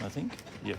I think. Yeah.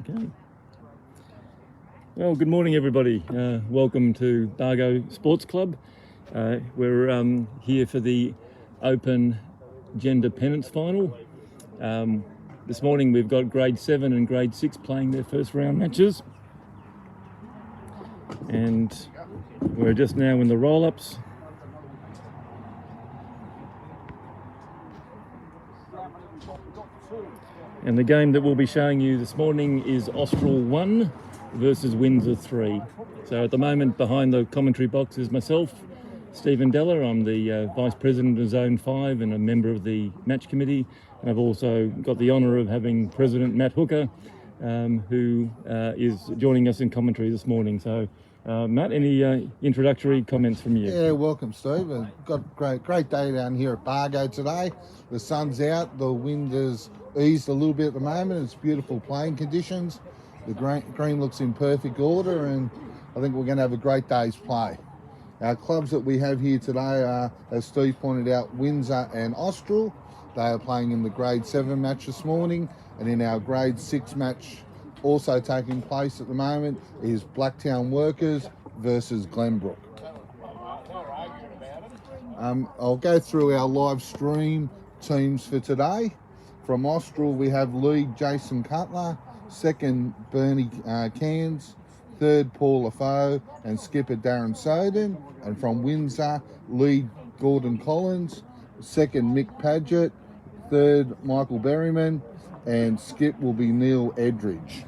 Okay. Well, good morning, everybody. Welcome to Bargo Sports Club. We're here for the Open Gender Pennants Final. This morning we've got Grade 7 and Grade 6 playing their first round matches. And we're just now in the roll-ups. And the game that we'll be showing you this morning is Austral 1 versus Windsor 3. So at the moment behind the commentary box is myself, Stephen Deller. I'm the Vice President of Zone 5 and a member of the match committee. And I've also got the honour of having President Matt Hooker, who is joining us in commentary this morning. So Matt, any introductory comments from you? Yeah, welcome, Steve. We've got a great day down here at Bargo today. The sun's out, the wind has eased a little bit at the moment. It's beautiful playing conditions. The green looks in perfect order, and I think we're going to have a great day's play. Our clubs that we have here today are, as Steve pointed out, Windsor and Austral. They are playing in the Grade 7 match this morning, and in our Grade 6 match also taking place at the moment is Blacktown Workers versus Glenbrook. I'll go through our live stream teams for today. From Austral, we have lead Jason Cutler, second Bernie Cairns, third Paul Lafoe, and skipper Darren Soden. And from Windsor, lead Gordon Collins, second Mick Padgett, third Michael Berryman, and skip will be Neil Edridge.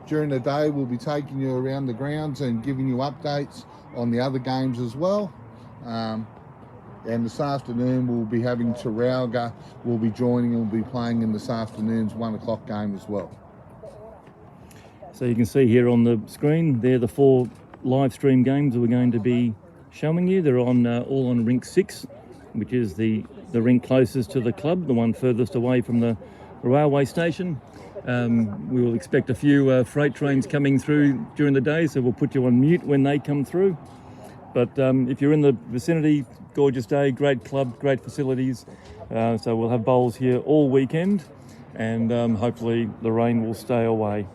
During the day, we'll be taking you around the grounds and giving you updates on the other games as well. And this afternoon, we'll be having Taralga will be joining and will be playing in this afternoon's 1 o'clock game as well. So you can see here on the screen, they're the 4 live stream games that we're going to be showing you. They're on all on Rink 6, which is the rink closest to the club, the one furthest away from the railway station. We will expect a few freight trains coming through during the day, so we'll put you on mute when they come through. But if you're in the vicinity, gorgeous day, great club, great facilities. So we'll have bowls here all weekend, and hopefully the rain will stay away.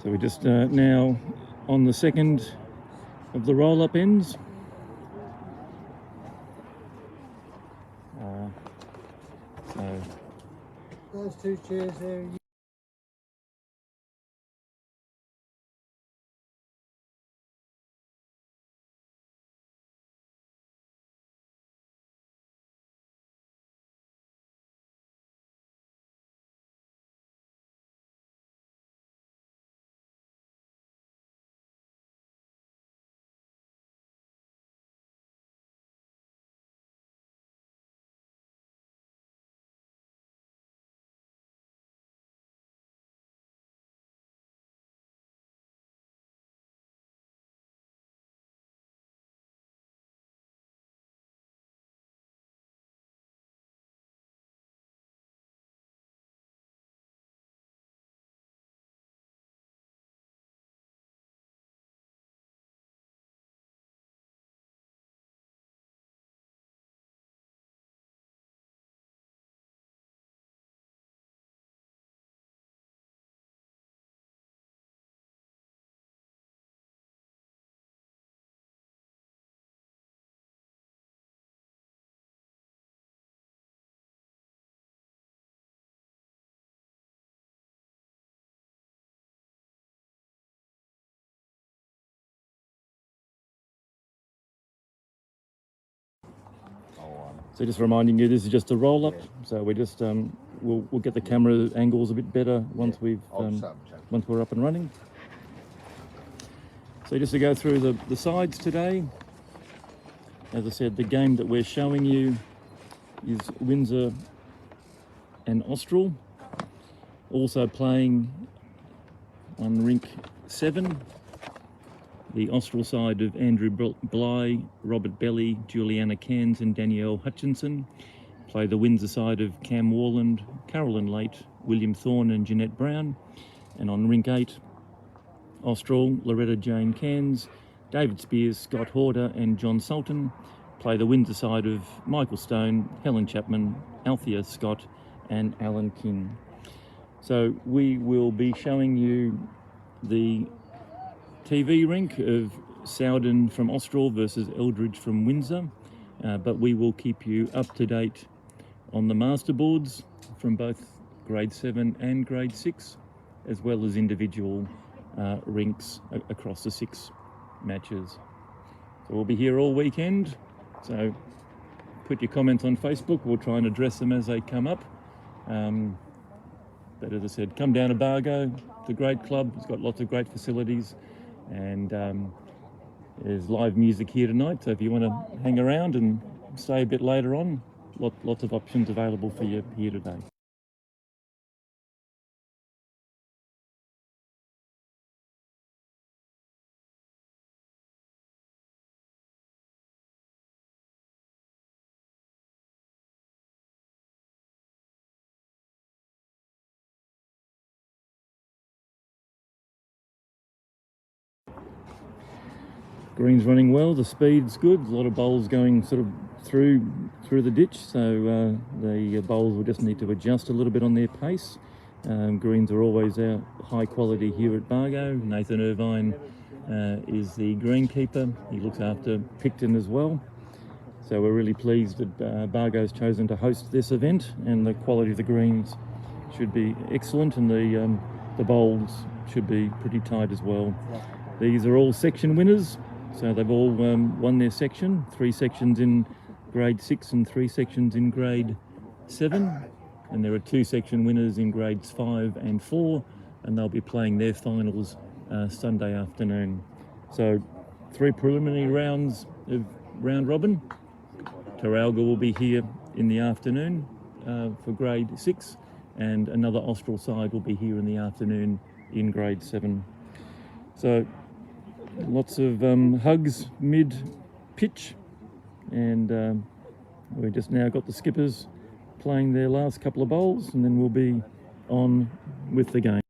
So we're just now on the second of the roll-up ends. So Those two chairs there. So just reminding you, this is just a roll-up. So we're just we'll get the camera angles a bit better once once we're up and running. So just to go through the sides today, as I said, the game that we're showing you is Windsor and Austral. Also playing on rink 7, the Austral side of Andrew Bly, Robert Belly, Juliana Cairns and Danielle Hutchinson. Play the Windsor side of Cam Warland, Carolyn Late, William Thorne and Jeanette Brown. And on rink 8, Austral, Loretta Jane Cairns, David Spears, Scott Horder and John Sultan. Play the Windsor side of Michael Stone, Helen Chapman, Althea Scott and Alan King. So we will be showing you the TV rink of Sowden from Austral versus Eldridge from Windsor, but we will keep you up to date on the master boards from both grade 7 and grade 6, as well as individual rinks across the 6 matches. So we'll be here all weekend, so put your comments on Facebook. We'll try and address them as they come up. But as I said, come down to Bargo. It's a great club. It's got lots of great facilities, and there's live music here tonight. So if you want to hang around and stay a bit later on, lots of options available for you here today. Green's running well, the speed's good, a lot of bowls going sort of through the ditch, so the bowls will just need to adjust a little bit on their pace. Greens are always high quality here at Bargo. Nathan Irvine is the greenkeeper. He looks after Picton as well. So we're really pleased that Bargo's chosen to host this event, and the quality of the greens should be excellent, and the bowls should be pretty tight as well. These are all section winners. So they've all won their section, 3 sections in grade 6 and 3 sections in grade 7. And there are 2 section winners in grades 5 and 4, and they'll be playing their finals Sunday afternoon. So 3 preliminary rounds of round robin. Taralga will be here in the afternoon for grade 6, and another Austral side will be here in the afternoon in grade 7. So lots of hugs mid-pitch, and we've just now got the skippers playing their last couple of bowls, and then we'll be on with the game.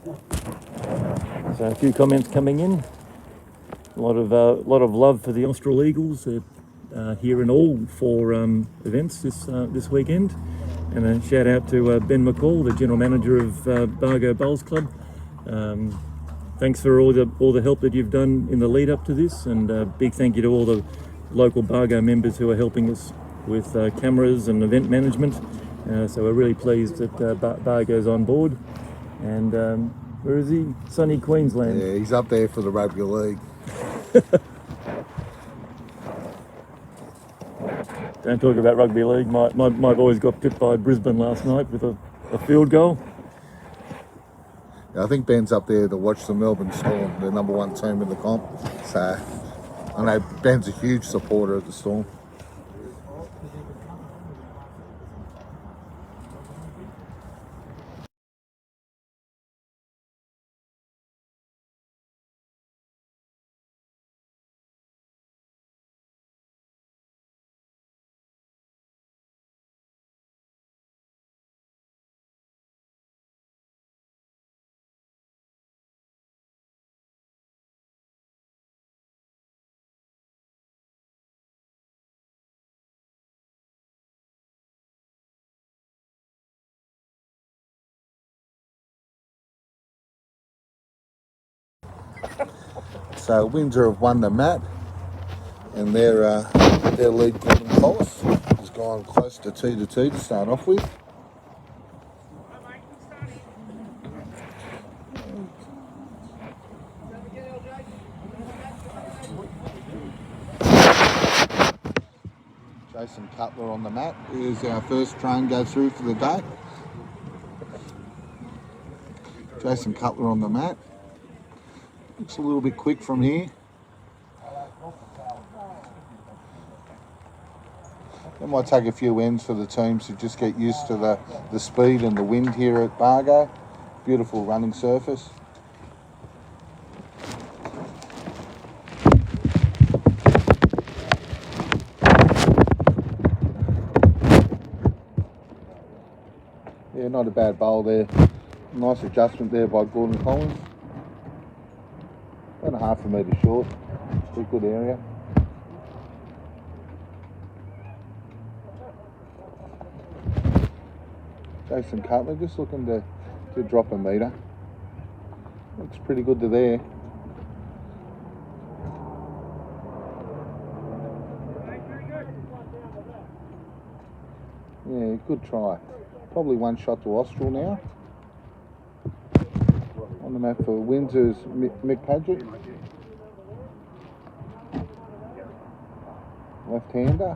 So a few comments coming in. A lot of love for the Austral Eagles. They're here in all 4 events this weekend. And a shout out to Ben McCall, the general manager of Bargo Bowls Club. Thanks for all the help that you've done in the lead up to this, and a big thank you to all the local Bargo members who are helping us with cameras and event management. So we're really pleased that Bargo's on board. And where is he? Sunny Queensland. Yeah, he's up there for the rugby league. Don't talk about rugby league. My boys got pipped by Brisbane last night with a field goal. Yeah, I think Ben's up there to watch the Melbourne Storm, the #1 team in the comp. So I know Ben's a huge supporter of the Storm. So Windsor have won the mat, and their lead Gordon Collis has gone close to 2-2 to start off with. Jason Cutler on the mat. Here's our first train go through for the day. Jason Cutler on the mat. Looks a little bit quick from here. It might take a few ends for the teams to just get used to the speed and the wind here at Bargo. Beautiful running surface. Yeah, not a bad bowl there. Nice adjustment there by Gordon Collins. About 1/2 metre short. Pretty good area. Jason Cutler just looking to drop a metre. Looks pretty good to there. Yeah, good try. Probably 1 shot to Austral now. On the mat for Windsor's Mick Padgett. Left-hander.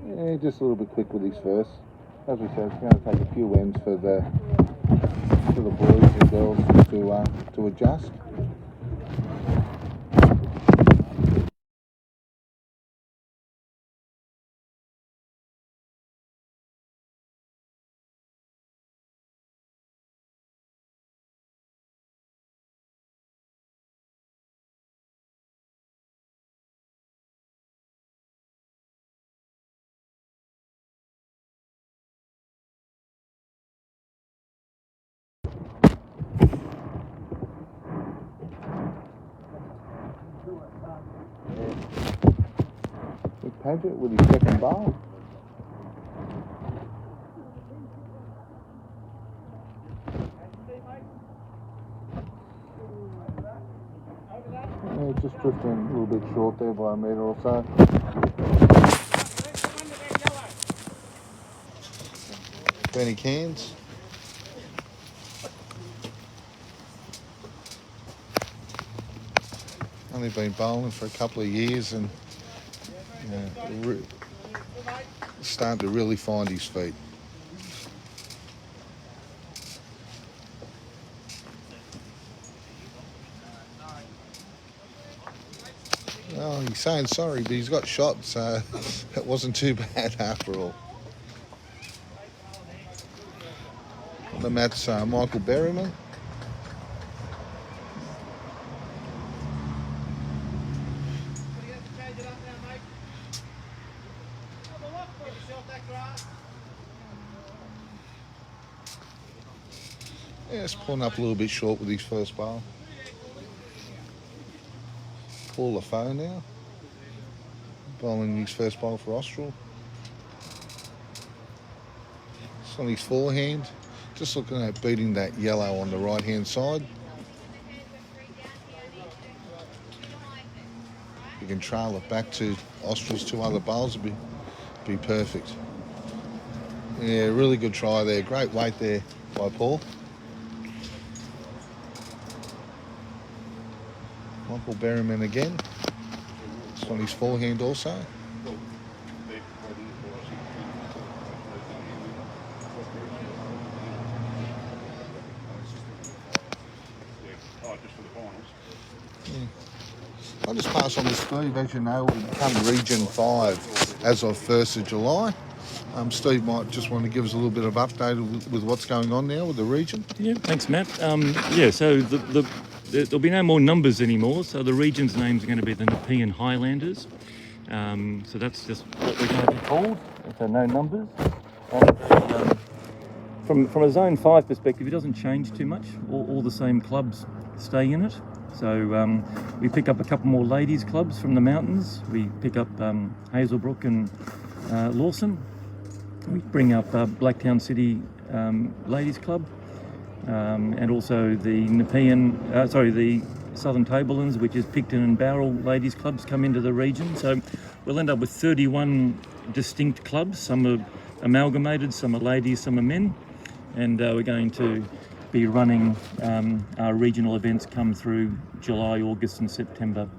Yeah, just a little bit quick with his first. As we said, it's going to take a few ends for the boys and girls to adjust. Mick Padgett with his second bowl. Yeah, just drifting a little bit short there by a metre or so. 20 cans. Only been bowling for a couple of years and starting to really find his feet. Well, he's saying sorry, but he's got shot, so it wasn't too bad after all. On the mat's Michael Berryman. Just pulling up a little bit short with his first bowl. Paul Lafoe now, bowling his first bowl for Austral. It's on his forehand, just looking at beating that yellow on the right hand side. You can trail it back to Austral's two other bowls, would be perfect. Yeah, really good try there. Great weight there by Paul. Michael Berryman again. It's on his forehand also. I'll just pass on to Steve. As you know, we become Region 5 as of 1st of July. Steve might just want to give us a little bit of update with what's going on now with the region. Yeah, thanks, Matt. So there'll be no more numbers anymore. So the region's names are going to be the Nepean Highlanders. So that's just what we're going to be called. So no numbers. And, from a Zone 5 perspective, it doesn't change too much. All the same clubs stay in it. So we pick up a couple more ladies clubs from the mountains. We pick up Hazelbrook and Lawson. We bring up Blacktown City Ladies Club, and also the the Southern Tablelands, which is Picton and Bowral Ladies Clubs, come into the region. So we'll end up with 31 distinct clubs. Some are amalgamated, some are ladies, some are men, and we're going to be running our regional events come through July, August and September.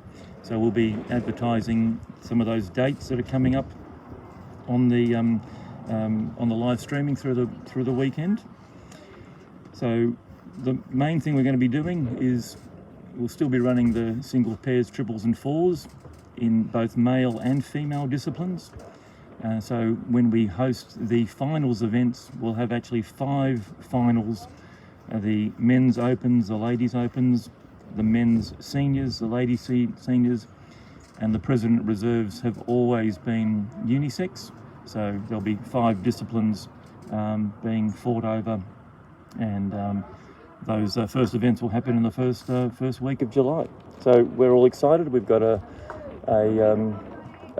So we'll be advertising some of those dates that are coming up on the live streaming through the weekend. So the main thing we're going to be doing is we'll still be running the single pairs, triples and fours in both male and female disciplines. So when we host the finals events, we'll have actually 5 finals: the men's opens, the ladies opens, the men's seniors, the ladies seniors, and the president reserves have always been unisex. So there'll be 5 disciplines being fought over, and those first events will happen in the first week of July. So we're all excited. We've got a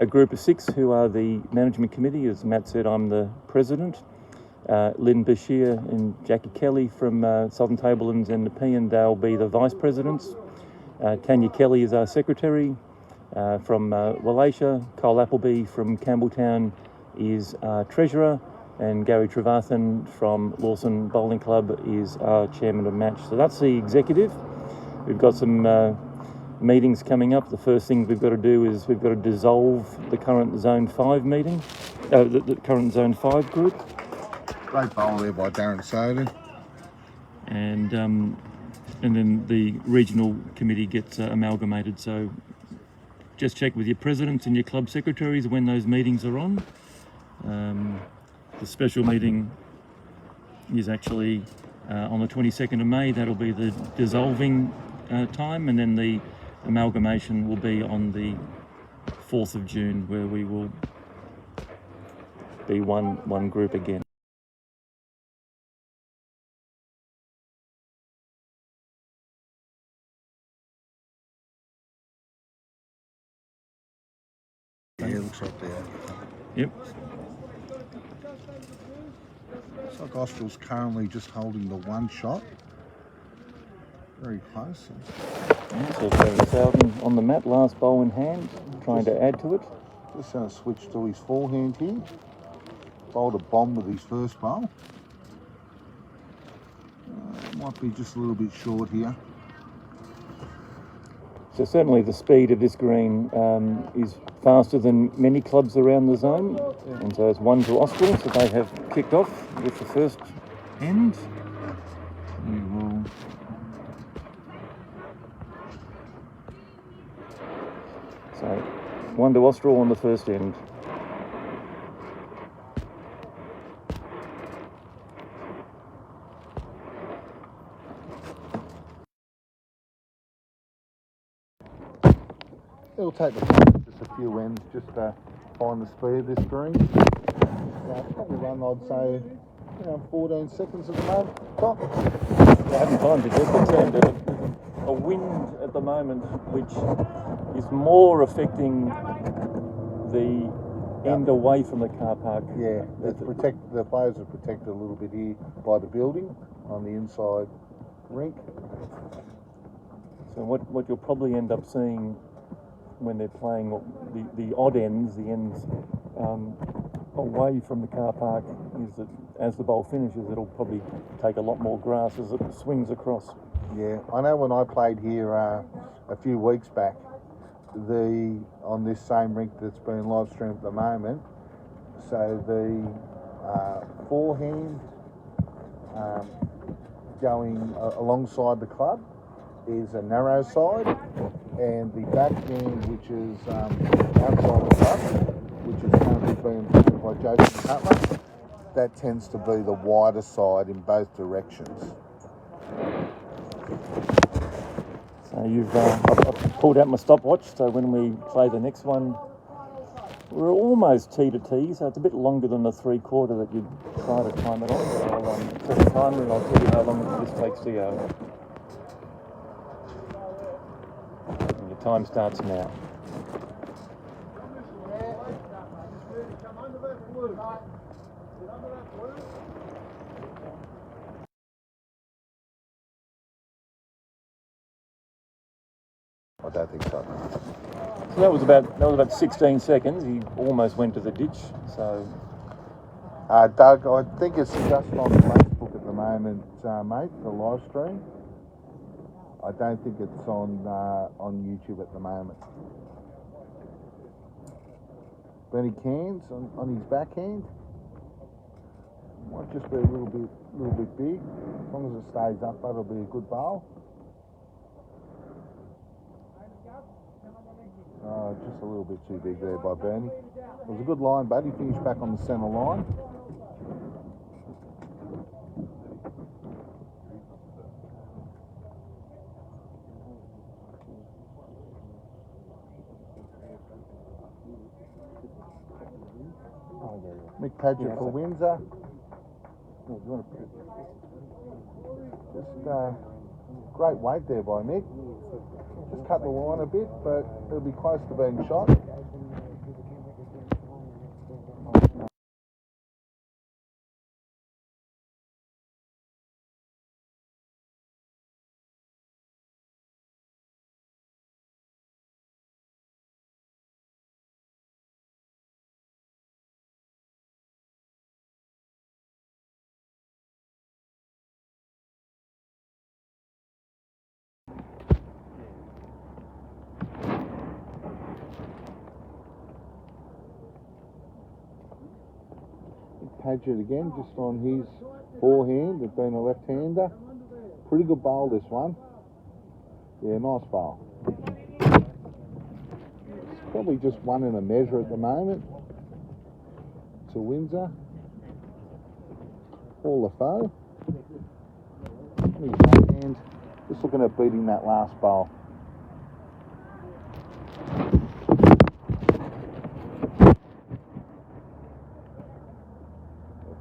group of 6 who are the management committee. As Matt said, I'm the president. Lynn Bashir and Jackie Kelly from Southern Tablelands and Nepean, they'll be the vice presidents. Tanya Kelly is our secretary. From Wallachia, Cole Appleby from Campbelltown is our treasurer, and Gary Trevathan from Lawson Bowling Club is our chairman of match. So that's the executive. We've got some meetings coming up. The first thing we've got to do is we've got to dissolve the current Zone 5 meeting, the current Zone 5 group. Great bowl there by Darren Soden. And then the regional committee gets amalgamated. So just check with your presidents and your club secretaries when those meetings are on. The special meeting is actually on the 22nd of May. That'll be the dissolving time, and then the amalgamation will be on the 4th of June, where we will be one group again. Yeah, looks like they are. Yep. Looks like Austral's currently just holding the 1 shot. Very close. So Southern on the mat, last bowl in hand, trying to add to it. Just going to switch to his forehand here. Bowled a bomb with his first bowl. Might be just a little bit short here. So certainly the speed of this green is faster than many clubs around the zone. Yeah. And so it's 1 to Austral, so they have kicked off with the first end. We will... So 1 to Austral on the first end. It'll take just a few ends just to find the speed of this green. Probably run, I'd say, 14 seconds at the moment, top. I haven't timed it yet, but there's a wind at the moment which is more affecting the end away from the car park. Yeah, the players are protected a little bit here by the building on the inside rink. So what you'll probably end up seeing when they're playing the odd ends, the ends away from the car park, is that as the bowl finishes, it'll probably take a lot more grass as it swings across. Yeah, I know when I played here a few weeks back, on this same rink that's been live streamed at the moment, so the forehand going alongside the club is a narrow side, and the backhand, which is outside the club, which is currently being played by Jason Cutler, that tends to be the wider side in both directions. So I've pulled out my stopwatch, so when we play the next one, we're almost tee to tee, so it's a bit longer than the 3/4 that you'd try to time it on. So I'll set the timer and I'll tell you how long this takes to go. And your time starts now. I don't think so. So that was about 16 seconds. He almost went to the ditch. So Doug, I think it's just on Facebook at the moment, mate, the live stream. I don't think it's on YouTube at the moment. Benny Cairns on his backhand. Might just be a little bit big. As long as it stays up, that'll be a good bowl. Just a little bit too big there by Bernie. It was a good line, but he finished back on the centre line. Mick Padgett for Windsor. Just great weight there by Mick. Just cut the line a bit, but it'll be close to being shot. Padgett again, just on his forehand, it being a left-hander. Pretty good bowl, this one. Yeah, nice bowl. It's probably just one in a measure at the moment to Windsor. All the foe. His backhand, just looking at beating that last bowl.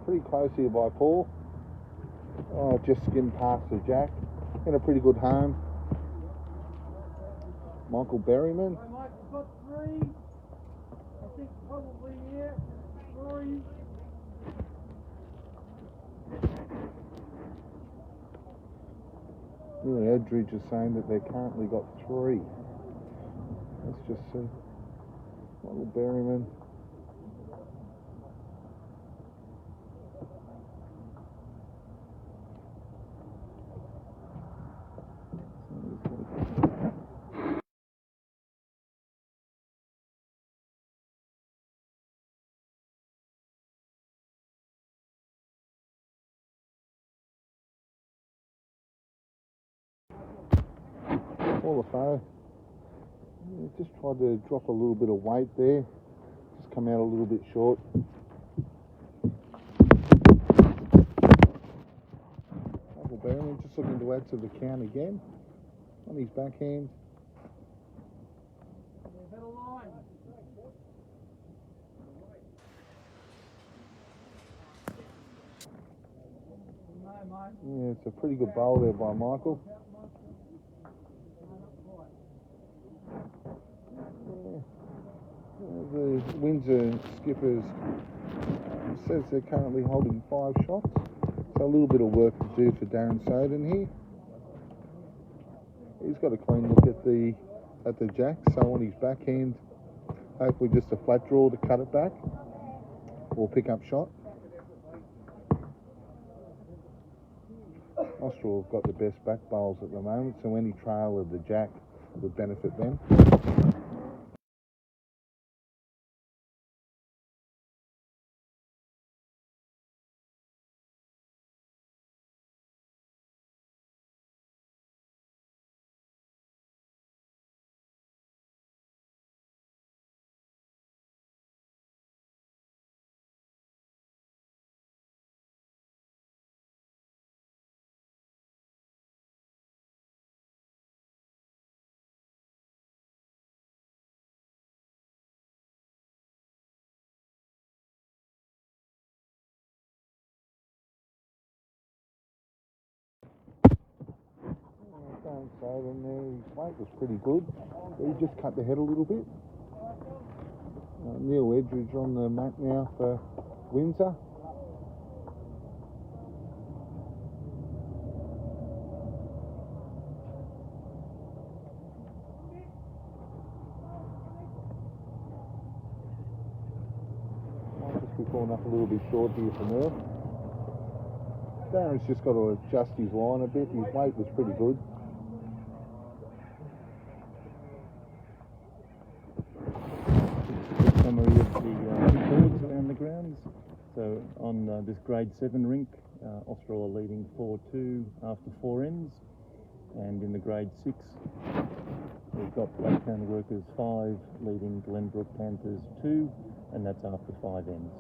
Pretty close here by Paul. Oh, just skimmed past the jack. In a pretty good home. Michael Berryman. Hey, Mike, you've got 3. I think probably, yeah, 3. Yeah, Edridge is saying that they've currently got 3. Let's just see. Michael Berryman. All the foe. Just tried to drop a little bit of weight there. Just come out a little bit short. Michael Berryman just looking to add to the count again on his backhand. Better line. Yeah, it's a pretty good bowl there by Michael. The Windsor skippers says they're currently holding 5 shots. So a little bit of work to do for Darren Soden here. He's got a clean look at the jack, so on his backhand, hopefully just a flat draw to cut it back or pick up shot. Austral have got the best back bowls at the moment, so any trail of the jack would benefit them. So then his weight was pretty good. He just cut the head a little bit. Neil Edridge on the mat now for Windsor. Might just be falling up a little bit short here for Neil. Darren's just got to adjust his line a bit. His weight was pretty good. Summary of the records around the grounds. So on this grade 7 rink, Austral are leading 4-2 after 4 ends, and in the grade 6 we've got Blacktown Workers 5 leading Glenbrook Panthers 2, and that's after 5 ends.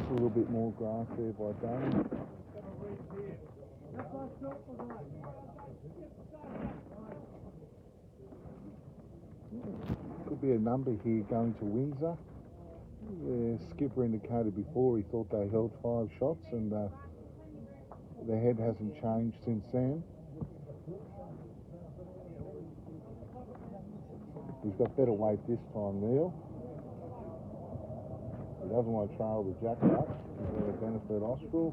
A little bit more grass there by Darren. Could be a number here going to Windsor. The skipper indicated before he thought they held 5 shots, and the head hasn't changed since then. He's got better weight this time, Neil. He doesn't want to trail the jack up. He's going to benefit Austral.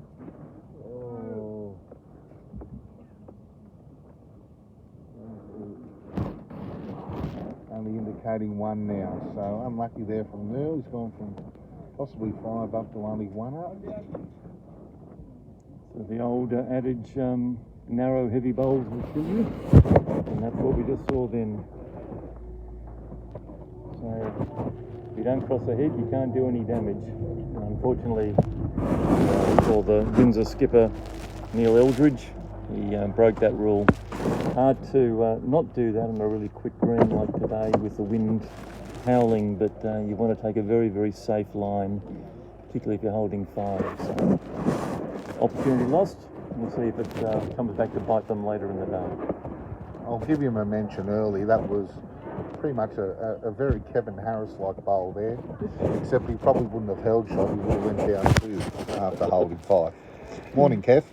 Oh. Only indicating 1 now, so unlucky there from Neil. He's gone from possibly 5 up to only 1 up. So the old adage, narrow heavy bowls will kill you, and that's what we just saw then. So if you don't cross the head, you can't do any damage. Unfortunately, for the Windsor skipper Neil Eldridge, he broke that rule. Hard to not do that on a really quick green like today with the wind howling, but you want to take a very, very safe line, particularly if you're holding 5. So, opportunity lost. We'll see if it comes back to bite them later in the day. I'll give him a mention early. That was pretty much a very Kevin Harris-like bowl there, except he probably wouldn't have held shot. He would have went down 2 after holding 5. Morning, Kev.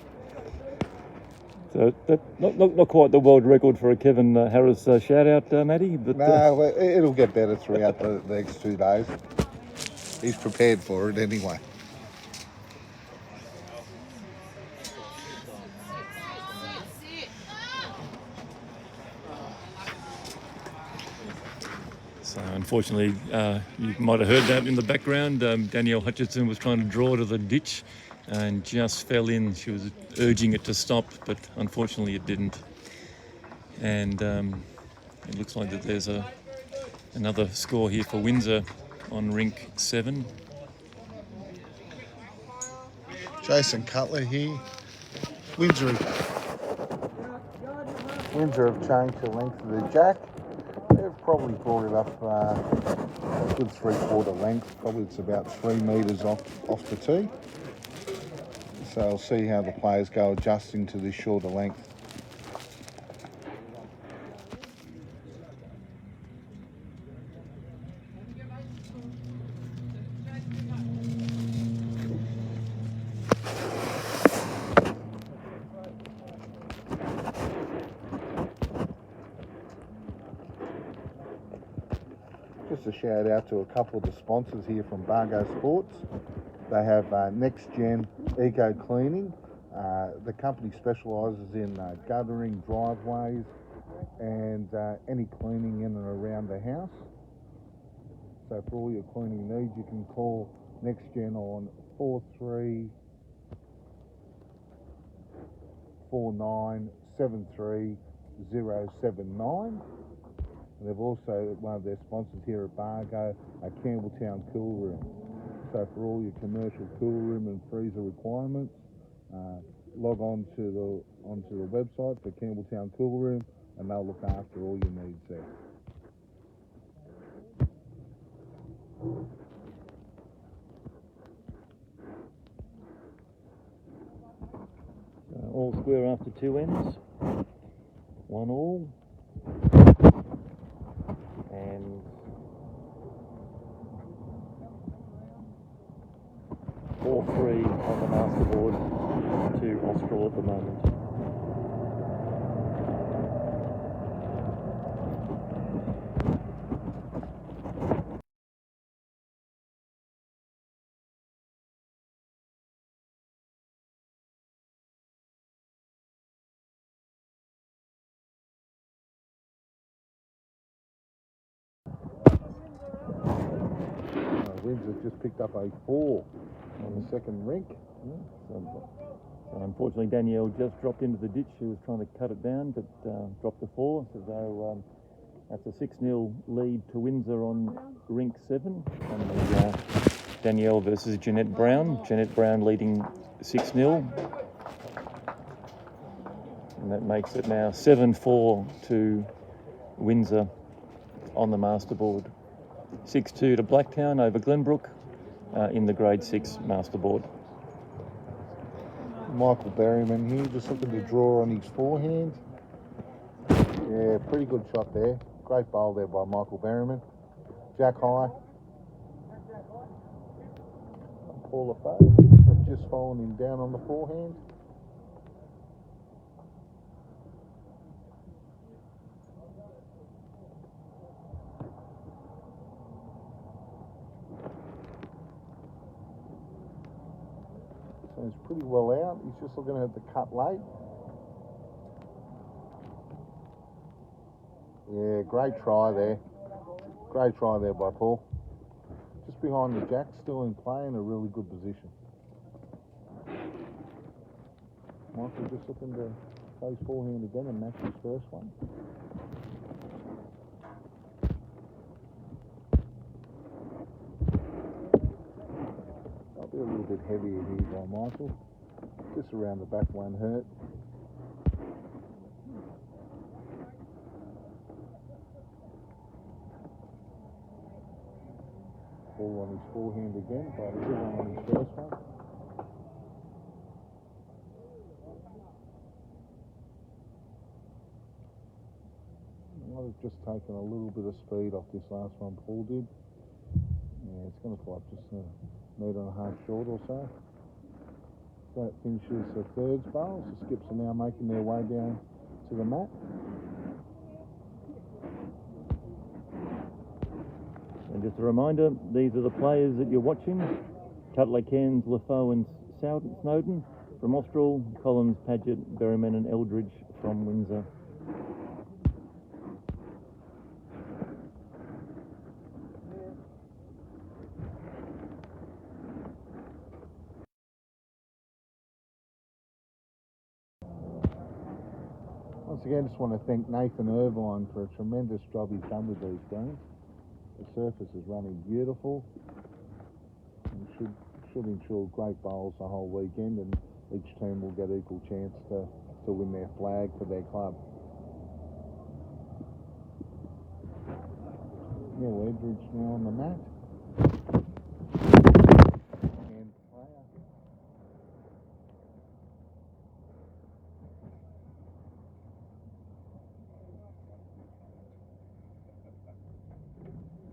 So not quite the world record for a Kevin Harris shout out, Matty. But no, it'll get better throughout the next 2 days. He's prepared for it anyway. So unfortunately, you might have heard that in the background. Danielle Hutchinson was trying to draw to the ditch and just fell in. She was urging it to stop, but unfortunately it didn't. And it looks like that there's another score here for Windsor on rink 7. Jason Cutler here. Windsor have changed the length of the jack. They've probably brought it up a good 3/4 length. Probably it's about 3 metres off the tee. So I'll see how the players go adjusting to this shorter length. just a shout out to a couple of the sponsors here from Bargo Sports. They have Next Gen Eco Cleaning. The company specialises in guttering, driveways, and any cleaning in and around the house. So for all your cleaning needs, you can call Next Gen on 434973 And they've also, one of their sponsors here at Bargo, a Campbelltown Cool Room. So for all your commercial cool room and freezer requirements, log on to the website for Campbelltown Cool Room, and they'll look after all your needs there. All square after 2 ends, 1 all, and 4-3 on the masterboard to Austral at the moment. Windsor just picked up a 4 on the second rink. So unfortunately, Danielle just dropped into the ditch. She was trying to cut it down, but dropped the 4. So that's a 6-0 lead to Windsor on rink 7. On the Danielle versus Jeanette Brown. Jeanette Brown leading 6-0. And that makes it now 7-4 to Windsor on the masterboard. 6-2 to Blacktown over Glenbrook in the grade 6 masterboard. Michael Berryman here, just looking to draw on his forehand. Yeah, pretty good shot there. Great bowl there by Michael Berryman. Jack high. Paul Lafay, just following him down on the forehand. So he's pretty well out. He's just looking at the cut late. Yeah, great try there. Great try there by Paul. Just behind the jack, still in play in a really good position. Michael just looking to play his forehand again and match his first one. I'll be a little bit heavier here by Michael. Just around the back won't hurt. Ball on his forehand again, but a good one on his first one. Might have just taken a little bit of speed off this last one Paul did. Yeah, it's going to fly up just a metre and a half short or so. That finishes the thirds bowl. So skips are now making their way down to the mat. And just a reminder, these are the players that you're watching. Cutler, Cairns, Lafoe and Snowden from Austral, Collins, Paget, Berryman and Eldridge from Windsor. Once again, just want to thank Nathan Irvine for a tremendous job he's done with these greens. The surface is running beautiful and should ensure great bowls the whole weekend, and each team will get equal chance to win their flag for their club. Neil Edridge now on the mat. And player.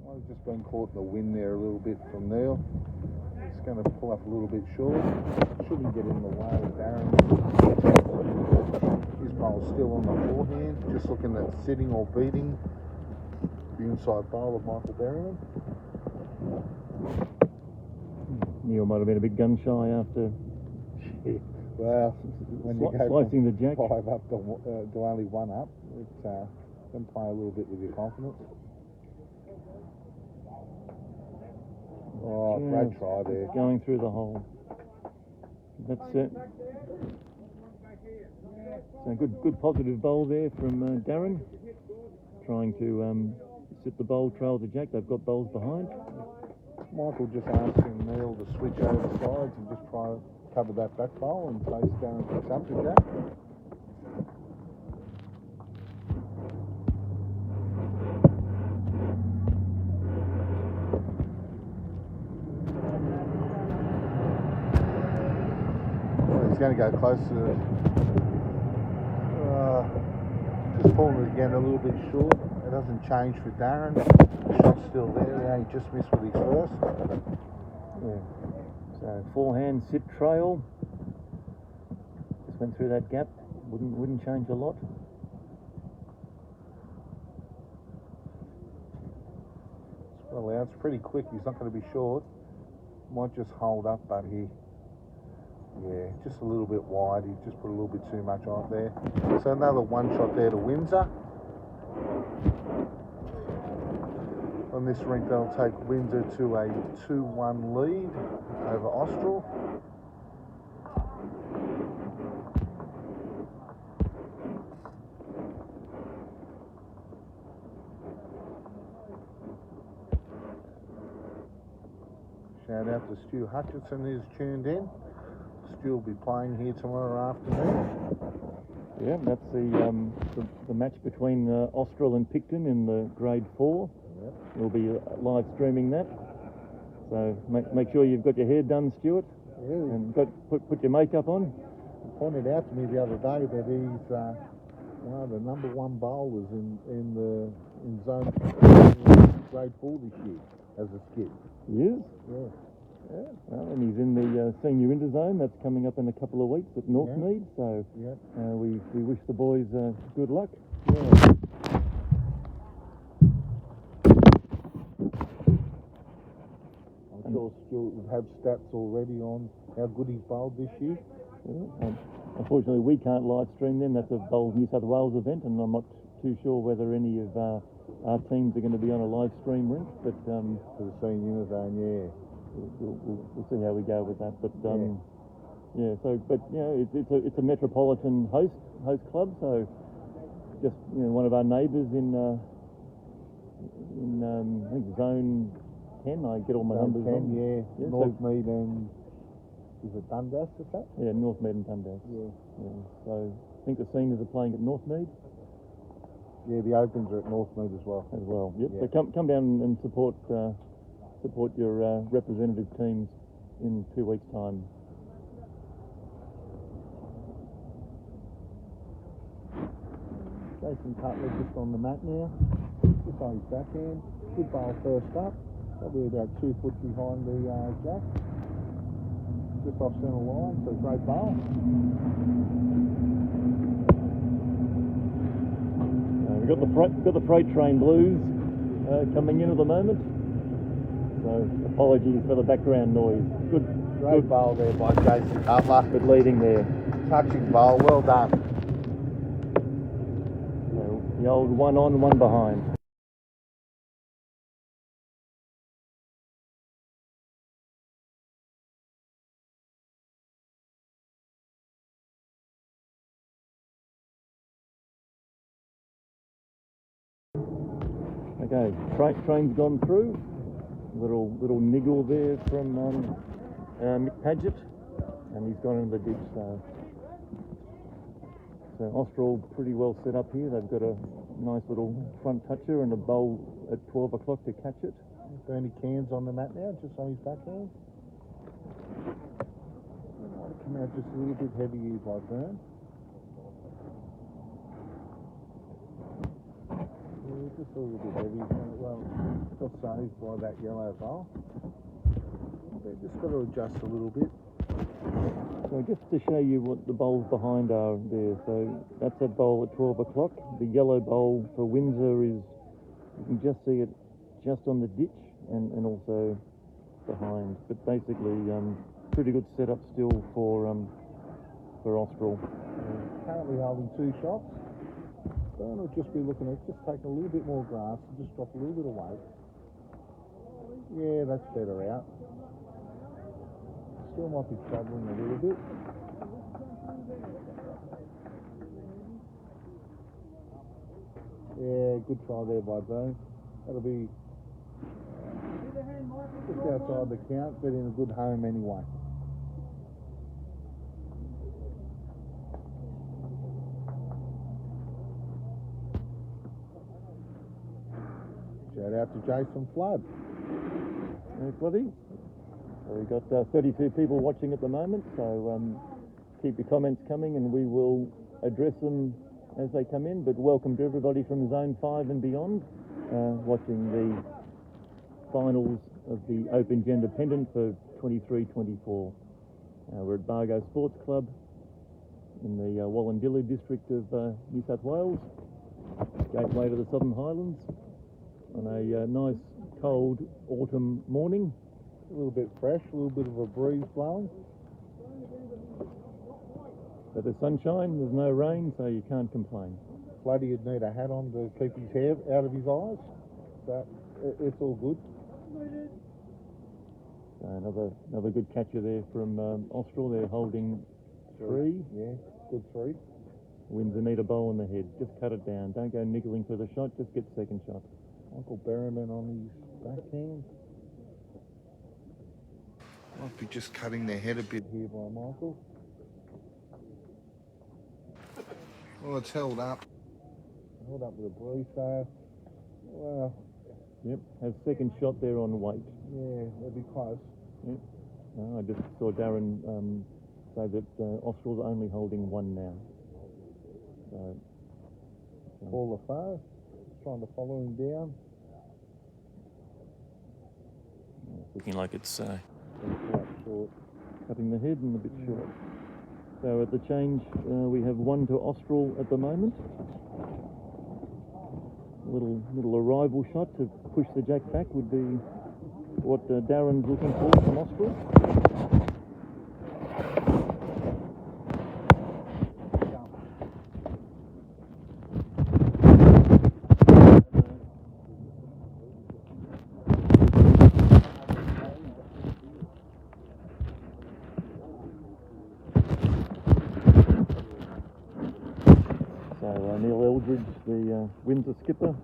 I've just been caught in the wind there a little bit from Neil. It's going to pull up a little bit short. Shouldn't get in the way of Darren. His bowl's still on the forehand, just looking at sitting or beating the inside bowl of Michael Berryman. Neil might have been a bit gun shy after Well, when you go slicing the jack. 5 up to only 1 up, it can play a little bit with your confidence. Oh, great Just try there. going through the hole. That's it. So good positive bowl there from Darren. Trying to sit the bowl, trail the jack. They've got bowls behind. Michael just asking Neil to switch over sides and just try to cover that back bowl in case Darren picks up the jack. He's going to go closer. Just pulling it again a little bit short. It doesn't change for Darren. The shot's still there. He just missed with his first. Yeah. So forehand, sit, trail. Just went through that gap. Wouldn't change a lot. Well, it's pretty quick. He's not going to be short. Might just hold up, but yeah, just a little bit wide. He just put a little bit too much on there. So another 1 shot there to Windsor. On this rink, they'll take Windsor to a 2-1 lead over Austral. Shout out to Stu Hutchinson, who's tuned in. Stu will be playing here tomorrow afternoon. Yeah, that's the match between Austral and Picton in the Grade 4. Yep. We'll be live streaming that. So make sure you've got your hair done, Stuart, Yeah, and put your makeup on. he pointed out to me the other day that he's one of the number 1 bowlers in zone Grade 4 this year as a skip. He is. Yeah. Yeah. Well, and he's in the senior interzone. That's coming up in a couple of weeks at Northmead. So Yep. we wish the boys good luck. Yeah. I'm sure Stuart would have stats already on how good he's bowled this year. Yeah. Unfortunately, we can't live stream them. That's a Bowls New South Wales event, and I'm not too sure whether any of our teams are going to be on a live stream rink. But For the senior zone, yeah. we'll see how we go with that. But yeah. So, but you know, it's a metropolitan host club. So, just one of our neighbours in I think zone 10. I get all my numbers 10, wrong. yeah. Northmead and is it Dundas, is that? Yeah, Northmead and Dundas. Yeah. So I think the seniors are playing at Northmead Yeah, the Opens are at Northmead as well. as well. Yep. Yeah. So come down and support your representative teams in 2 weeks' time. Jason Cutler just on the mat now. Just on his backhand. Good bowl first up. Probably about 2 foot behind the jack. Just off centre line, so great bowl. We've got the freight train blues coming in at the moment. So apologies for the background noise. Great bowl there by Jason Cutler. Good leading there. Touching bowl, well done. So the old 1 on, 1 behind. Okay, train's gone through. Little niggle there from Mick Paget, and he's gone into the ditch. So Austral pretty well set up here. They've got a nice little front toucher and a bowl at 12 o'clock to catch it. Bernie Cairns on the mat now, just on his backhand. Come out just a little bit heavy by Byrne. Yeah, just a little bit heavy. Well, got saved by that yellow bowl. They've just got to adjust a little bit. So just to show you what the bowls behind are there. So that's that bowl at 12 o'clock. The yellow bowl for Windsor is You can just see it just on the ditch and also behind. But basically, pretty good setup still for Austral. Currently holding 2 shots. Then we'll just be looking at just taking a little bit more grass and just drop a little bit of weight. Yeah, that's better out. Still might be travelling a little bit. Yeah, good try there by Boone. That'll be just outside the count, but in a good home anyway. Shout out to Jason Flood. Hey, Floody. So we've got 32 people watching at the moment, so keep your comments coming and we will address them as they come in. But welcome to everybody from Zone 5 and beyond, watching the finals of the Open Gender Pendant for 23-24. We're at Bargo Sports Club in the Wallandilly district of New South Wales, gateway to the Southern Highlands, on a nice cold autumn morning. A little bit fresh, a little bit of a breeze blowing. But there's sunshine, there's no rain, so you can't complain. Floody would need a hat on to keep his hair out of his eyes, but it's all good. So another good catcher there from Austral. They're holding 3. Yeah, good 3. Windsor need a bow on the head. Just cut it down. Don't go niggling for the shot. Just get second shot. Michael Berryman on his backhand. Might be just cutting their head a bit here by Michael. Well, it's held up. Held up with a breeze there. Well, yep, have second shot there on weight. Yeah, they'll be close. Yep. I just saw Darren say that Austral's only holding 1 now. So, Paul LaFoe trying to follow him down. It's looking like it's Quite short. cutting the head and a bit short. So at the change, we have 1 to Austral at the moment. Little arrival shot to push the jack back would be what Darren's looking for from Austral. So Neil Eldridge, the Windsor skipper,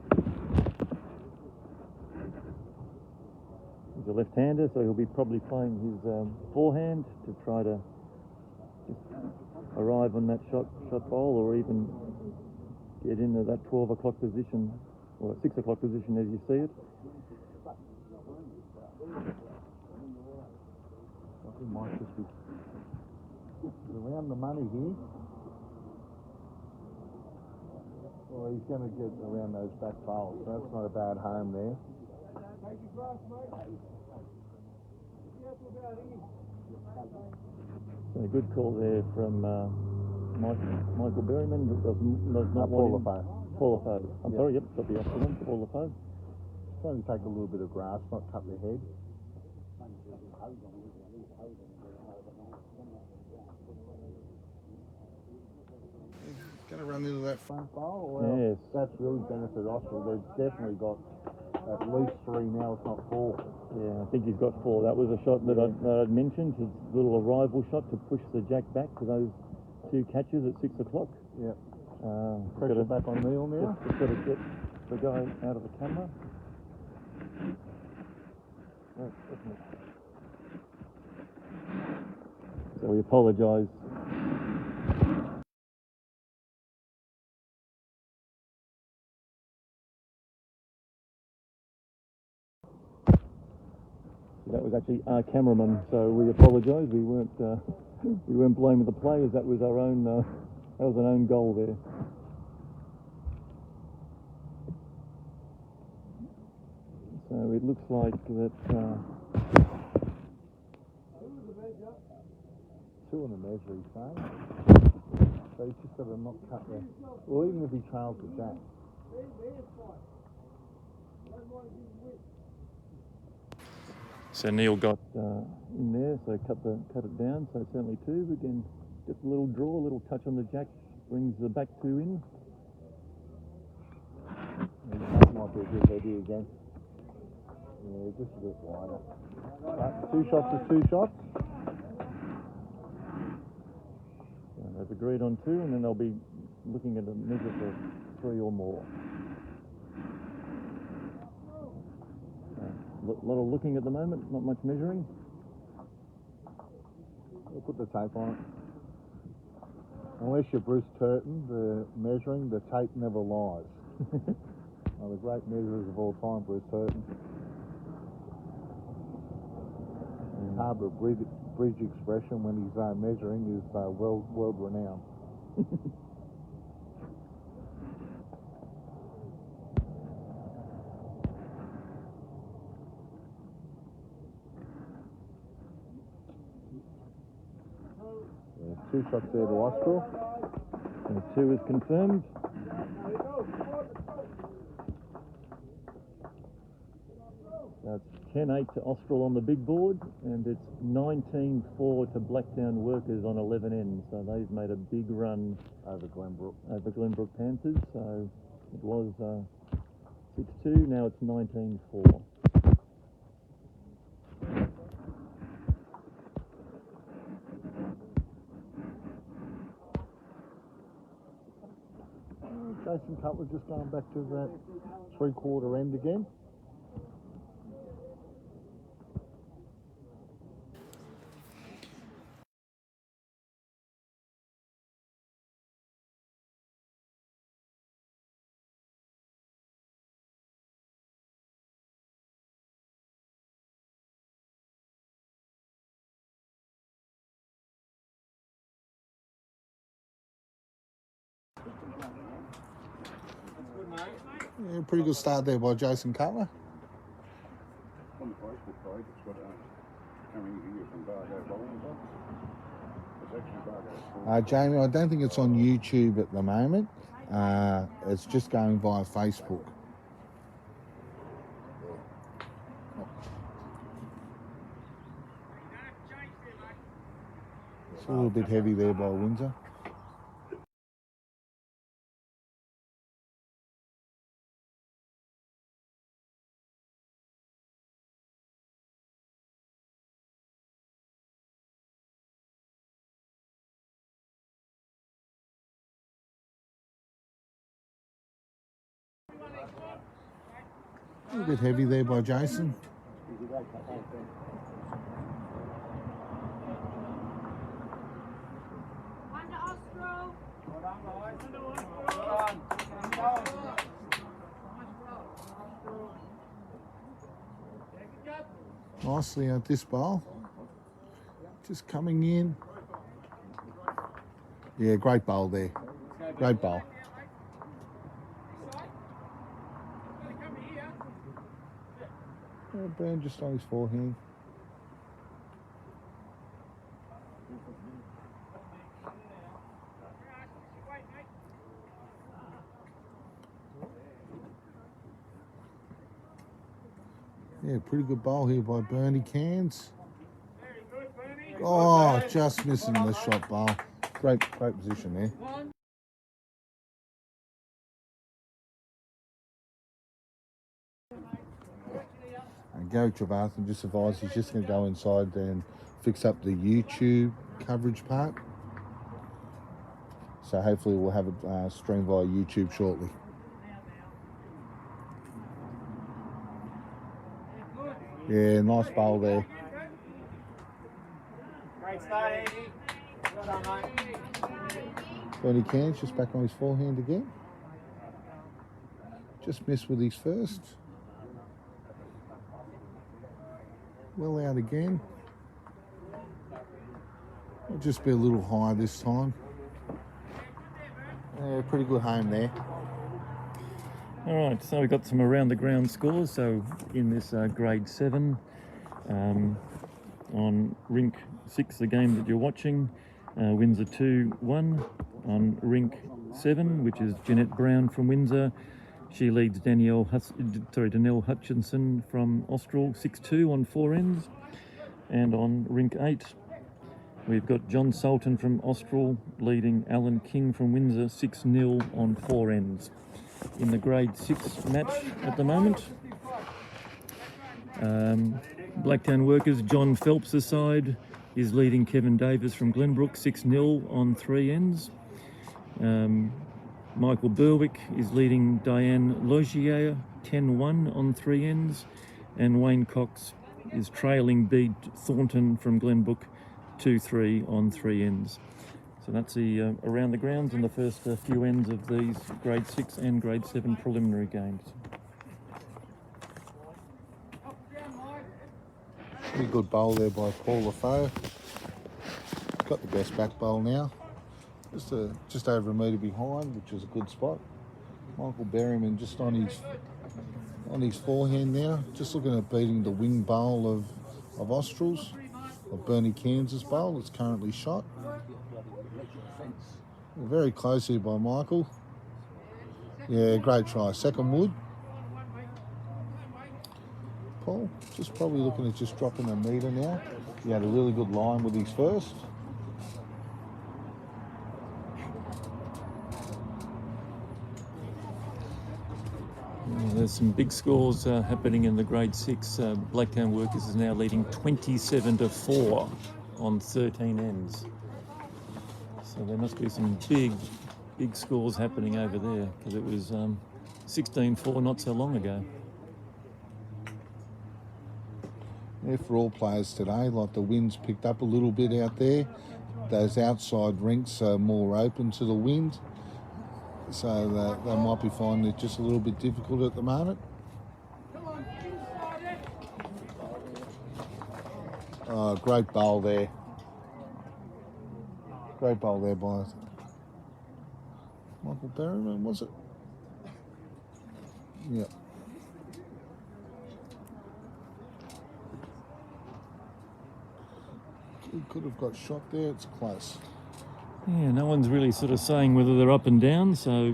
he's a left-hander, so he'll be probably playing his forehand to try to just arrive on that shot bowl, or even get into that 12 o'clock position, or 6 o'clock position as you see it. I think might just be around the money here. Well, he's going to get around those back bowls. So that's not a bad home there. So a good call there from Michael Berryman. Does not Paul want LaFoe. Paul LaFoe. I'm sorry, yep, got the opposite one, Paul LaFoe. Trying to take a little bit of grass, not cut their head. Going to run into that front bowl? Well, Yes. that's really benefited Austral. They've definitely got at least 3 now, if not 4. Yeah, I think he's got 4. That was a shot that I'd mentioned, his little arrival shot to push the jack back to those 2 catches at 6 o'clock. Yeah. Pressure back on Neil now. Just got to get the guy out of the camera. So we apologise. That was actually our cameraman, so we apologise. We weren't blaming the players. That was our own. That was an own goal there. So it looks like that. 2 on the measure, he's saying. So he's just got to not cut there. Well, even if he trails the jack. So Neil got in there, so cut it down, so it's only 2. Again, just a little draw, a little touch on the jack, brings the back 2 in. That might be a good idea again. Yeah, just a bit wider. But 2 shots is 2 shots. So they've agreed on 2, and then they'll be looking at a measure for 3 or more. A lot of looking at the moment, not much measuring. We'll put the tape on it. Unless you're Bruce Turton, the measuring, the tape never lies. One of the great measurers of all time, Bruce Turton. Harbour Bridge expression when he's measuring is world renowned. Yeah, 2 shots there to Austral. And 2 is confirmed. So it's 10-8 to Austral on the big board, and it's 19-4 to Blacktown Workers on 11 ends. So they've made a big run Over Glenbrook. over Glenbrook Panthers. So it was 6-2, now it's 19-4. Jason Cutler just going back to that 3/4 end again. Yeah, pretty good start there by Jason Cutler. On the Facebook page, it's got coming here from Bargo bowling box. It's actually Bargo. Jamie, I don't think it's on YouTube at the moment. It's just going via Facebook. It's a little bit heavy there by Windsor. A little bit heavy there by Jason. Nicely at this bowl. Just coming in. Yeah, great bowl there. Great bowl. Yeah, burn just on his forehand. Yeah, pretty good bowl here by Bernie Cairns. Oh, just missing the shot bowl. Great position there. And Gary Trevathan just advised he's just going to go inside and fix up the YouTube coverage part. So hopefully we'll have it streamed via YouTube shortly. Yeah, nice bowl there. Great start, Andy. Well done, mate. Bernie Cairns just back on his forehand again. Just missed with his first. Well out again. It'll just be a little higher this time. Yeah, pretty good home there. All right, so we've got some around the ground scores. So in this grade 7, on rink 6, the game that you're watching, Windsor 2-1. On rink 7, which is Jeanette Brown from Windsor, She leads Danielle Danelle Hutchinson from Austral 6-2 on 4 ends. And on rink 8, we've got John Sultan from Austral leading Alan King from Windsor 6-0 on 4 ends. In the grade 6 match at the moment, Blacktown Workers, John Phelps' side is leading Kevin Davis from Glenbrook 6-0 on 3 ends. Michael Berwick is leading Diane Logier 10-1 on 3 ends, and Wayne Cox is trailing Bede Thornton from Glenbrook 2-3 on 3 ends. So that's the around the grounds and the first few ends of these grade 6 and grade 7 preliminary games. Pretty good bowl there by Paul Lafoe. Got the best back bowl now. Just over a metre behind, which is a good spot. Michael Berryman just on his forehand now, just looking at beating the wing bowl of Australs, of Bernie Kansas bowl that's currently shot. Very close here by Michael. Yeah, great try. Second wood. Paul, just probably looking at just dropping a metre now. He had a really good line with his first. There's some big scores happening in the grade 6. Blacktown Workers is now leading 27-4 on 13 ends. So there must be some big scores happening over there, because it was 16-4 not so long ago. Yeah, for all players today, like the wind's picked up a little bit out there. Those outside rinks are more open to the wind, so they might be finding it just a little bit difficult at the moment. Oh, great bowl there. Great bowl there by Michael Berryman, was it? Yeah. He could have got shot there, it's close. Yeah, no one's really sort of saying whether they're up and down, so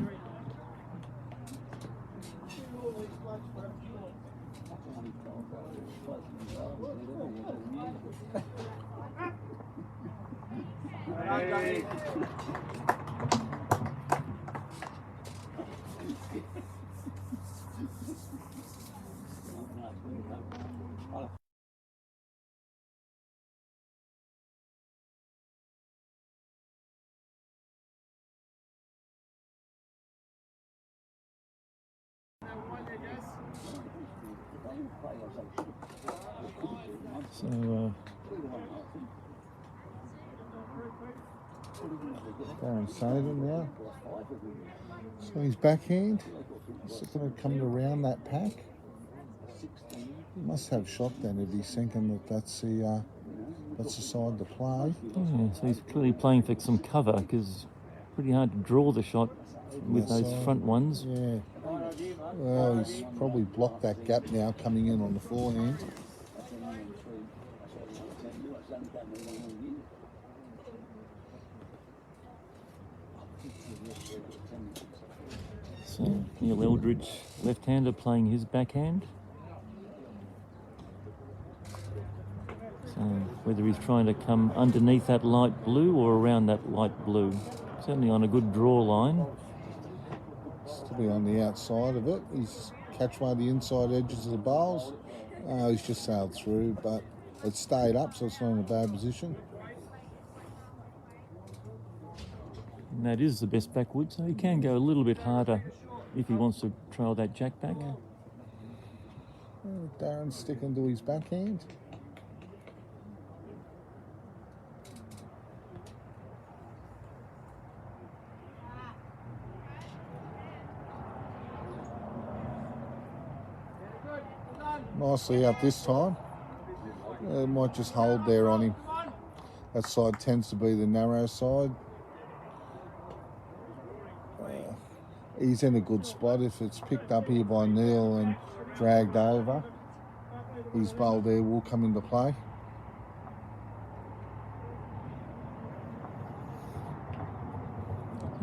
Darren Saban now. So his backhand, he's going to come around that pack. He must have shot then if he's thinking that's the side to play. yeah, so he's clearly playing for some cover, because it's pretty hard to draw the shot with That those side. front ones. Yeah. Well, he's probably blocked that gap now coming in on the forehand. So Neil Eldridge, left-hander, playing his backhand. So whether he's trying to come underneath that light blue or around that light blue. Certainly on a good draw line. To be on the outside of it. He's catch one of the inside edges of the bowls. He's just sailed through, but it stayed up, so it's not in a bad position. And that is the best backwood, so he can go a little bit harder if he wants to trail that jack back. Darren's sticking to his backhand. Nicely out this time. It might just hold there on him. That side tends to be the narrow side. He's in a good spot. If it's picked up here by Neil and dragged over, his bowl there will come into play.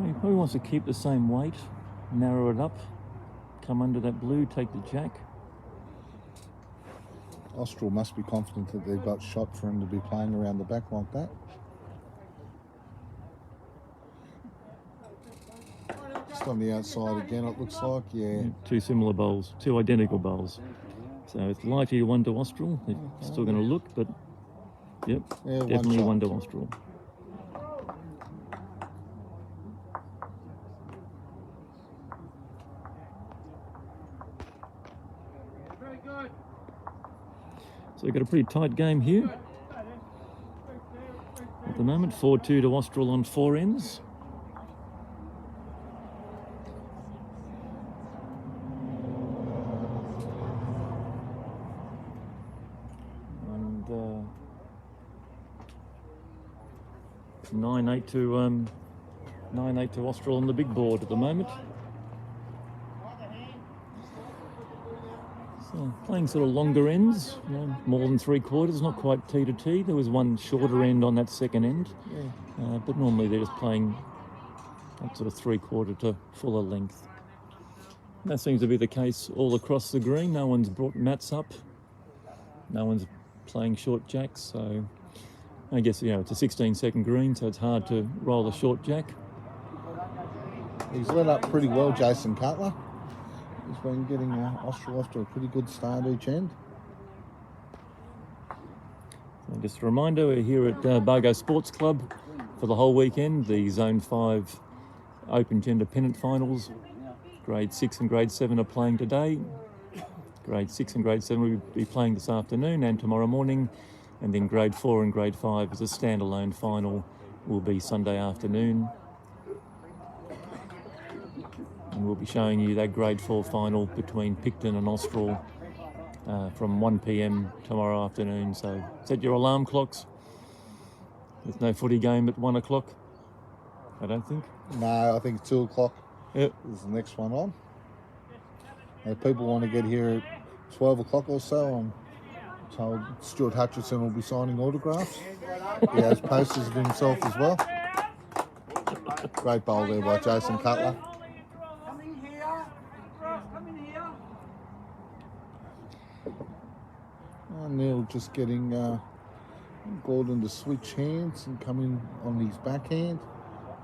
He probably wants to keep the same weight, narrow it up, come under that blue, take the jack. Austral must be confident that they've got shot for him to be playing around the back like that. Just on the outside again, it looks like, yeah. Two similar bowls, two identical bowls. So it's likely one to Austral. They're still going to look, but yep, Yeah, definitely one one shot. to Austral. Very good. So we've got a pretty tight game here. At the moment, 4-2 to Austral on 4 ends. And 9-8 to 9-8 to Austral on the big board at the moment. So playing sort of longer ends, you know, more than 3/4, not quite tee to tee. There was one shorter end on that second end, but normally they're just playing that sort of 3/4 to fuller length. And that seems to be the case all across the green. No one's brought mats up. No one's playing short jacks, so I guess, you know, it's a 16-second green, so it's hard to roll a short jack. He's let up pretty well, Jason Cutler. He's been getting Austral off to a pretty good start each end. And just a reminder, we're here at Bargo Sports Club for the whole weekend. The Zone 5 Open Gender Pennant Finals. Grade 6 and Grade 7 are playing today. Grade 6 and Grade 7 will be playing this afternoon and tomorrow morning. And then Grade 4 and Grade 5 as a standalone final will be Sunday afternoon. And we'll be showing you that Grade 4 final between Picton and Austral from 1 p.m. tomorrow afternoon. So set your alarm clocks. There's no footy game at 1 o'clock, I don't think. No, I think it's 2 o'clock. Yep. Is the next one on. If people want to get here at 12 o'clock or so, I'm told Stuart Hutchinson will be signing autographs. He has posters of himself as well. Great bowl there by Jason Cutler. Come in here. Come in here. Neil just getting Gordon to switch hands and come in on his backhand,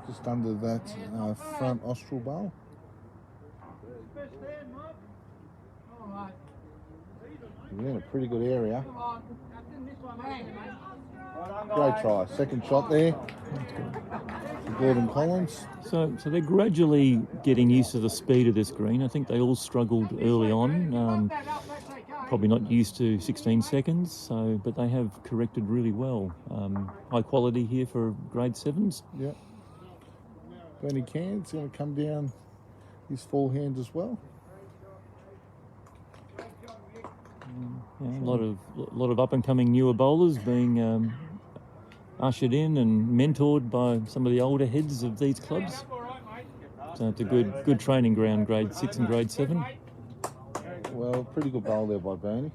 just under that front Austral bowl. Best stand, mate. All right. You're in a pretty good area. Come on. I didn't miss one, mate. Great try. Second shot there for Gordon Collins. So they're gradually getting used to the speed of this green. I think they all struggled early on. Probably not used to 16 seconds, but they have corrected really well. High quality here for Grade 7s. Yep. Bernie Cairns going to come down his forehand as well. Yeah, a lot of up and coming newer bowlers being ushered in and mentored by some of the older heads of these clubs. So it's a good training ground, Grade 6 and Grade 7. Well, pretty good bowl there by Bernie.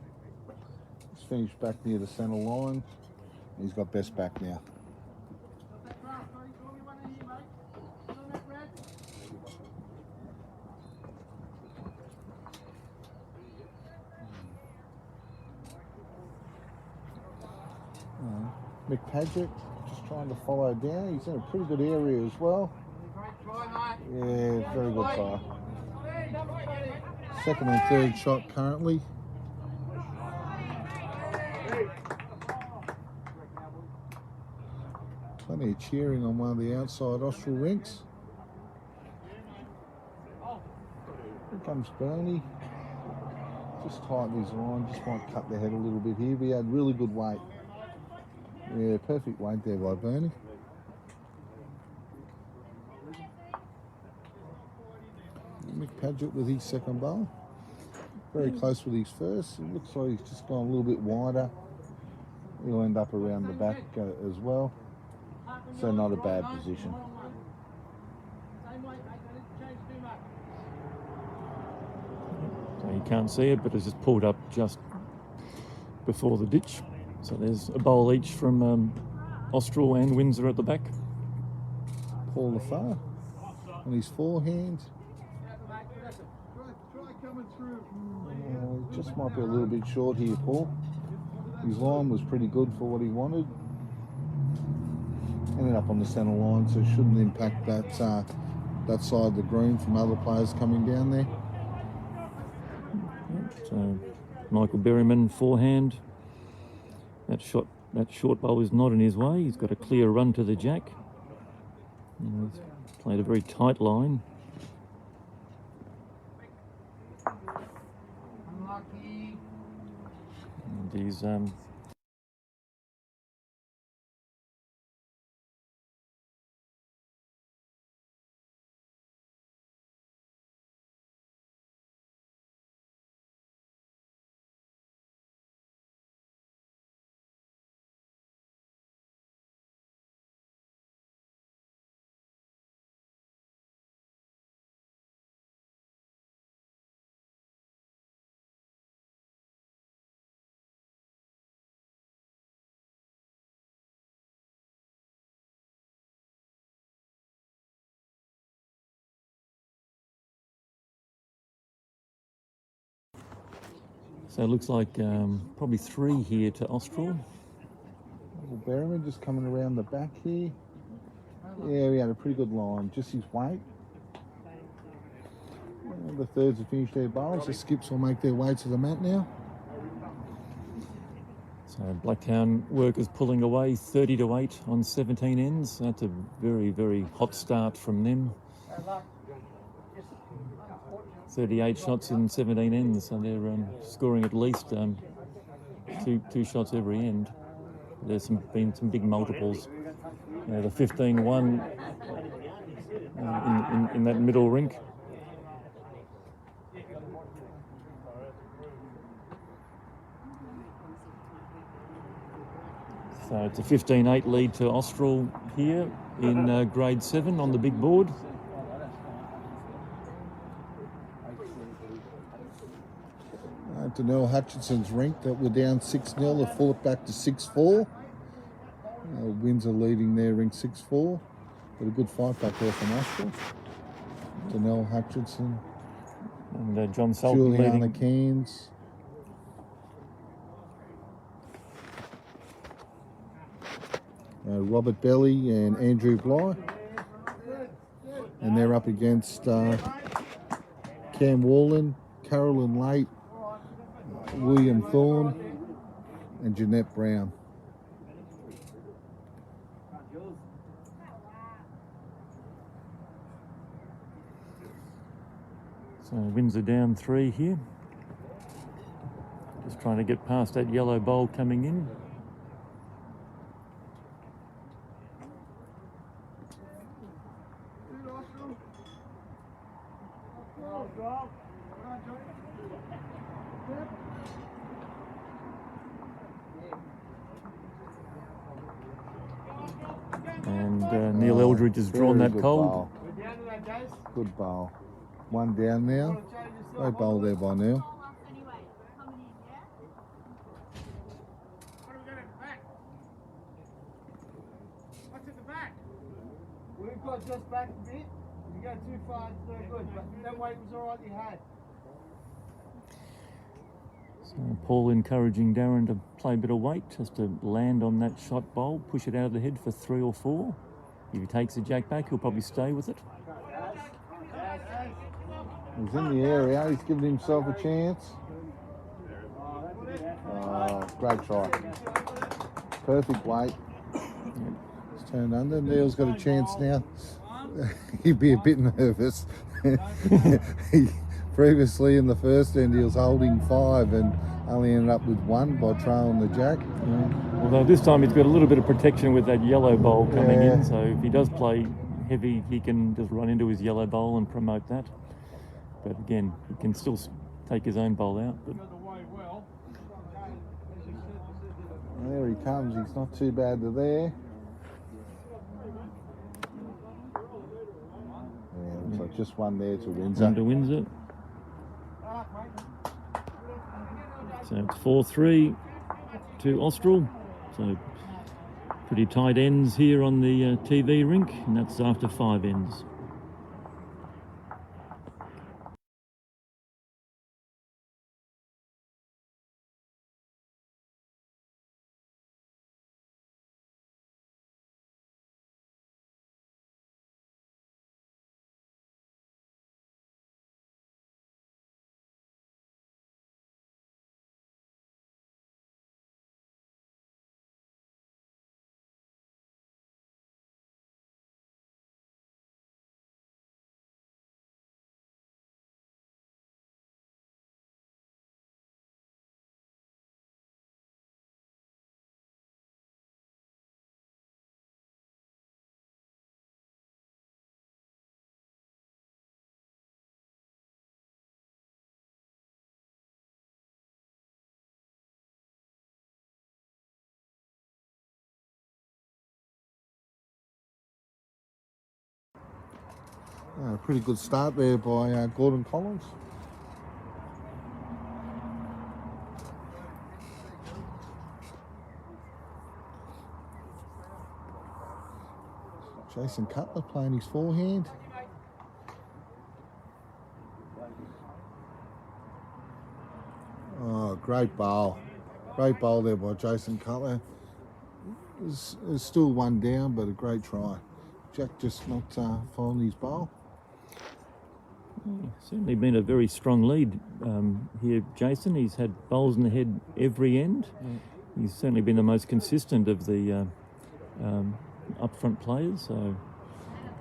He's finished back near the centre line. He's got best back now. Mick Padgett just trying to follow down. He's in a pretty good area as well. Yeah, very good try. Second and third shot currently. Plenty of cheering on one of the outside Austral rinks. Here comes Bernie. Just tighten his line, just might cut the head a little bit here, but he had really good weight. Yeah, perfect weight there by Bernie. Mick Padgett with his second bowl. Very close with his first. It looks like he's just gone a little bit wider. He'll end up around the back as well. So not a bad position. So you can't see it, but it's just pulled up just before the ditch. So there's a bowl each from Austral and Windsor at the back. Paul Lafar on his forehand. Just might be a little bit short here, Paul. His line was pretty good for what he wanted. Ended up on the centre line, so it shouldn't impact that that side of the green from other players coming down there. So Michael Berryman forehand. That short bowl is not in his way. He's got a clear run to the jack. He's played a very tight line. Unlucky. And he's so it looks like probably 3 here to Austral. Berryman just coming around the back here. Yeah, he had a pretty good line, just his weight. The thirds have finished their bowls. The skips will make their way to the mat now. So Blacktown workers pulling away 30-8 on 17 ends. That's a very, very hot start from them. 38 shots in 17 ends, so they're scoring at least two shots every end. There's been some big multiples. The 15-1 in that middle rink. So it's a 15-8 lead to Austral here in grade 7 on the big board. Danelle Hutchinson's rink that we're down 6-0. They've fought back to 6-4. Windsor leading their rink 6-4. But a good fight back there from Austral. Danelle Hutchinson. And John Sultan Juliana leading. Keynes. Robert Belly and Andrew Bly. And they're up against Cam Wallen, Carolyn Late, William Thorne and Jeanette Brown. So Windsor down 3 here. Just trying to get past that yellow bowl coming in. And Neil Eldridge has drawn that cold. Bowl. Good bowl. One down now. No bowl there by now. What's at the back? We've got just back a bit. If you go too far, it's no good. But that weight was all right you had. So Paul encouraging Darren to play a bit of weight, just to land on that shot bowl, push it out of the head for 3 or 4. If he takes the jack back, he'll probably stay with it. He's in the area. He's giving himself a chance. Great try. Perfect weight. It's turned under. Neil's got a chance now. He'd be a bit nervous. Previously in the first end he was holding 5 and only ended up with 1 by trailing the jack. Yeah. Although this time he's got a little bit of protection with that yellow bowl coming in, so if he does play heavy he can just run into his yellow bowl and promote that. But again, he can still take his own bowl out. But there he comes. He's not too bad to there. Yeah, looks like just one there to Windsor. One to Windsor. So it's 4-3 to Austral. So pretty tight ends here on the TV rink, and that's after 5 ends. Pretty good start there by Gordon Collins. Jason Cutler playing his forehand. Oh, great bowl. Great bowl there by Jason Cutler. There's still one down, but a great try. Jack just not following his bowl. Certainly been a very strong lead here, Jason. He's had bowls in the head every end. He's certainly been the most consistent of the up front players. So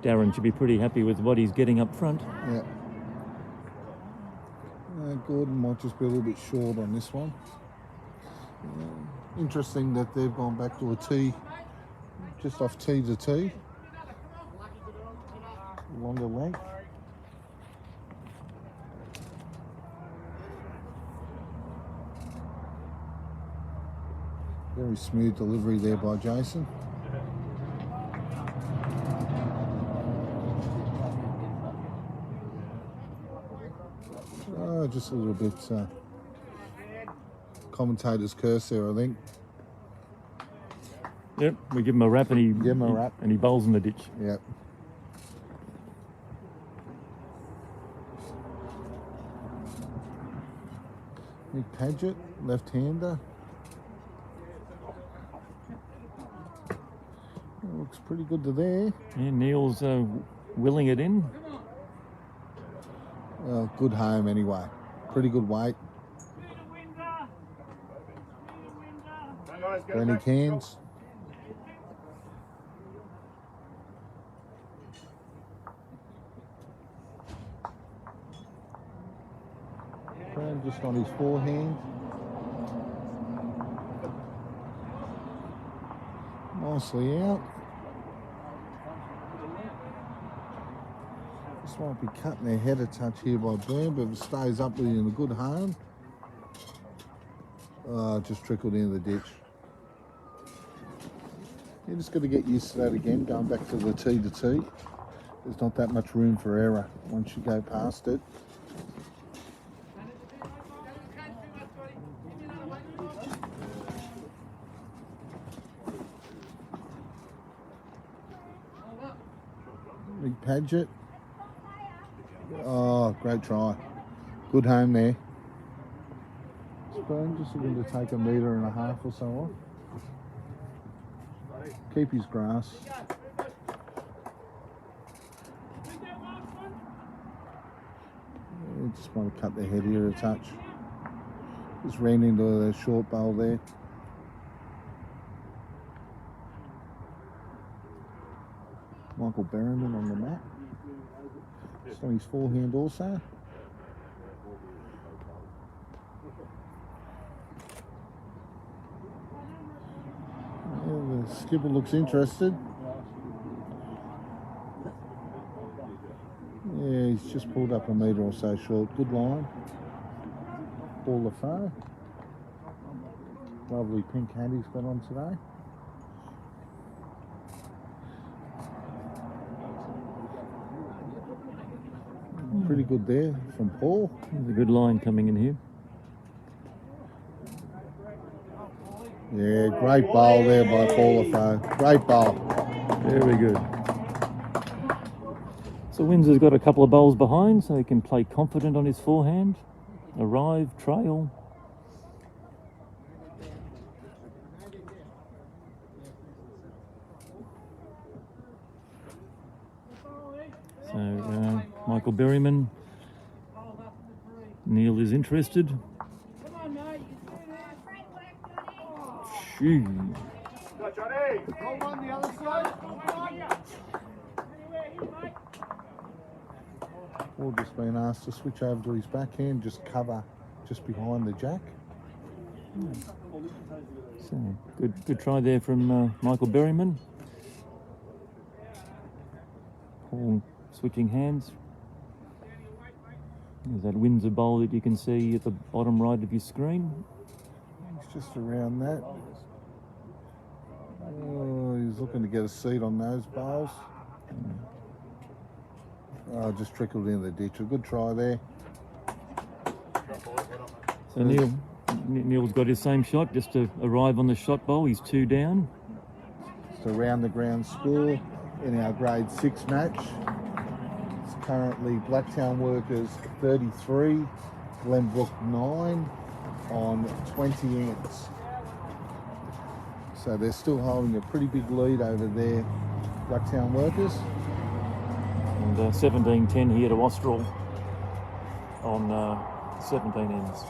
Darren should be pretty happy with what he's getting up front. Yeah. Gordon might just be a little bit short on this one. Interesting that they've gone back to a tee, just off tee to tee. Longer length. Very smooth delivery there by Jason. Just a little bit commentator's curse there, I think. Yep, we give him a rap and he bowls in the ditch. Yep. Nick Paget, left-hander. Looks pretty good to there. Yeah, Neil's willing it in. Good home anyway. Pretty good weight. Benny Cairns. Brown just on his forehand. Nicely out. This might be cutting their head a touch here by Boone, but if it stays up in a good home. Just trickled into the ditch. You just got to get used to that again, going back to the tee to tee. There's not that much room for error once you go past it. Big Paget. Oh, great try. Good home there. Spoon just looking to take 1.5 meters or so off. Keep his grass. Just want to cut the head here a touch. Just ran into the short bowl there. Michael Berryman on the mat. Just on his forehand also. The skipper looks interested. Yeah, he's just pulled up 1 metre or so short. Good line. Ball the far. Lovely pink hat he's got on today. Pretty good there from Paul. There's a good line coming in here. Yeah, great bowl there by Paul Lafaux. Great bowl. Very good. So Windsor's got a couple of bowls behind, so he can play confident on his forehand. Arrive, trail. So Michael Berryman. Neil is interested. Shoo. Hold on the other side. Paul just been asked to switch over to his backhand, just cover just behind the jack. So good try there from Michael Berryman. Paul switching hands. There's that Windsor bowl that you can see at the bottom right of your screen. He's just around that. Oh, he's looking to get a seat on those bowls. Just trickled into the ditch. A good try there. So Neil's got his same shot just to arrive on the shot bowl. He's 2 down. It's a round the ground score in our grade 6 match. It's currently Blacktown Workers 33, Glenbrook 9 on 20 ends. So they're still holding a pretty big lead over there, Blacktown Workers. And 17-10 here to Austral on 17 ends.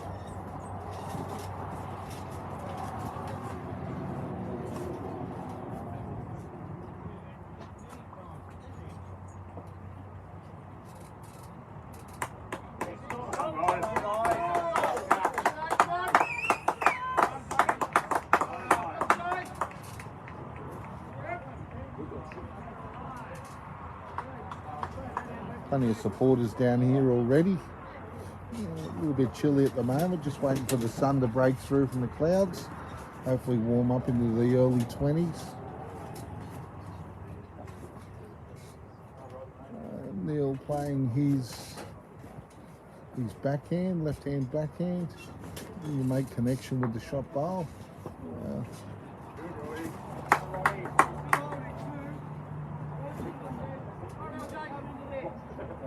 Plenty of supporters down here already. A little bit chilly at the moment, just waiting for the sun to break through from the clouds. Hopefully warm up into the early 20s. Neil playing his backhand, left-hand backhand. You make connection with the shot bowl.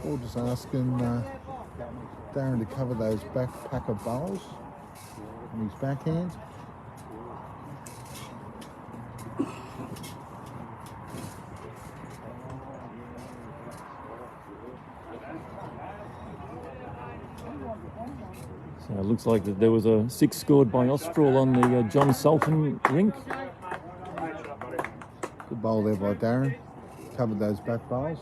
Or just asking Darren to cover those back pack of bowls on his backhand. So it looks like that there was a 6 scored by Austral on the John Sultan rink. Good bowl there by Darren. Covered those back bowls.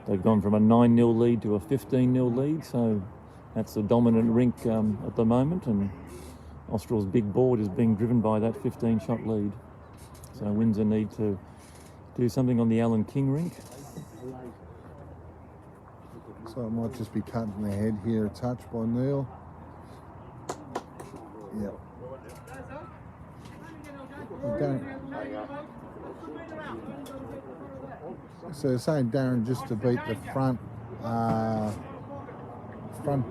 They've gone from a 9-0 lead to a 15-0 lead, so that's the dominant rink at the moment, and Austral's big board is being driven by that 15-shot lead. So Windsor need to do something on the Alan King rink. So it might just be cutting the head here a touch by Neil. Yep. So saying Darren just to beat the front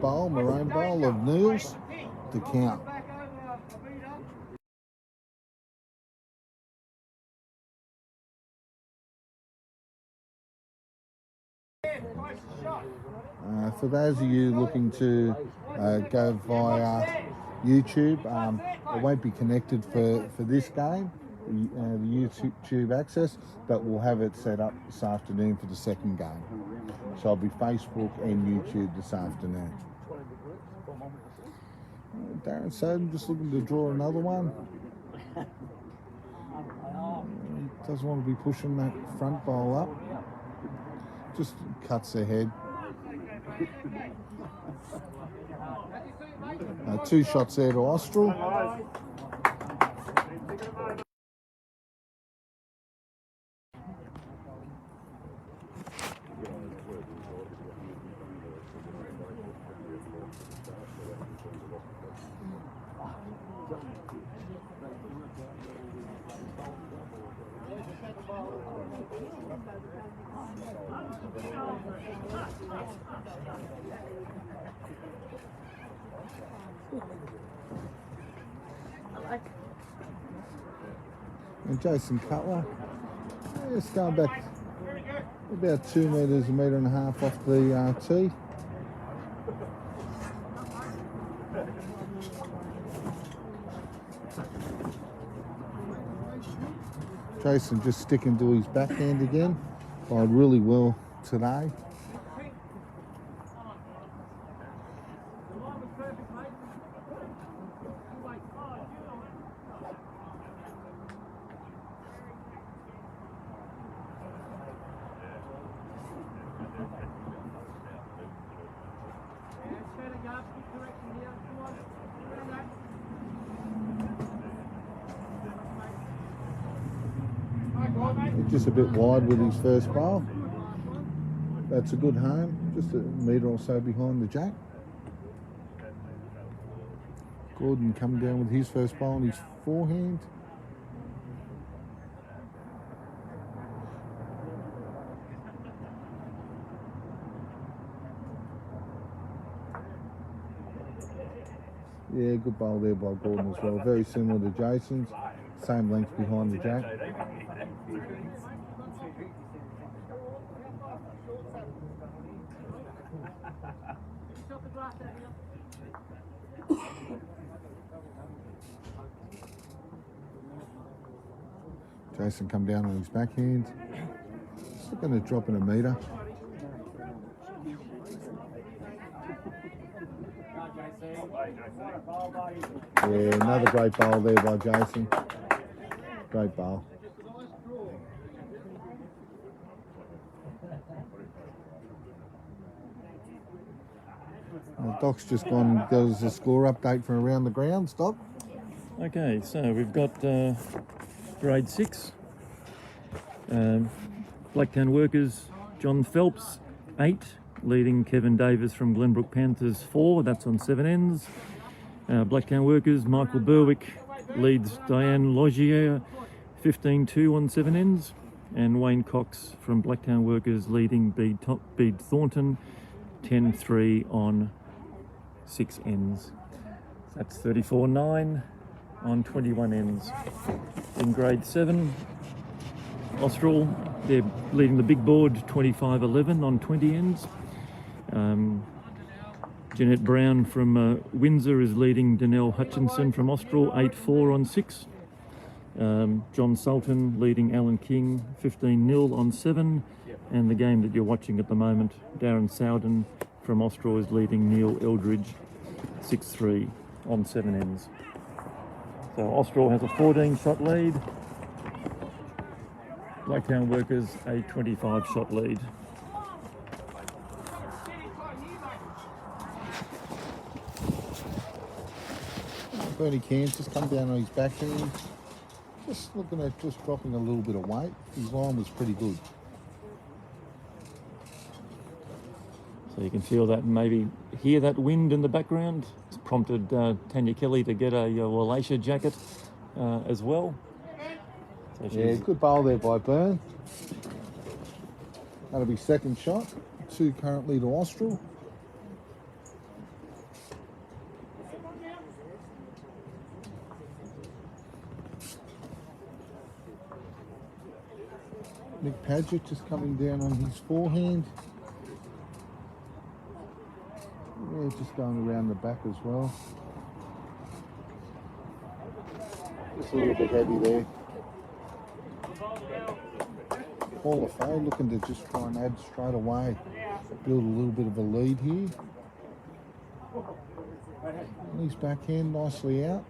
bowl, maroon bowl of Neil's to count. For those of you looking to go via YouTube, it won't be connected for this game, the YouTube access, but we'll have it set up this afternoon for the second game. So I'll be Facebook and YouTube this afternoon. Darren Soden just looking to draw another one. Doesn't want to be pushing that front bowl up. Just cuts ahead. 2 shots there to Austral. And Jason Cutler, just going back about 2 metres, 1.5 metres off the tee. Jason just sticking to his backhand again. Played really well today. Just a bit wide with his first bowl. That's a good home, just a metre or so behind the jack. Gordon coming down with his first bowl on his forehand. Yeah, good bowl there by Gordon as well. Very similar to Jason's. Same length behind the jack. Jason come down on his backhand. Just looking to drop in a metre. Yeah, another great bowl there by Jason. Great bowl. Doc's just gone, there's a score update from around the grounds, Doc. Okay, so we've got grade 6. Blacktown Workers, John Phelps, 8, leading Kevin Davis from Glenbrook Panthers, 4. That's on 7 ends. Blacktown Workers, Michael Berwick leads Diane Logier, 15-2 on 7 ends. And Wayne Cox from Blacktown Workers leading Bede Thornton, 10-3 on 6 ends. That's 34-9 on 21 ends. In grade 7, Austral, they're leading the big board, 25-11 on 20 ends. Jeanette Brown from Windsor is leading Danelle Hutchinson from Austral, 8-4 on 6. John Sultan leading Alan King, 15-0 on 7. And the game that you're watching at the moment, Darren Sowden from Austral is leading Neil Eldridge, 6-3 on 7 ends. So Austral has a 14-shot lead. Blacktown Workers a 25-shot lead. Bernie Cairns just come down on his backhand. Just looking at just dropping a little bit of weight. His line was pretty good. So you can feel that, maybe hear that wind in the background. It's prompted Tanya Kelly to get a Wallacia jacket as well. So Yeah, good bowl there by Byrne. That'll be second shot. 2 currently to Austral. Nick Padgett just coming down on his forehand. Yeah, just going around the back as well. Just a little bit heavy there. Paul LaFay looking to just try and add straight away. Build a little bit of a lead here. And his backhand nicely out.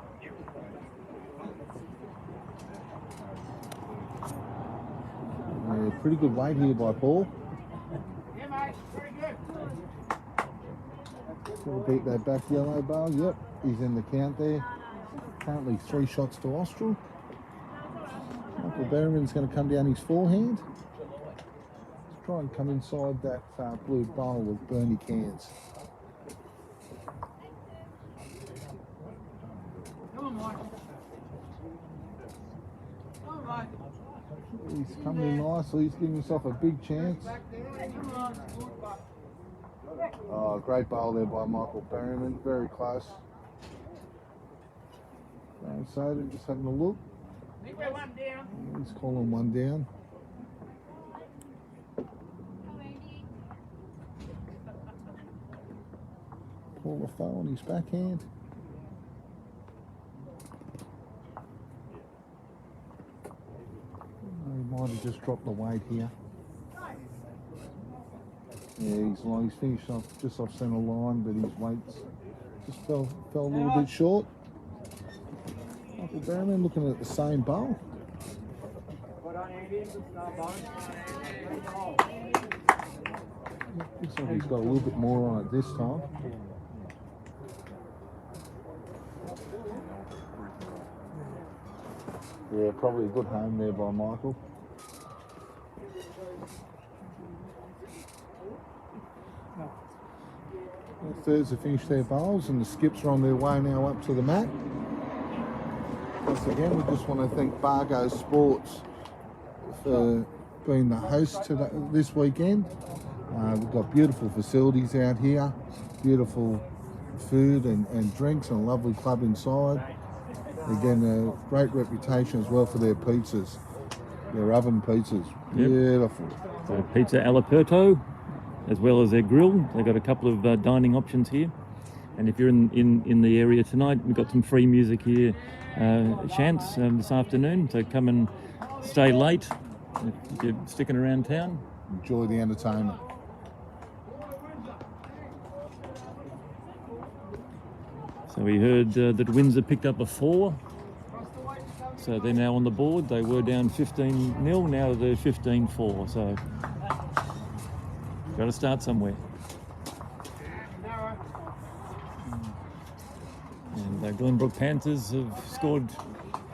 Yeah, pretty good weight here by Paul. Yeah, mate. Very good. Gonna beat that back yellow bar. Yep, he's in the count there. Currently 3 shots to Austral. Michael Berriman's going to come down his forehand. Let's try and come inside that blue bowl with Bernie Cairns. Come on, Mike. Come on, Mike. He's coming in nicely. He's giving himself a big chance. Back there. Come on. Oh, great bowl there by Michael Berriman. Very close. So they're just having a look. I think we're 1 down. He's calling 1 down. Paul LaFay on his backhand. He might have just dropped the weight here. Yeah, he's finished off just off centre line, but his weights just fell a little bit short. Michael Berriman looking at the same bowl. Looks like he's got a little bit more on it this time. Yeah, probably a good home there by Michael. The thirds have finished their bowls and the skips are on their way now up to the mat. Once again, we just want to thank Bargo Sports for being the host today, this weekend. We've got beautiful facilities out here, beautiful food and drinks, and a lovely club inside. Again, a great reputation as well for their pizzas, their oven pizzas. Beautiful. So pizza all'aperto, as well as their grill. They've got a couple of dining options here. And if you're in the area tonight, we've got some free music here, chants this afternoon. So come and stay late if you're sticking around town. Enjoy the entertainment. So we heard that Windsor picked up a 4. So they're now on the board. They were down 15-0, now they're 15-4. So got to start somewhere. And Glenbrook Panthers have scored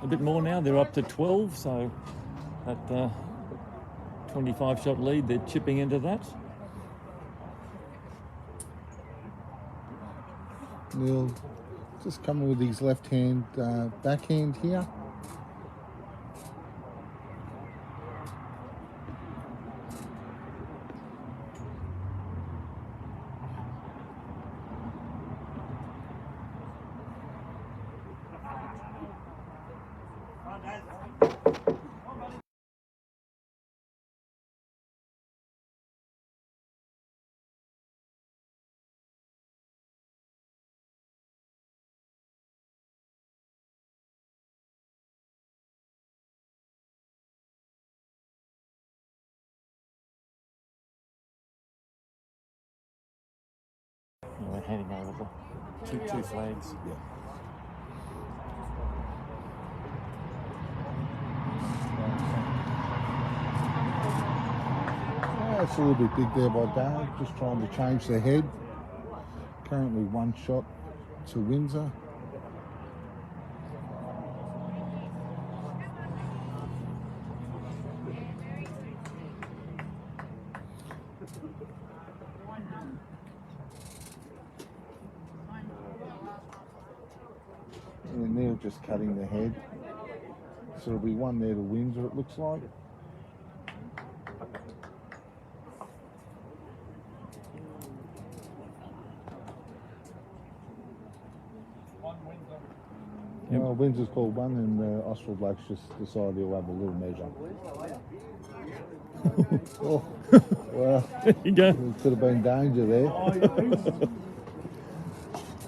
a bit more now. They're up to 12, so that 25-shot lead, they're chipping into that. Neil just coming with his left-hand backhand here. We're heading over the two flags. Yeah. It's a little bit big there by Dale, just trying to change the head. Currently 1 shot to Windsor. And Neil just cutting the head. So it'll be 1 there to Windsor, it looks like. Yep. Windsor's called 1, and Austral Blokes just decided he'll have a little measure. Oh, well, There you go. there could have been danger there.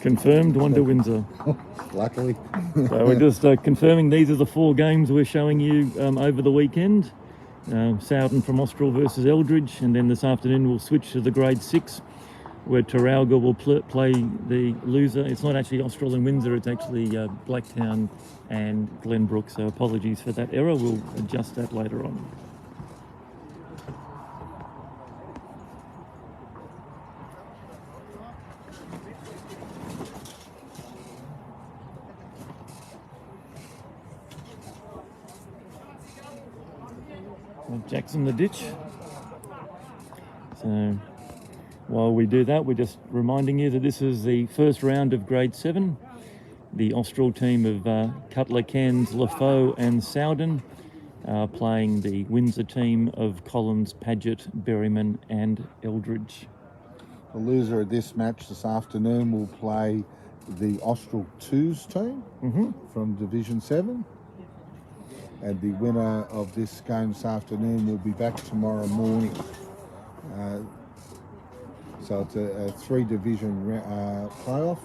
Confirmed, 1 to Windsor. Luckily. So we're just confirming these are the 4 games we're showing you over the weekend. Southern from Austral versus Eldridge, and then this afternoon we'll switch to the grade 6 where Traralga will play the loser. It's not actually Austral and Windsor, it's actually Blacktown and Glenbrook, so apologies for that error. We'll adjust that later on. Jackson the ditch. So while we do that, we're just reminding you that this is the first round of grade 7. The Austral team of Cutler, Cairns, LaFoe and Sowden are playing the Windsor team of Collins, Paget, Berryman and Eldridge. The loser of this match this afternoon will play the Austral 2s team from Division 7. And the winner of this game this afternoon will be back tomorrow morning. So it's a 3-division playoff.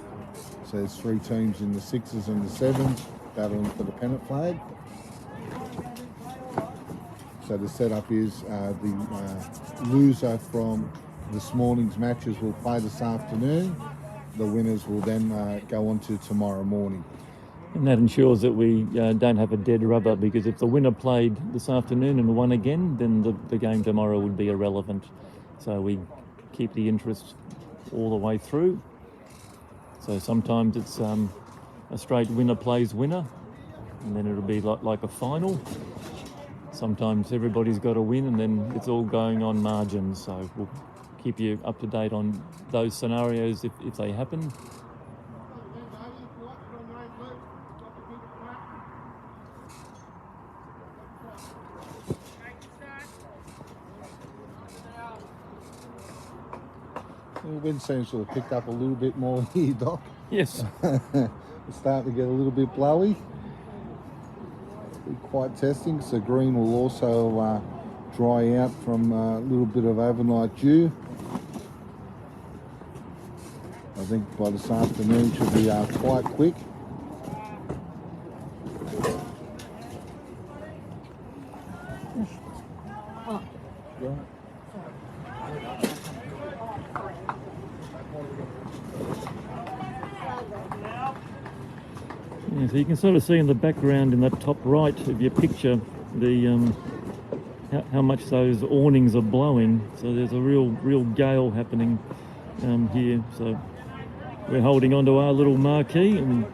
So there's 3 teams in the 6s and the 7s battling for the pennant flag. So the setup is the loser from this morning's matches will play this afternoon. The winners will then go on to tomorrow morning. And that ensures that we don't have a dead rubber, because if the winner played this afternoon and won again, then the game tomorrow would be irrelevant. So we keep the interest all the way through. So sometimes it's a straight winner plays winner, and then it'll be like a final. Sometimes everybody's got to win, and then it's all going on margins. So we'll keep you up to date on those scenarios if they happen. wind seems to have picked up a little bit more here, Doc. Yes. It's starting to get a little bit blowy. Be quite testing, so green will also dry out from a little bit of overnight dew. I think by this afternoon should be quite quick. Yeah, so you can sort of see in the background in that top right of your picture the how much those awnings are blowing. So there's a real gale happening here. So we're holding onto our little marquee and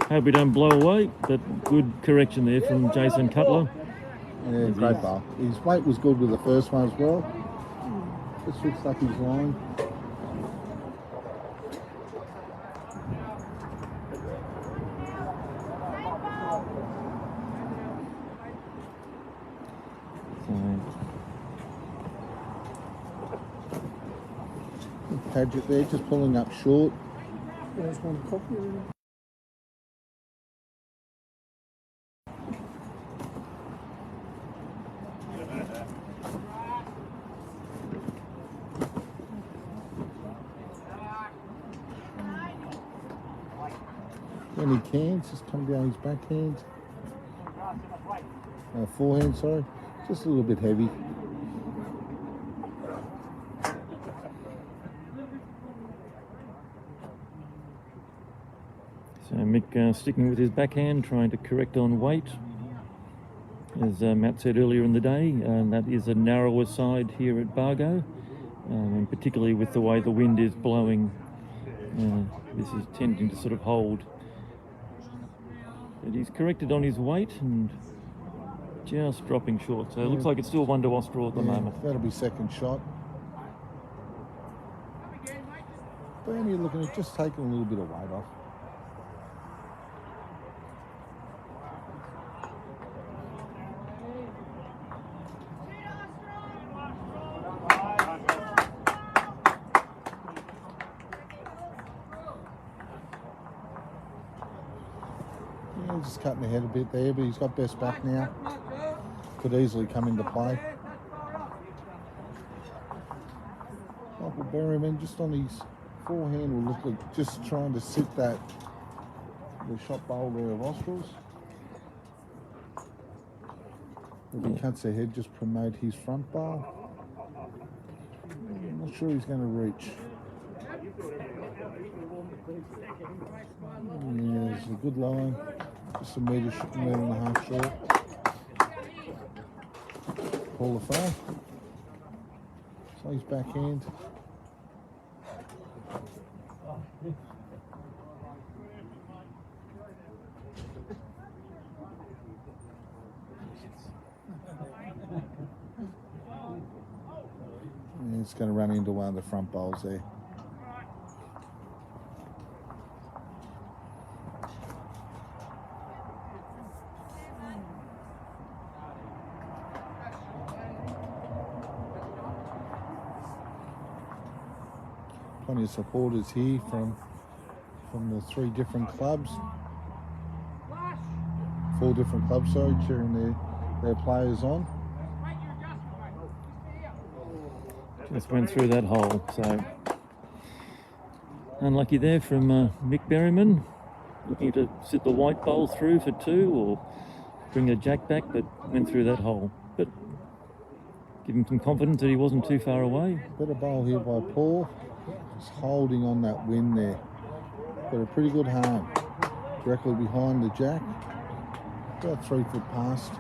hope we don't blow away. But good correction there from Jason Cutler. Yeah, great ball. His weight was good with the first one as well. Just fixed up his line. Paget there, just pulling up short. There's one copy. When he cans, just come down his backhand. Forehand, sorry. Just a little bit heavy. So Mick sticking with his backhand, trying to correct on weight. As Matt said earlier in the day, that is a narrower side here at Bargo, and particularly with the way the wind is blowing, this is tending to sort of hold. But he's corrected on his weight and just dropping short. So it looks like it's still 1 to Austral at the moment. That'll be second shot. Bernie looking at just taking a little bit of weight off. Yeah, just cutting ahead a bit there, but he's got best back now. Could easily come into play. Michael Berryman just on his forehand will look like just trying to sit the shot bowl there of Austral's. If he cuts ahead, just promote his front bowl. I'm not sure he's going to reach. Yeah, it's a good line. Just a metre and a half short. Call the foul. So his backhand. And it's going to run into one of the front bowls there. Plenty of supporters here from the 3 different clubs. 4 different clubs, sorry, cheering their players on. Just went through that hole, so unlucky there from Mick Berryman, looking to sit the white bowl through for 2 or bring a jack back, but went through that hole. But give him some confidence that he wasn't too far away. Better bowl here by Paul, just holding on that wind there. Got a pretty good harm, directly behind the jack, about 3 foot past.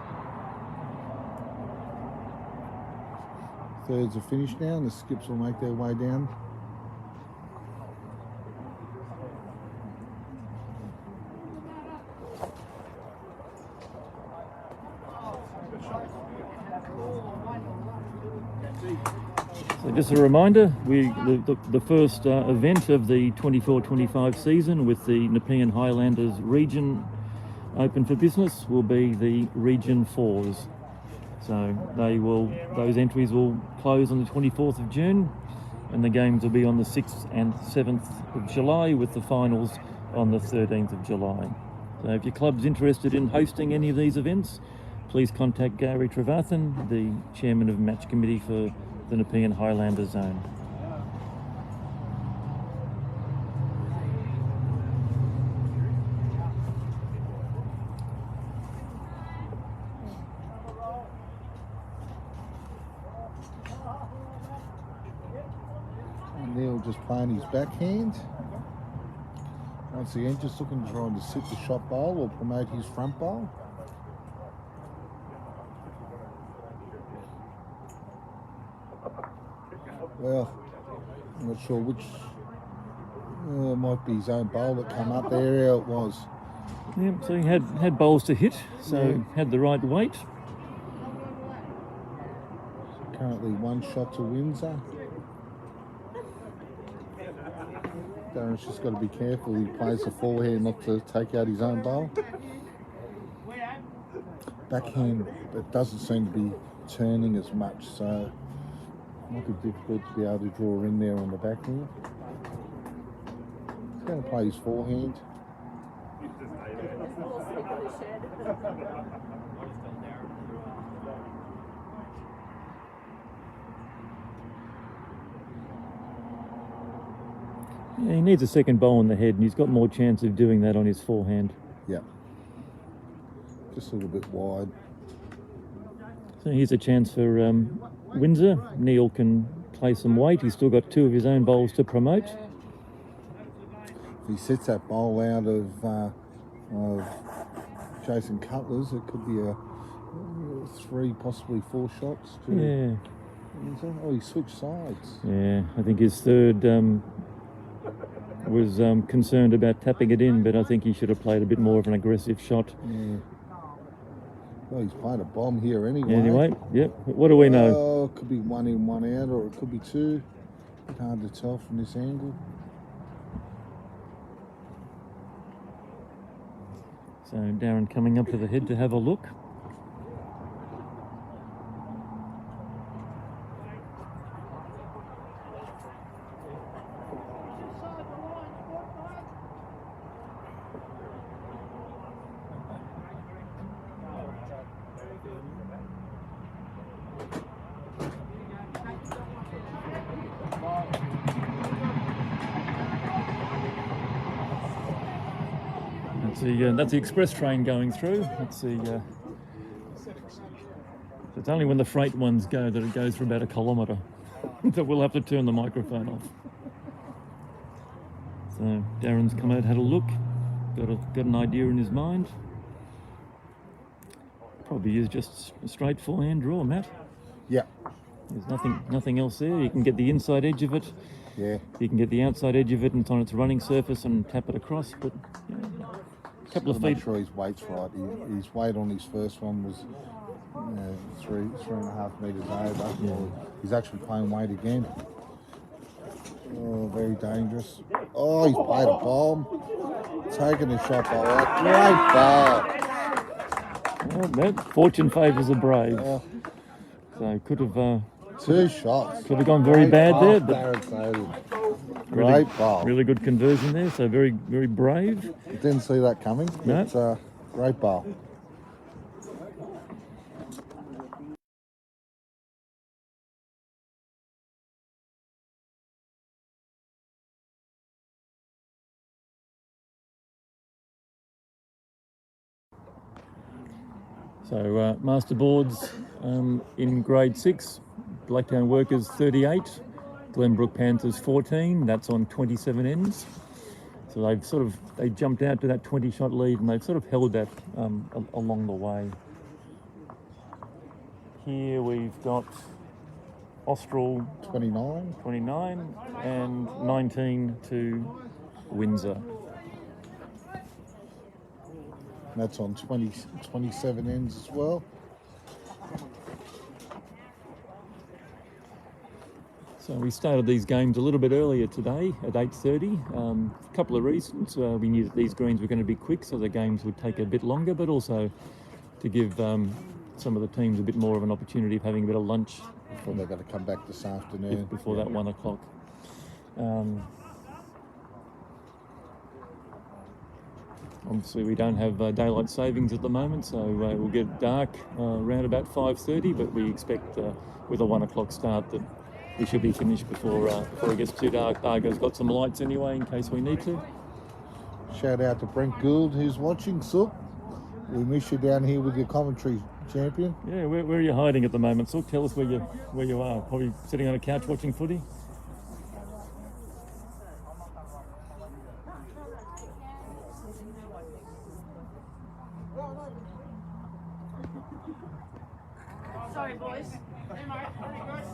Thirds are finished now, and the skips will make their way down. So just a reminder, the first event of the 24-25 season with the Nepean Highlanders region open for business will be the Region 4s. So those entries will close on the 24th of June, and the games will be on the 6th and 7th of July, with the finals on the 13th of July. So if your club's interested in hosting any of these events, please contact Gary Trevathan, the chairman of match committee for the Nepean Highlander Zone. Neil just playing his backhand. Once again, just looking to try to sit the shot bowl or promote his front bowl. Well, I'm not sure which. Might be his own bowl that come up there. It was. Yep, so he had bowls to hit, so had the right weight. Currently 1 shot to Windsor. Darren's just got to be careful. He plays the forehand not to take out his own bowl. Backhand, it doesn't seem to be turning as much, so it might be difficult to be able to draw in there on the backhand. He's going to play his forehand. Yeah, he needs a second bowl on the head, and he's got more chance of doing that on his forehand. Yeah. Just a little bit wide. So here's a chance for Windsor. Neil can play some weight. He's still got 2 of his own bowls to promote. If he sets that bowl out of Jason Cutler's, it could be a 3, possibly 4 shots to Windsor. Oh, he switched sides. Yeah, I think his third was concerned about tapping it in, but I think he should have played a bit more of an aggressive shot. Yeah. Well, he's played a bomb here anyway. Anyway, yep. What do we know? Oh, it could be 1 in, 1 out, or it could be 2. It's hard to tell from this angle. So Darren coming up to the head to have a look. That's the express train going through. That's the. It's only when the freight ones go that it goes for about 1 kilometre. That we'll have to turn the microphone off. So Darren's come out, had a look, got an idea in his mind. Probably is just a straight forehand draw, Matt. Yeah. There's nothing else there. You can get the inside edge of it. Yeah. You can get the outside edge of it and it's on its running surface and tap it across, but a couple of feet. Make sure his weight's right. His weight on his first one was 3.5 metres over. Yeah. He's actually playing weight again. Oh, very dangerous. Oh, he's played a bomb. Taking a shot by that. Great ball. Well, that fortune favours the brave. So could have 2 shots. Could have gone very bad there, but great ball. Really good conversion there. So very, very brave. Didn't see that coming. No. It's a great ball. So master boards in grade 6, Blacktown Workers 38, Glenbrook Panthers 14. That's on 27 ends. So they jumped out to that 20-shot lead, and they've sort of held that along the way. Here we've got Austral 29 and 19 to Windsor. That's on 27 ends as well. So we started these games a little bit earlier today at 8:30. A couple of reasons. We knew that these greens were going to be quick, so the games would take a bit longer, but also to give some of the teams a bit more of an opportunity of having a bit of lunch Before they've got to come back this afternoon. before that 1 o'clock. Obviously, we don't have daylight savings at the moment, so we'll get dark around about 5:30. But we expect with a 1 o'clock start that we should be finished before it gets too dark. Bargo's got some lights anyway in case we need to. Shout out to Brent Gould who's watching. Sook, we miss you down here with your commentary, champion. Yeah, where are you hiding at the moment? So tell us where you are. Probably sitting on a couch watching footy. Sorry, boys. Hey, mate. Very good.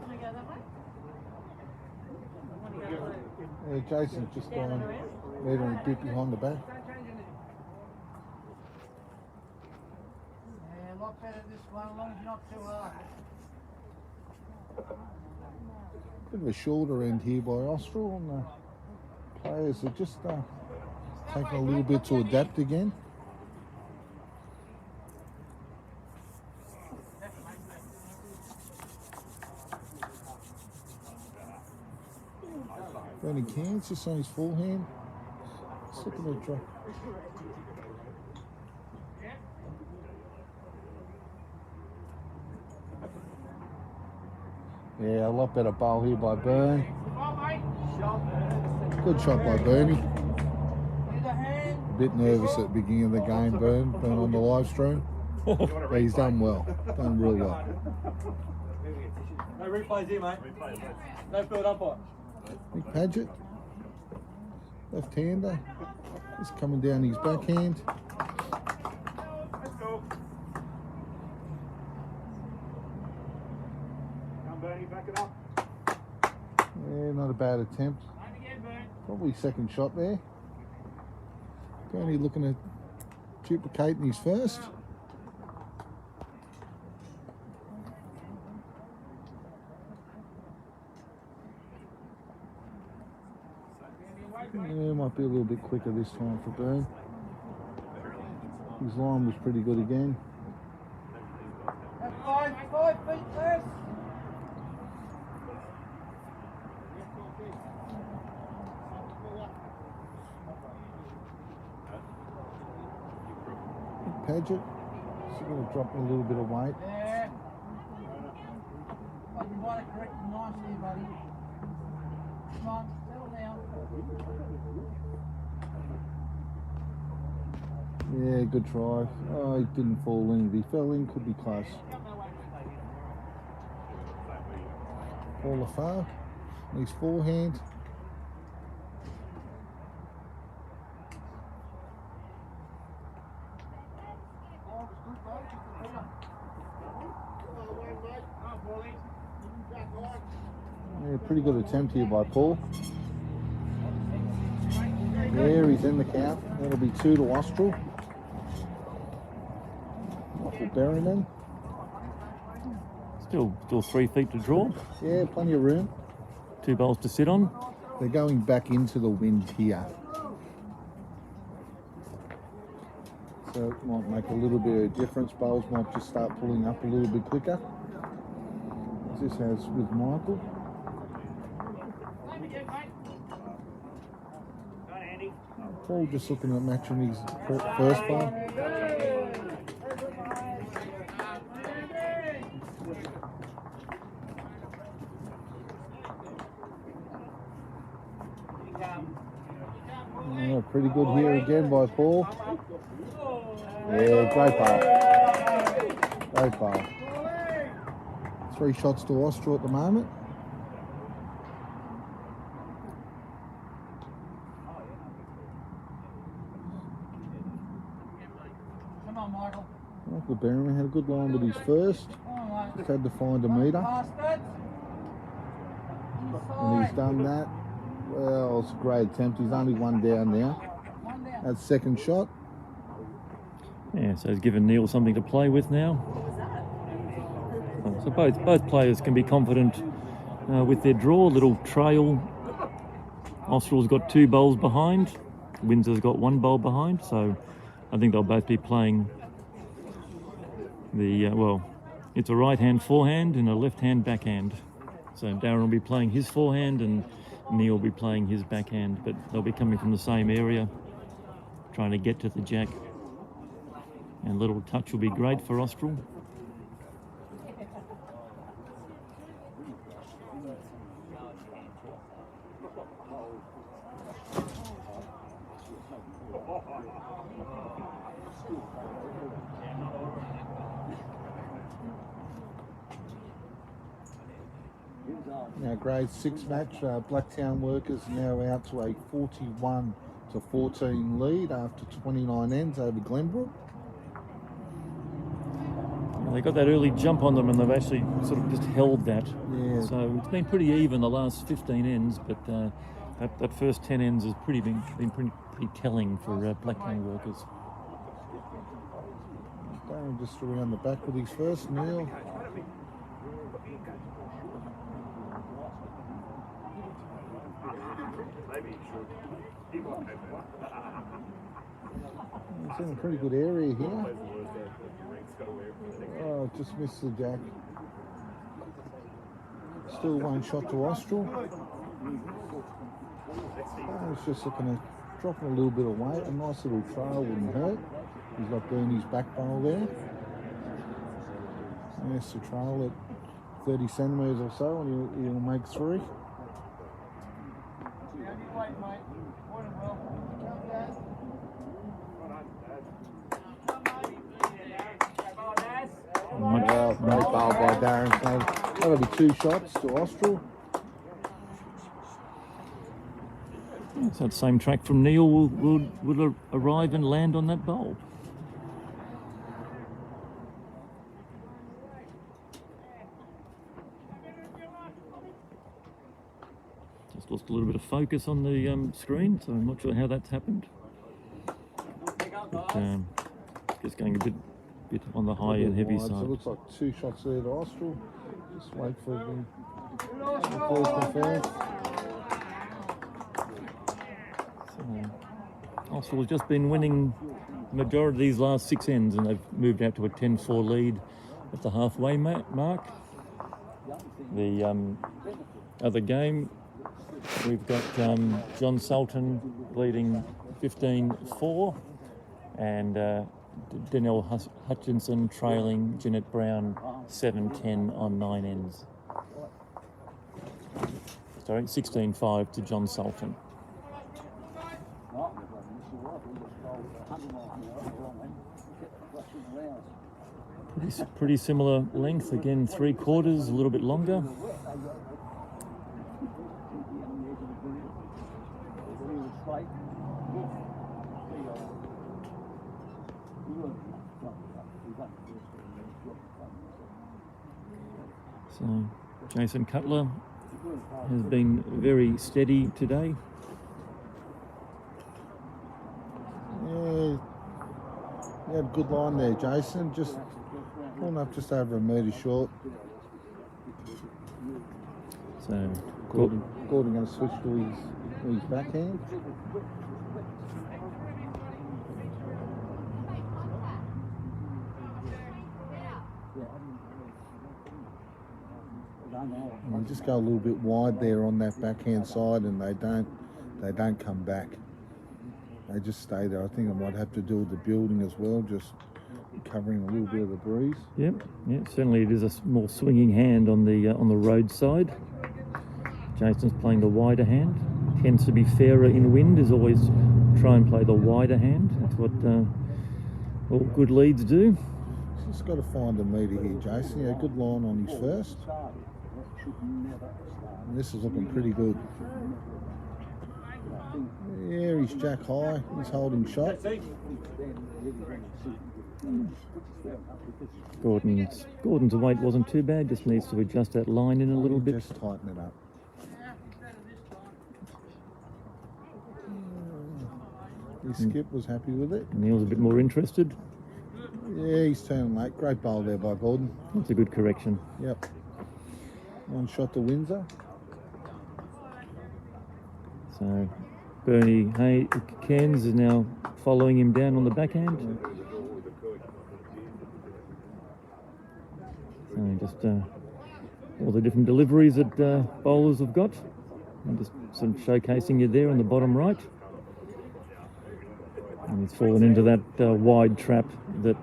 Can we go that way? Jason's just gone right on a bit behind the back. Yeah, a lot better this one, as long as you're not too hard. Bit of a shorter end here by Austral, and the players are just taking a little bit to adapt again. Benny Cairns just on his forehand. Just look at that drop. Yeah, a lot better bowl here by Byrne. Good shot by Bernie. A bit nervous at the beginning of the game, Byrne on the live stream. But he's done well. Done real well. No replays here, mate. No build up on. Nick Paget, left-hander, just coming down his backhand. Let's go. Come, Bernie, back it up. Yeah, not a bad attempt. Probably second shot there. Bernie looking at duplicating his first. Yeah, might be a little bit quicker this time for Byrne. His line was pretty good again. That's 5 feet less. Paget, he's going to drop a little bit of weight. Yeah. Oh, you might have corrected nicely, buddy. Come on, settle down. Yeah, good try. Oh, he didn't fall in. If he fell in, could be close. Paul Lafar, his forehand. Yeah, pretty good attempt here by Paul. There, he's in the count. That'll be 2 to Austral. Michael Berryman. Still 3 feet to draw. Yeah, plenty of room. 2 bowls to sit on. They're going back into the wind here. So it might make a little bit of difference. Bowls might just start pulling up a little bit quicker. As this has with Michael. Paul just looking at matching his first bowl. Yeah, pretty good here again by Paul. Yeah, great bowl. Great bowl. 3 shots to Austral at the moment. Come on, Michael. Michael Berryman had a good line with his first. Come on, mate. Just had to find a meter. Past that. And he's done that. Well, it's a great attempt. He's only one down now. One down. That's second shot. Yeah, so he's given Neil something to play with now. So both players can be confident with their draw. Little trail. Austral's got 2 bowls behind. Windsor's got 1 bowl behind. So I think they'll both be playing the, well, it's a right-hand forehand and a left-hand backhand. So Darren will be playing his forehand and Neil will be playing his backhand, but they'll be coming from the same area, trying to get to the jack. And a little touch will be great for Austral. Now grade 6 match, Blacktown Workers now out to a 41-14 lead after 29 ends over Glenbrook. They got that early jump on them and they've actually sort of just held that. Yeah. So it's been pretty even the last 15 ends, but that first 10 ends has been pretty telling for Blacktown Workers. Darren just around the back with his first, Neil. He's in a pretty good area here. Oh, just missed the jack. Still one shot to Austral. Oh, he's just looking at dropping a little bit of weight. A nice little trail wouldn't hurt. He's got Bernie's back bowl there. Yes, the trail at 30 centimetres or so, and he'll make 3. Wow, great bowl by Darren. So that'll be 2 shots to Austral. So that same track from Neil will arrive and land on that bowl. Just lost a little bit of focus on the screen, so I'm not sure how that's happened. But, just going a bit on the high and heavy wide, side. So it looks like 2 shots there to Austral. Just wait for the ball confirmed. Austral has just been winning the majority of these last 6 ends, and they've moved out to a 10-4 lead at the halfway mark. The other game, we've got John Sultan leading 15-4, and Danielle Hutchinson trailing Jeanette Brown 7-10 on 9 ends. Sorry, 16-5 to John Sultan. Pretty similar length, again 3/4, a little bit longer. So Jason Cutler has been very steady today. Yeah, you had a good line there, Jason. Just pulling up just over a metre short. So Gordon going to switch to his backhand. And just go a little bit wide there on that backhand side, and they don't come back. They just stay there. I think it might have to do with the building as well, just covering a little bit of the breeze. Yep, certainly it is a more swinging hand on the road side. Jason's playing the wider hand. Tends to be fairer in wind, is always try and play the wider hand. That's what all good leads do. Just got to find a metre here, Jason. Yeah, good line on his first. And this is looking pretty good. Yeah, he's jack high. He's holding shot. Gordon's weight wasn't too bad. Just needs to adjust that line in a little bit. Just tighten it up. His skip was happy with it. Neil's a bit more interested. Yeah, he's turning late. Great bowl there by Gordon. That's a good correction. Yep. 1 shot to Windsor. So Bernie Cairns is now following him down on the backhand. So just all the different deliveries that bowlers have got. I'm just sort of showcasing you there on the bottom right. And he's fallen into that wide trap that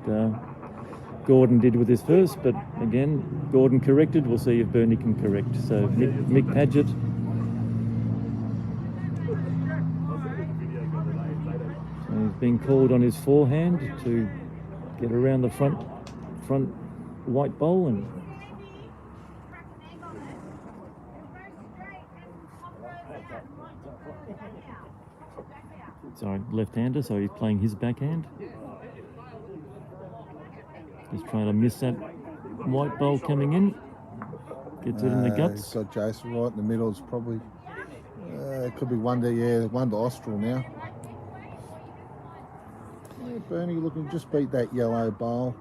Gordon did with his first, but again, Gordon corrected. We'll see if Bernie can correct. So Mick Paget. So he's being called on his forehand to get around the front white bowl and sorry, left-hander, so he's playing his backhand. Just trying to miss that white bowl coming in. Gets it in the guts. He's got Jason right in the middle. It's probably, it could be one to Austral now. Yeah, Bernie looking just beat that yellow bowl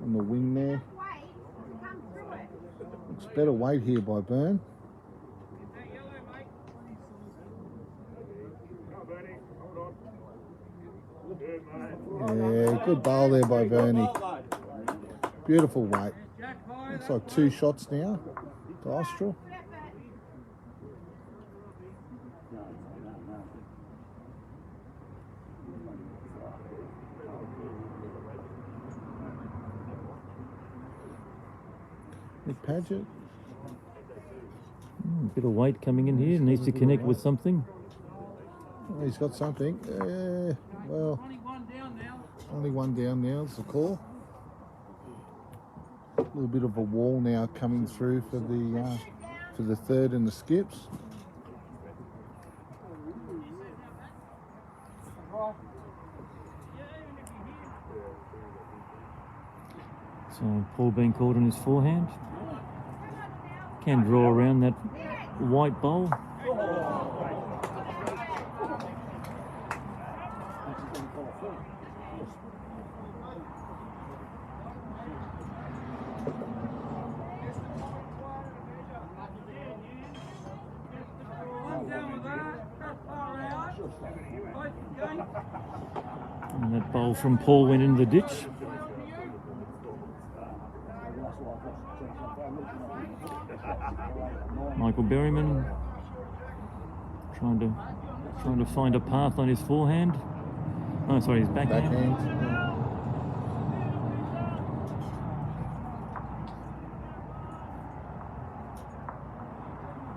on the wing there. It's better weight here by Bern. Yeah, good bowl there by Bernie. Beautiful weight. Looks like 2 shots now to Austral. Mick Paget. Bit of weight coming in here. Needs to connect with something. Oh, he's got something. Well, only one down now. It's the call. A little bit of a wall now coming through for the third and the skips. So Paul being called on his forehand. Can draw around that white bowl. And that bowl from Paul went in the ditch. Michael Berryman trying to find a path on his forehand. Oh, sorry, his backhand.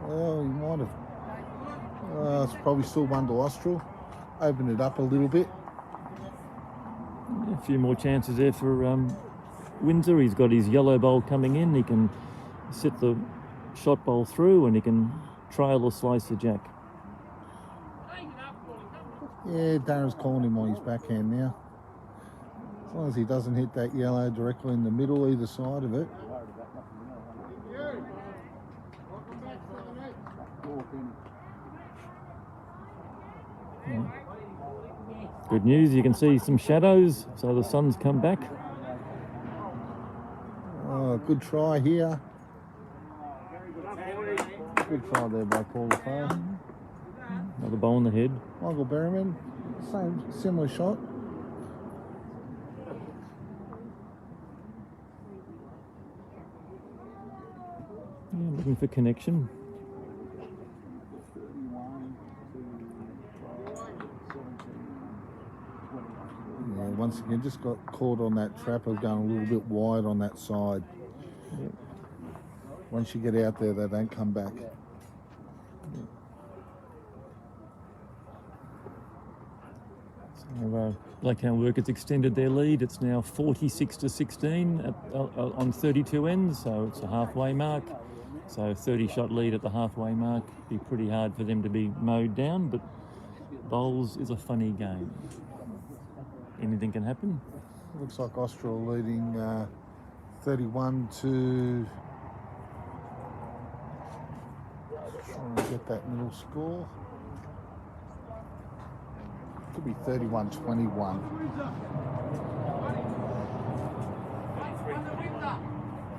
Well, he might have. It's probably still one to Austral. Open it up a little bit. A few more chances there for Windsor. He's got his yellow bowl coming in. He can sit the shot bowl through and he can trail or slice the jack. Yeah, Darren's calling him on his backhand now. As long as he doesn't hit that yellow directly in the middle, either side of it. Good news, you can see some shadows, so the sun's come back. Oh, good try here. Good try there by Paul Lafay. Another bowl on the head. Michael Berryman, similar shot. Yeah, looking for connection. Yeah, once again, just got caught on that trap of going a little bit wide on that side. Yep. Once you get out there, they don't come back. So, Blackhound Workers extended their lead. It's now 46-16 on 32 ends, so it's a halfway mark. So 30-shot lead at the halfway mark. Be pretty hard for them to be mowed down, but bowls is a funny game. Anything can happen. Looks like Austral leading 31 to... Trying to get that middle score. Could be 31-21.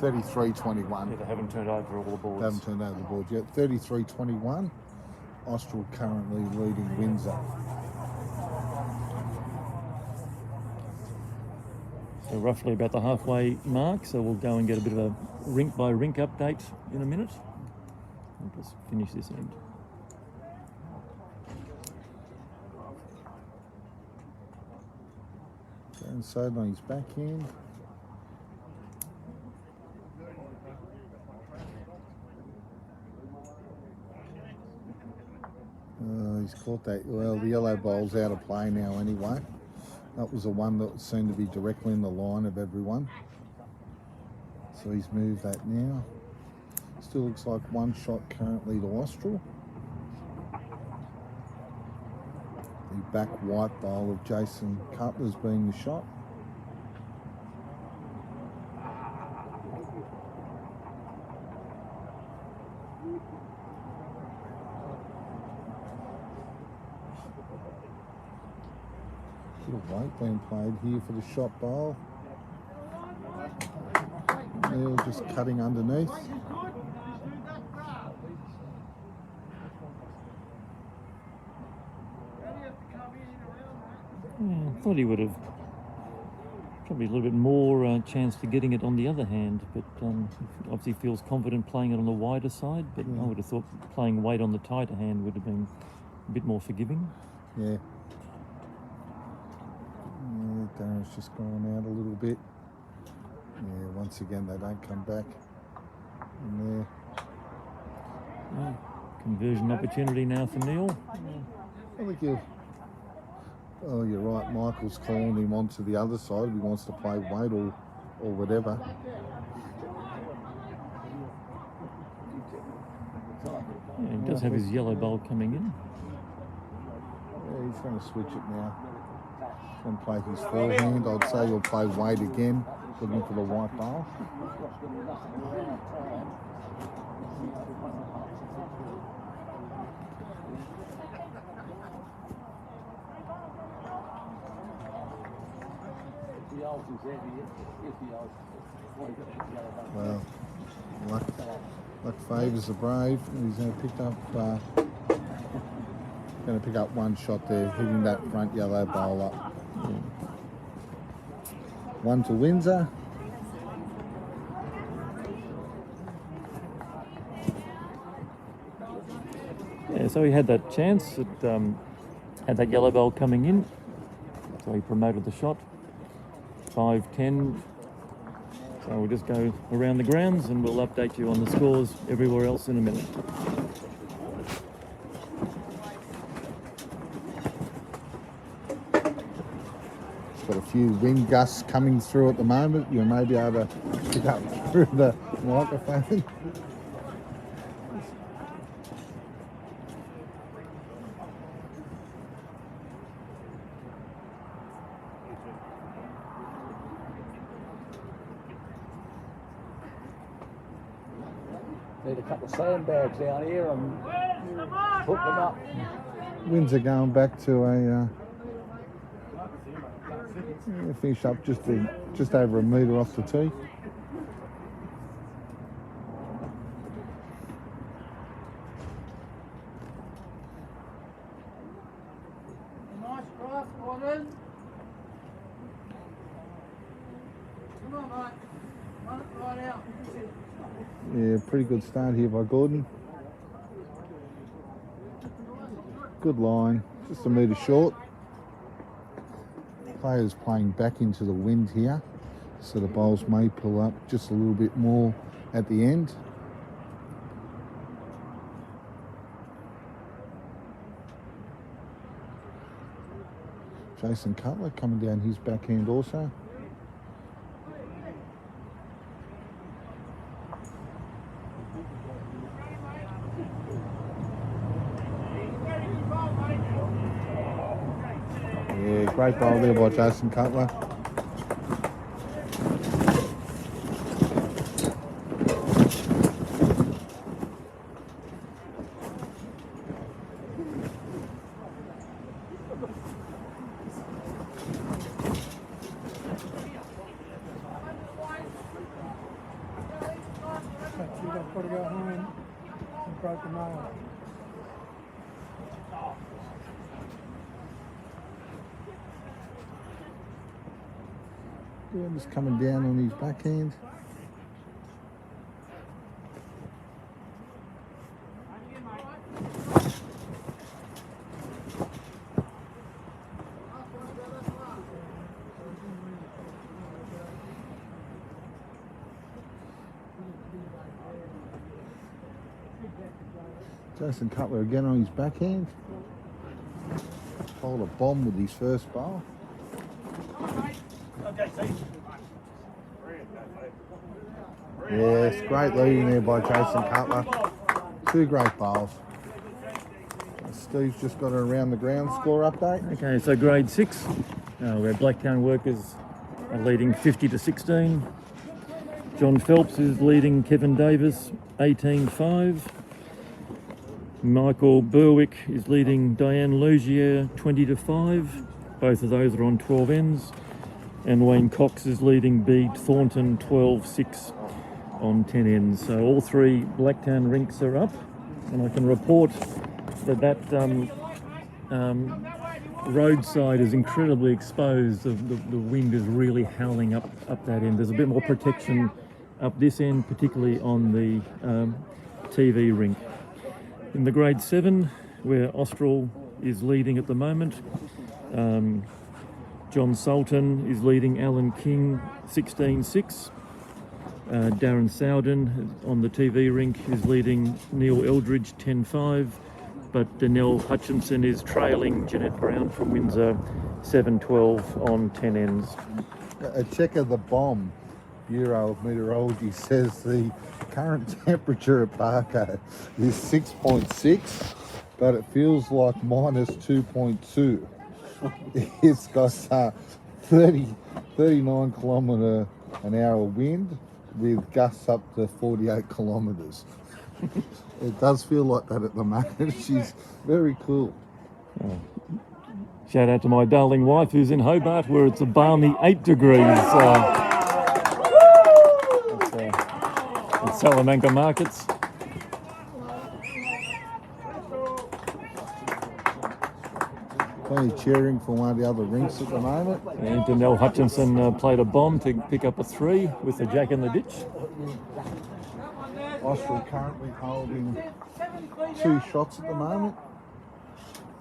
33-21. Yeah, they haven't turned over all the boards. They haven't turned over the boards yet. 33-21. Austral currently leading Windsor. So roughly about the halfway mark, so we'll go and get a bit of a rink by rink update in a minute. We'll just finish this end. Inside on his backhand. He's caught that. Well, the yellow ball's out of play now anyway. That was the one that seemed to be directly in the line of everyone. So he's moved that now. Still looks like one shot currently to Austral. The back white bowl of Jason Cutler's being the shot. Bit of weight being played here for the shot bowl. Neil just cutting underneath. I thought he would have probably a little bit more chance for getting it on the other hand, but obviously feels confident playing it on the wider side, but I would have thought playing weight on the tighter hand would have been a bit more forgiving. Yeah. Darren's just gone out a little bit. Yeah, once again they don't come back in there. Yeah. Conversion opportunity now for Neil. I think you're right. Michael's calling him onto the other side. He wants to play weight or whatever. Yeah, he does have his yellow bowl coming in. Yeah, he's going to switch it now. He's going to play his forehand. I'd say he'll play weight again, looking for the white bowl. Well, luck favours the brave. He's going to pick up one shot there, hitting that front yellow bowl up. One to Windsor. Yeah, so he had that chance. It had that yellow bowl coming in, so he promoted the shot. 5-10. So we'll just go around the grounds and we'll update you on the scores everywhere else in a minute. It's got a few wind gusts coming through at the moment. You may be able to pick up through the microphone. Need a couple of sandbags down here and hook them up. Winds are going back to a finish up just over a metre off the tee. Nice drive, Gordon. Come on, mate. Run it right out. Yeah, pretty good start here by Gordon. Good line, just a metre short. Players playing back into the wind here, so the bowls may pull up just a little bit more at the end. Jason Cutler coming down his backhand also. Yeah, great bowl there by Jason Cutler. You've got to go home and break the nail. Yeah, just coming down on his backhand. Jason Cutler again on his backhand. Hold a bomb with his first bowl. Yes, great leading there by Jason Cutler. Two great bowls. Steve's just got an around the ground score update. Okay, so grade 6, where Blacktown Workers are leading 50 to 16. John Phelps is leading Kevin Davis 18-5. Michael Berwick is leading Diane Logier 20 to 5. Both of those are on 12 ends. And Wayne Cox is leading Bede Thornton 12-6 on 10 ends. So all three Blacktown rinks are up, and I can report that roadside is incredibly exposed. The wind is really howling up that end. There's a bit more protection up this end, particularly on the TV rink. In the grade 7, where Austral is leading at the moment, John Sultan is leading Alan King 16-6. Darren Sowden on the TV rink is leading Neil Eldridge 10-5, but Danelle Hutchinson is trailing Jeanette Brown from Windsor 7-12 on 10 ends. A check of the bomb. Bureau of Meteorology says the current temperature at Bargo is 6.6, but it feels like minus 2.2. It's got 39 kilometre an hour wind with gusts up to 48 kilometres. It does feel like that at the moment. She's very cool. Shout out to my darling wife who's in Hobart, where it's a balmy 8 degrees. At Salamanca markets. Plenty cheering for one of the other rinks at the moment. And Danelle Hutchinson played a bomb to pick up a 3 with the jack in the ditch. Austral currently holding 2 shots at the moment,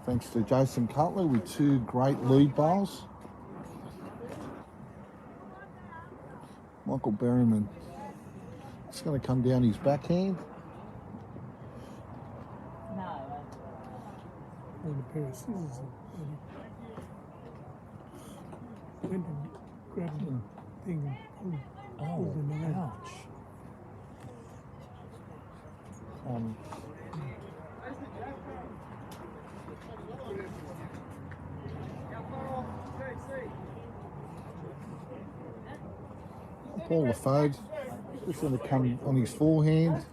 thanks to Jason Cutler with 2 great lead bowls. Michael Berryman is going to come down his backhand. And a pair of scissors and went and grabbed the thing and pulled them out. Paul LaFode just going to come on his forehand.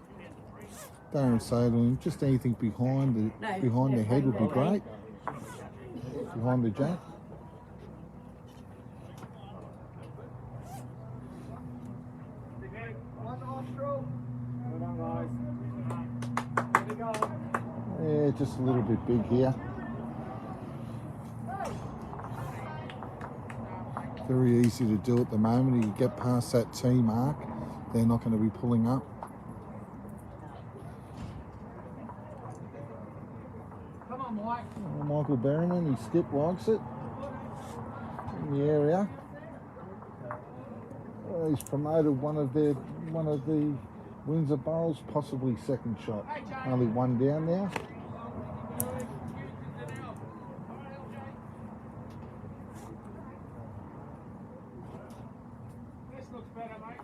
Darren Sodlin, just anything behind the head would be great. Behind the jack. Yeah, just a little bit big here. Very easy to do at the moment. You get past that T mark, they're not going to be pulling up. Come on, Mike. Michael Berryman, he skip likes it in the area. He's promoted one of the Windsor bowls, possibly second shot. Only one down now. This looks better, mate.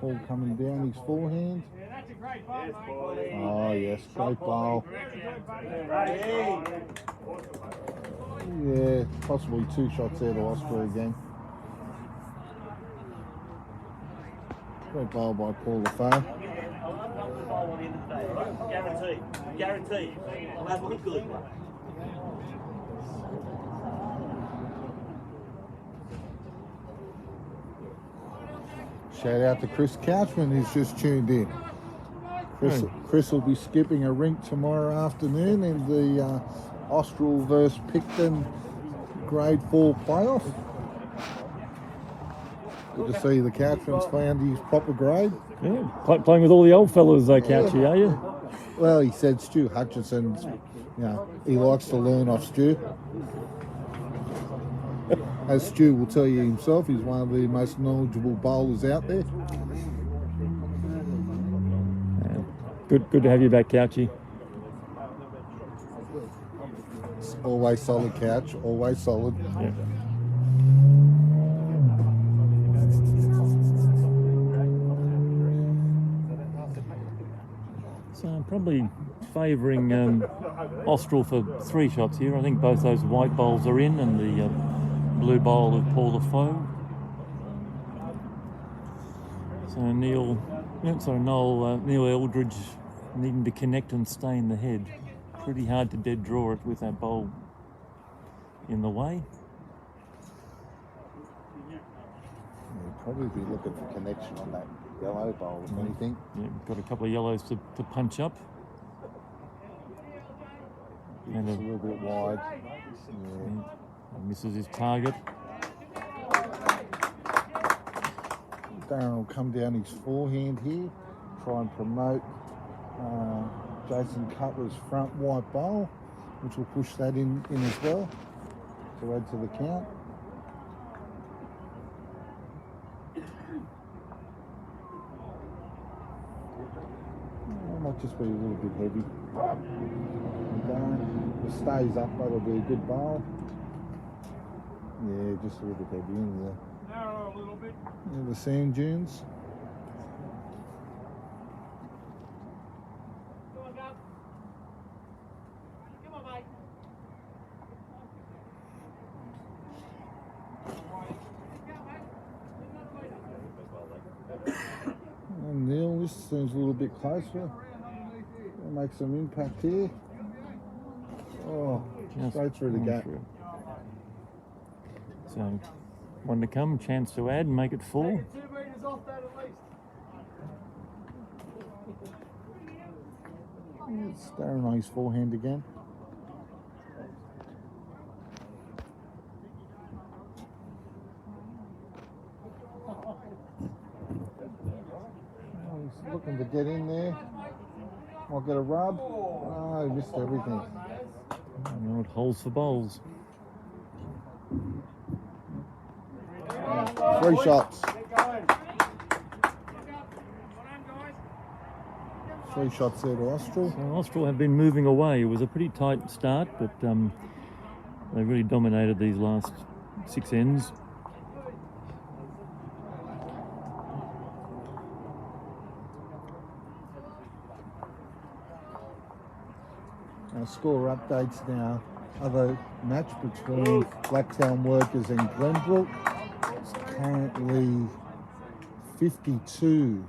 Paul coming down his forehand. Yeah, that's a great ball, mate. Oh yes, great bowl. Yeah, possibly 2 shots there to Austral again. Great bowl by Paul LaFave. Guaranteed. I'll have a look good. Shout out to Chris Couchman who's just tuned in. Chris will be skipping a rink tomorrow afternoon in the Austral versus Picton Grade 4 playoff. Good to see the Couchman's found his proper grade. Yeah, playing with all the old fellas, Couchy, are you? Well, he said Stu Hutchinson's, he likes to learn off Stu. As Stu will tell you himself, he's one of the most knowledgeable bowlers out there. Good to have you back, Couchy. It's always solid, Couch, always solid. Yeah. So I'm probably favouring Austral for 3 shots here. I think both those white bowls are in, and the blue bowl of Paul Defoe. So Neil Eldridge needing to connect and stay in the head. Pretty hard to dead draw it with that bowl in the way. You'd probably be looking for connection on that yellow bowl, if anything. Yeah, got a couple of yellows to punch up. And It's a little bit wide. misses his target. Darren will come down his forehand here, try and promote Jason Cutler's front white bowl, which will push that in as well to add to the count. Might just be a little bit heavy. If it stays up, that'll be a good bowl. Yeah, just a little bit heavy in there. Narrow a little bit. Yeah, the sand dunes. Come on, Gab. Come on, mate. And Neil, this seems a little bit closer. We'll make some impact here. Oh, straight through the gap. So, one to come, chance to add and make it 4. 2 metres off that at least. It's Darren on his forehand again. Oh, he's looking to get in there. Might get a rub. Oh, he missed everything. And it holds for bowls. 3 shots. Get going. 3 shots there to Austral. So Austral have been moving away. It was a pretty tight start, but they really dominated these last 6 ends. Our score updates now. Other match between Blacktown Workers and Glenbrook. It's currently 52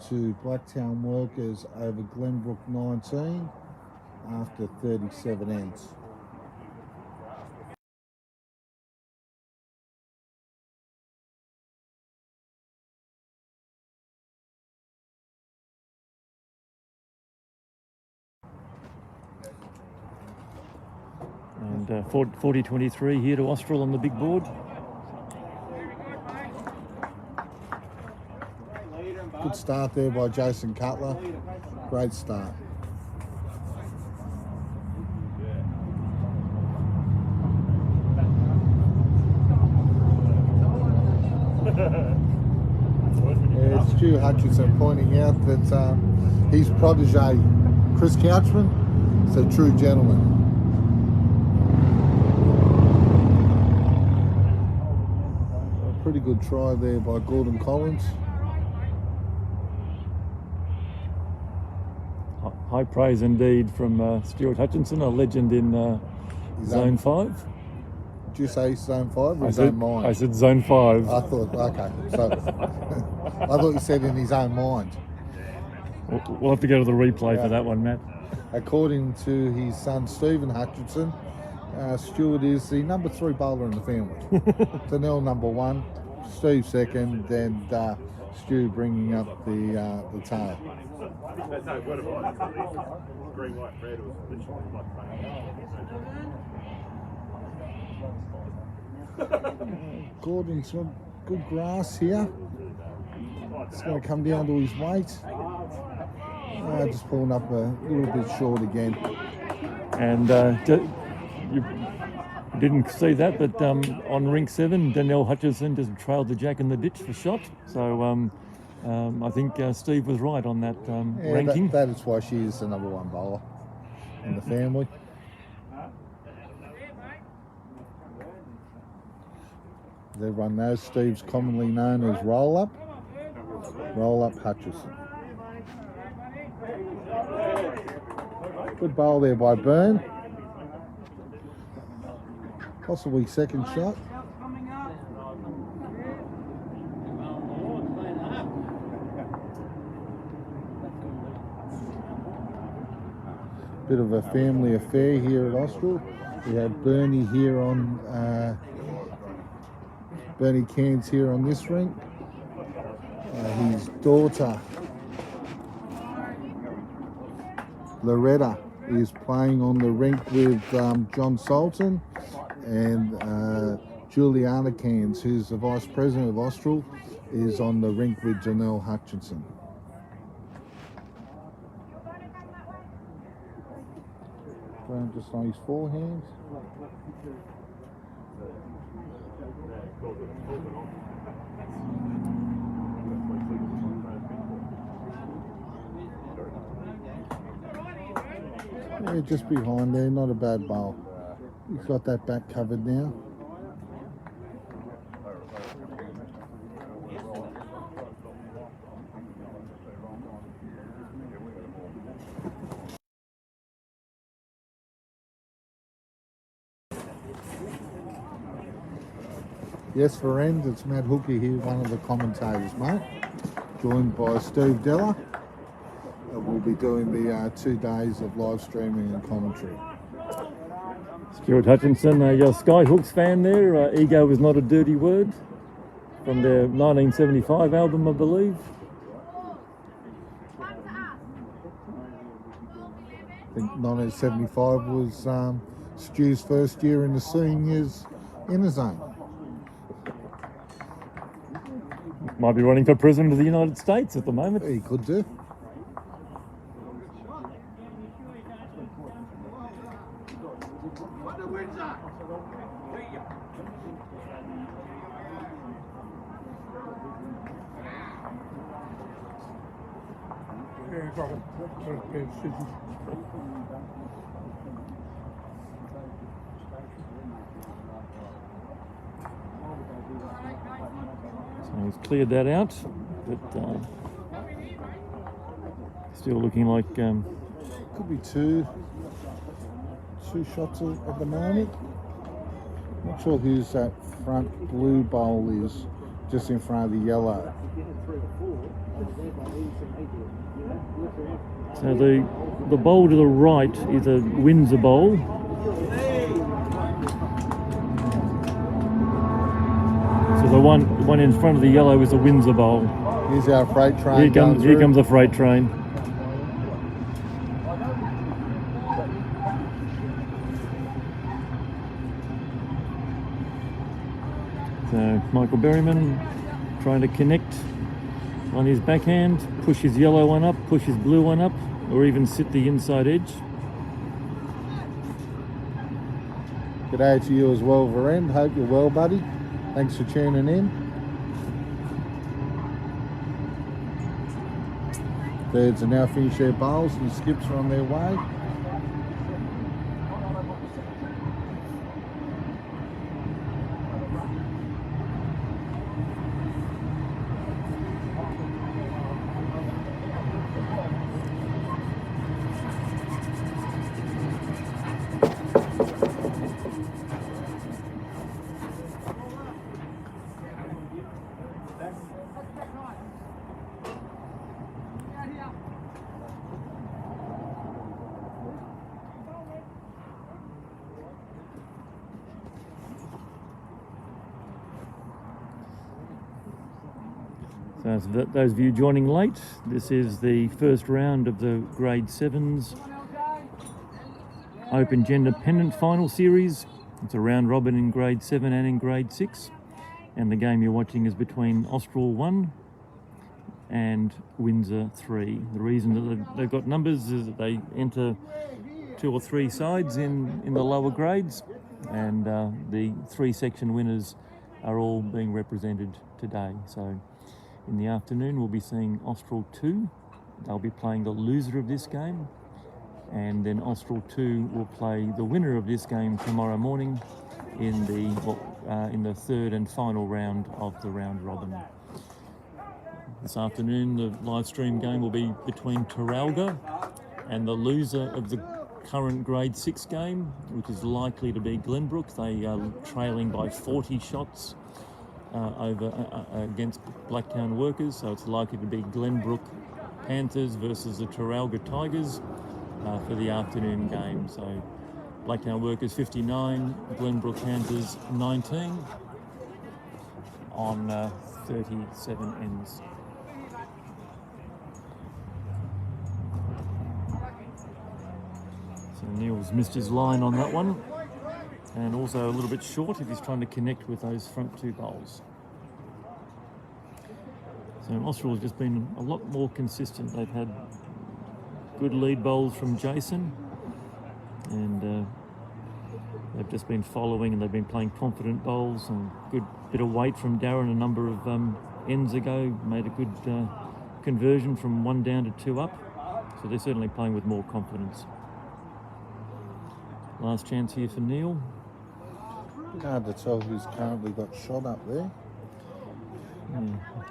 to Blacktown Workers over Glenbrook 19 after 37 ends. And 40-23 here to Austral on the big board. Good start there by Jason Cutler. Great start. Yeah, Stu Hutchinson pointing out that his protege, Chris Couchman, is a true gentleman. A pretty good try there by Gordon Collins. High praise indeed from Stuart Hutchinson, a legend in Zone 5. Did you say Zone 5 or his own mind? I said Zone 5. I thought, okay. So I thought you said in his own mind. We'll have to go to the replay for that one, Matt. According to his son Stephen Hutchinson, Stuart is the number 3 bowler in the family. Danelle number 1, Steve second, and Stu bringing up the tail. That's no good about it. Green white red was literally like Gordon's got good grass here. It's going to come down to his weight. Just pulling up a little bit short again. And you didn't see that, but on rink 7, Danielle Hutchinson just trailed the jack in the ditch for shot. So I think Steve was right on that ranking. That is why she is the number 1 bowler in the family. As everyone knows, Steve's commonly known as Roll Up Hutchison. Good bowl there by Byrne. Possibly second shot. Bit of a family affair here at Austral. We have Bernie here on Bernie Cairns here on this rink. His daughter Loretta is playing on the rink with John Sultan, and Juliana Cairns, who's the Vice President of Austral, is on the rink with Janelle Hutchinson. Graham just on his forehand. Yeah, just behind there, not a bad bowl. He's got that back covered now. Yes, for ends, it's Matt Hooker here, one of the commentators, mate. Joined by Steve Della. We'll be doing the 2 days of live streaming and commentary. Stuart Hutchinson, a Skyhooks fan there. Ego is not a dirty word, from their 1975 album, I believe. I think 1975 was Stu's first year in the seniors inner zone. Might be running for President of the United States at the moment. He could do. Yeah, got it. So he's cleared that out, but still looking like Could be two shots at the moment. Not sure whose that front blue bowl is, just in front of the yellow. so the bowl to the right is a Windsor bowl. So the one in front of the yellow is a Windsor bowl. Here's our freight train. Here comes a freight train. So Michael Berryman trying to connect on his backhand, push his yellow one up, push his blue one up, or even sit the inside edge. G'day to you as well, Varend. Hope you're well, buddy. Thanks for tuning in. Thirds are now finished their bowls and the skips are on their way. So as those of you joining late, this is the first round of the Grade 7s Open Gender Pennant Final Series. It's a round robin in Grade 7 and in Grade 6. And the game you're watching is between Austral 1 and Windsor 3. The reason that they've got numbers is that they enter 2 or 3 sides in the lower grades, and the 3 section winners are all being represented today. So in the afternoon we'll be seeing Austral 2. They'll be playing the loser of this game, and then Austral 2 will play the winner of this game tomorrow morning in the third and final round of the round robin. This afternoon the live stream game will be between Trafalgar and the loser of the current Grade 6 game, which is likely to be Glenbrook. They are trailing by 40 shots against Blacktown Workers, so it's likely to be Glenbrook Panthers versus the Trafalgar Tigers for the afternoon game. So Blacktown Workers 59, Glenbrook Panthers 19 on 37 ends. So Neil's missed his line on that one, and also a little bit short if he's trying to connect with those front 2 bowls. So Austral has just been a lot more consistent. They've had good lead bowls from Jason, and they've just been following, and they've been playing confident bowls, and good bit of weight from Darren a number of ends ago, made a good conversion from 1 down to 2 up. So they're certainly playing with more confidence. Last chance here for Neil. Hard to tell who's currently got shot up there. Yeah.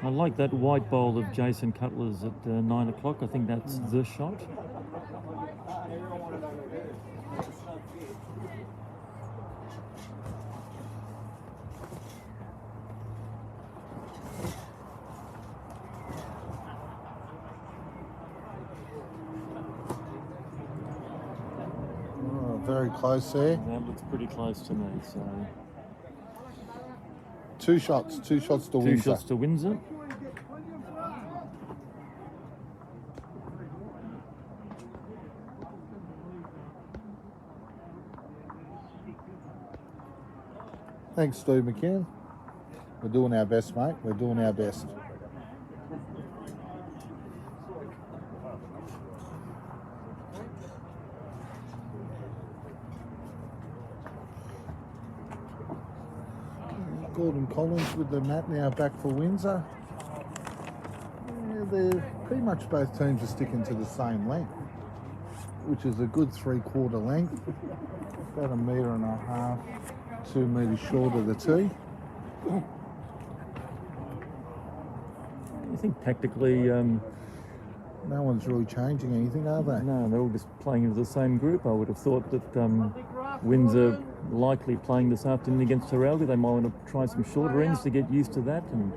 I like that white bowl of Jason Cutler's at 9 o'clock. I think that's the shot. Very close there. That looks pretty close to me. So 2 shots to Windsor. 2 shots to Windsor. Thanks, Steve McKeon. We're doing our best, mate. We're doing our best. Gordon Collins with the mat now back for Windsor. Yeah, they're pretty much both teams are sticking to the same length, which is a good 3/4 length. About 1.5 meters, 2 metres short of the tee. I think tactically, no one's really changing anything, are they? no, they're all just playing into the same group. I would have thought that Windsor likely playing this afternoon against Trafalgar. They might want to try some shorter ends to get used to that and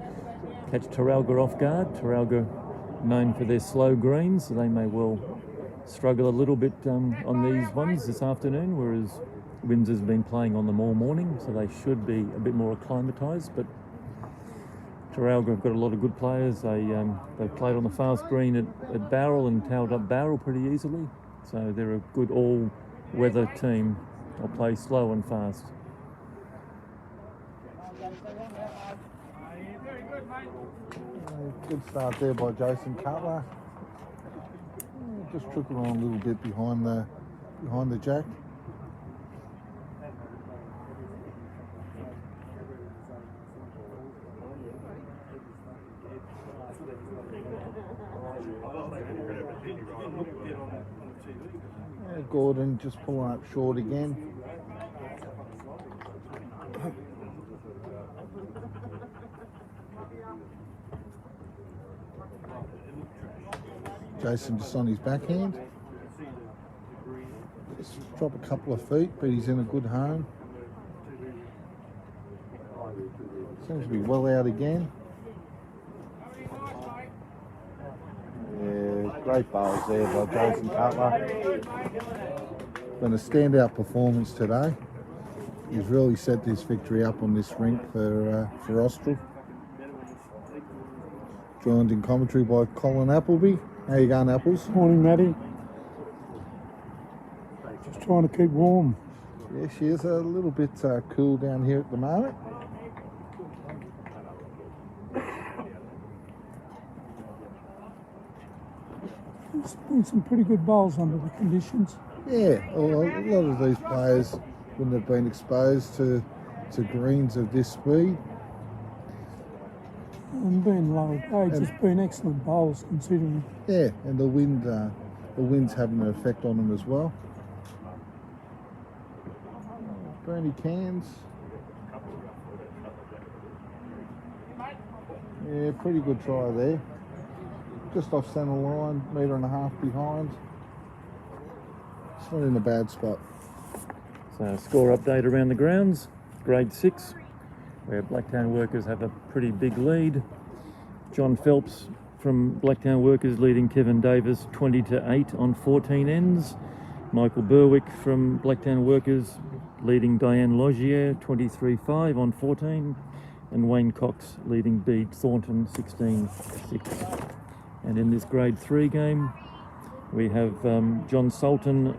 catch Trafalgar off guard. Trafalgar known for their slow greens, so they may well struggle a little bit on these ones this afternoon, whereas Windsor's been playing on them all morning, so they should be a bit more acclimatised. But Trafalgar have got a lot of good players. They've played on the fast green at Barrel and towed up Barrel pretty easily, so they're a good all-weather team. They'll play slow and fast. Good start there by Jason Cutler. Just trickled on a little bit behind the jack. Gordon just pulling up short again. Jason just on his backhand. Just drop a couple of feet, but he's in a good home. Seems to be well out again. Yeah, great bowls there by Jason Cutler. Been a standout performance today. He's really set this victory up on this rink for Austral. Joined in commentary by Colin Appleby. How you going, Apples? Morning, Matty. Just trying to keep warm. Yeah, she is a little bit cool down here at the moment. There's been some pretty good bowls under the conditions. Yeah, well, a lot of these players wouldn't have been exposed to greens of this speed. And being low grades, it's been excellent bowls considering. Yeah, and the wind's having an effect on them as well. Bernie Cans. Yeah, pretty good try there. Just off centre line, metre and a half behind. It's not in a bad spot. So score update around the grounds, grade 6, where Blacktown Workers have a pretty big lead. John Phelps from Blacktown Workers leading Kevin Davis 20-8 on 14 ends. Michael Berwick from Blacktown Workers leading Diane Logier 23-5 on 14. And Wayne Cox leading Bede Thornton 16-6. And in this grade 3 game, we have John Sultan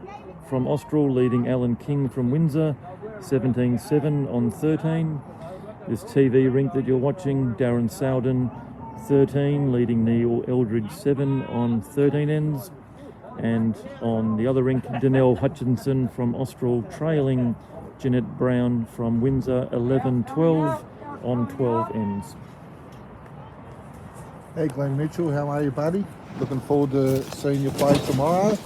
from Austral leading Alan King from Windsor 17-7 on 13. This TV rink that you're watching, Darren Sowden 13 leading Neil Eldridge 7 on 13 ends. And on the other rink, Danelle Hutchinson from Austral trailing Jeanette Brown from Windsor 11-12 on 12 ends. Hey Glenn Mitchell, how are you, buddy? Looking forward to seeing you play tomorrow.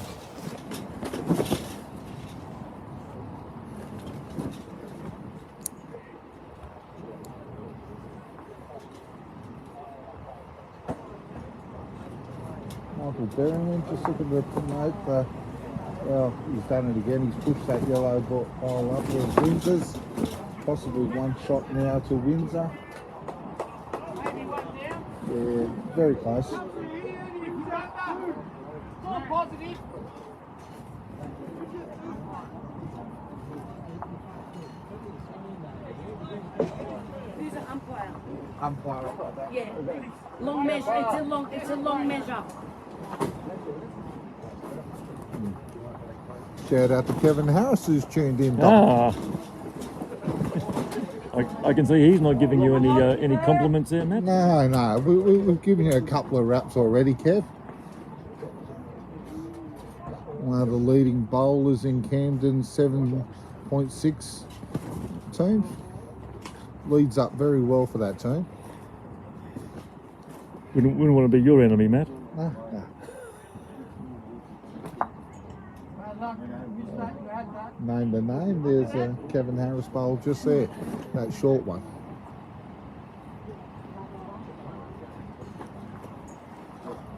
Michael Berryman just looking to promote the, well, he's done it again. He's pushed that yellow ball up with Windsor's. Possibly one shot now to Windsor. Yeah, very close. Who's an umpire? Umpire. Yeah. Long measure. It's a long measure. Shout out to Kevin Harris who's tuned in. Ah, I can see he's not giving you any compliments there, Matt. No, we've given you a couple of raps already, Kev. One of the leading bowlers in Camden's 7.6 team. Leads up very well for that team. Wouldn't want to be your enemy, Matt. No. Name to name, there's a Kevin Harris bowl just there, that short one.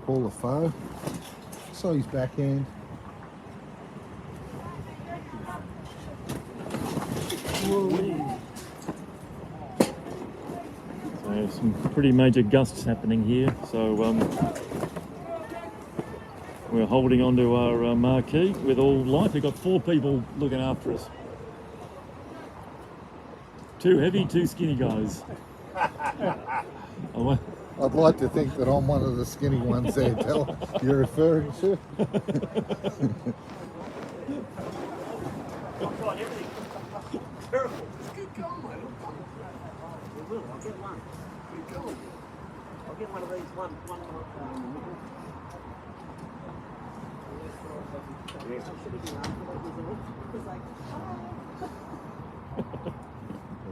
Paul LaFoe, so he's backhand. So some pretty major gusts happening here. So we're holding on to our marquee with all light. We've got 4 people looking after us. 2 heavy, 2 skinny guys. I'd like to think that I'm one of the skinny ones there, Del, you're referring to. I'll get one of these, one.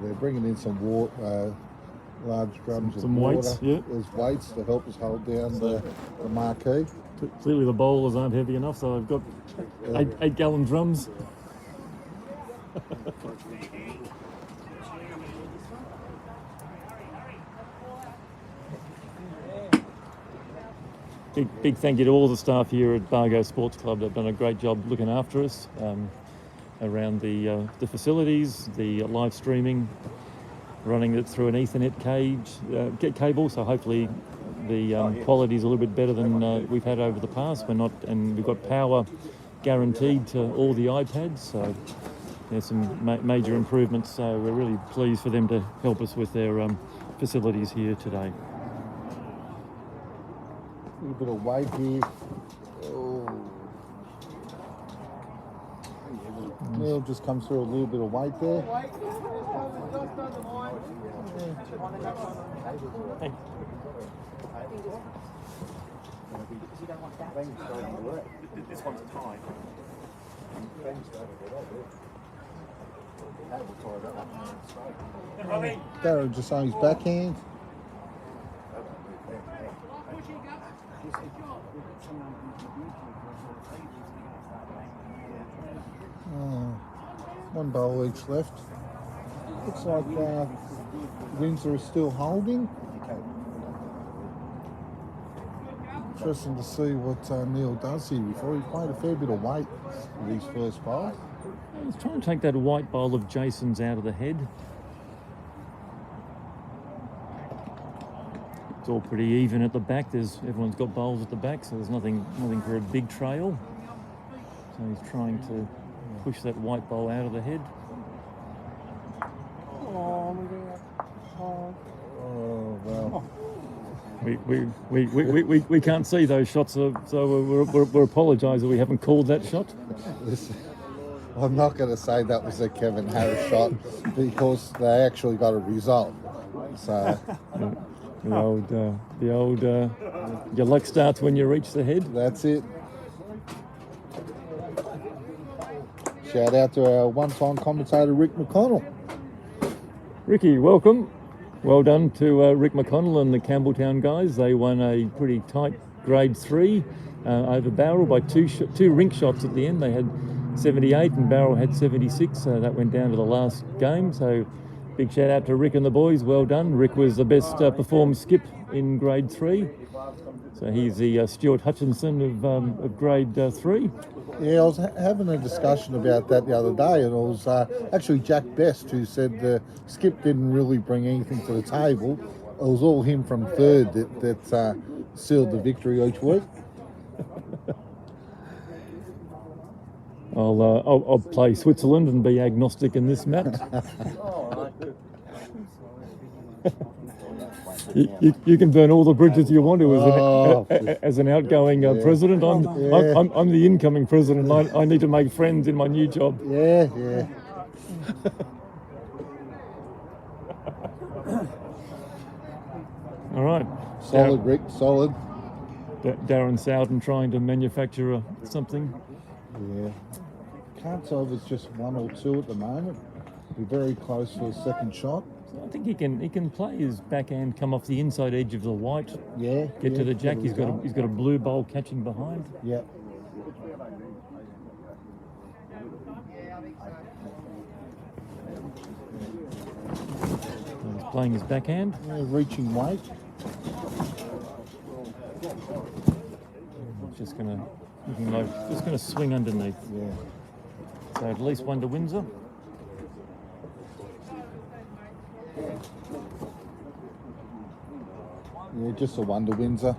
They're bringing in some water, large drums Some of water. weights, yeah. There's weights to help us hold down the marquee. Clearly the bowlers aren't heavy enough, so I've got 8-gallon drums. Big thank you to all the staff here at Bargo Sports Club. They've done a great job looking after us around the facilities, the live streaming, running it through an Ethernet cable. So hopefully the quality is a little bit better than we've had over the past. And we've got power guaranteed to all the iPads. So there's some major improvements. So we're really pleased for them to help us with their facilities here today. little bit of weight here. Oh. Neil just comes through a little bit of weight there. This one's tied. Darren just on his backhand. One bowl each left. Looks like Windsor is still holding. Interesting to see what Neil does here before. He's played a fair bit of weight with his first bowl. He's trying to take that white bowl of Jason's out of the head. It's all pretty even at the back. Everyone's got bowls at the back, so there's nothing for a big trail. So he's trying to push that white bowl out of the head. Oh well. We can't see those shots, so we're apologising we haven't called that shot. Listen, I'm not going to say that was a Kevin Harris shot because they actually got a result. So the old your luck starts when you reach the head. That's it. Shout out to our one-time commentator Rick McConnell. Ricky, welcome. Well done to Rick McConnell and the Campbelltown guys. They won a pretty tight grade 3 over Barrel by two rink shots at the end. They had 78 and Barrel had 76, so that went down to the last game. So big shout out to Rick and the boys. Well done. Rick was the best performed skip in grade 3. So he's the Stuart Hutchinson of grade 3. Yeah, I was having a discussion about that the other day, and it was actually Jack Best who said the skip didn't really bring anything to the table. It was all him from third that sealed the victory each week. I'll play Switzerland and be agnostic in this match. You can burn all the bridges you want to as an outgoing president. I'm the incoming president. I need to make friends in my new job. Yeah. All right. Solid, Rick. Solid. Darren Soudan trying to manufacture something. Yeah. Can't tell if it's just 1 or 2 at the moment. We're very close to a second shot. I think he can play his backhand, come off the inside edge of the white. Yeah. Get to the jack. He's got a blue bowl catching behind. Yeah. He's playing his backhand. Yeah, reaching weight. Just gonna swing underneath. Yeah. So at least 1 to Windsor. Yeah, just a 1 to Windsor.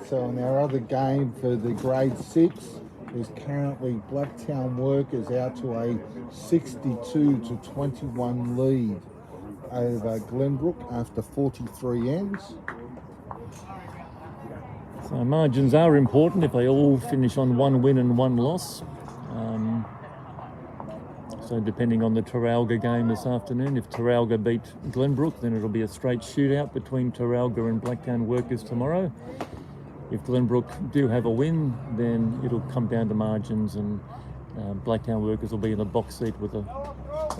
So in our other game for the grade 6 is currently Blacktown Workers out to a 62 to 21 lead over Glenbrook after 43 ends. So margins are important if they all finish on 1 win and 1 loss. So depending on the Taralga game this afternoon, if Taralga beat Glenbrook, then it'll be a straight shootout between Taralga and Blacktown Workers tomorrow. If Glenbrook do have a win, then it'll come down to margins, and Blacktown Workers will be in the box seat with a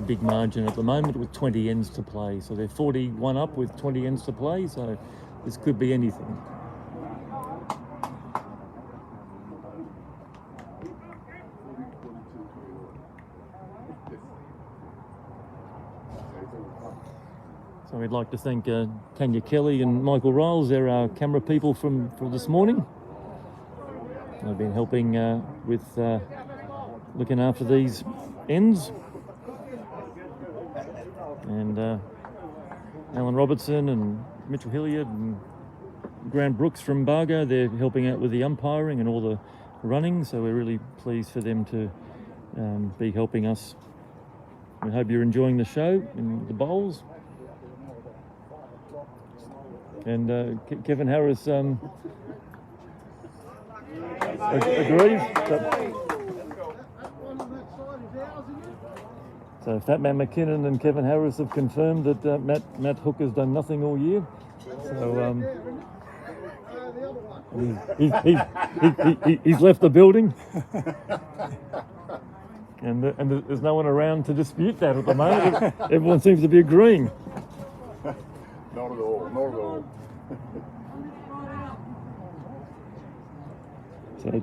big margin at the moment with 20 ends to play. So they're 41 up with 20 ends to play, so this could be anything. So we'd like to thank Tanya Kelly and Michael Riles. They're our camera people for this morning. They've been helping with looking after these ends. And Alan Robertson and Mitchell Hilliard and Grant Brooks from Bargo, they're helping out with the umpiring and all the running. So we're really pleased for them to be helping us We hope you're enjoying the show and the bowls. And Kevin Harris agrees. So Fat Man McKinnon and Kevin Harris have confirmed that Matt Hook has done nothing all year. So he's left the building. And there's no one around to dispute that at the moment. Everyone seems to be agreeing. Not at all, not at all. So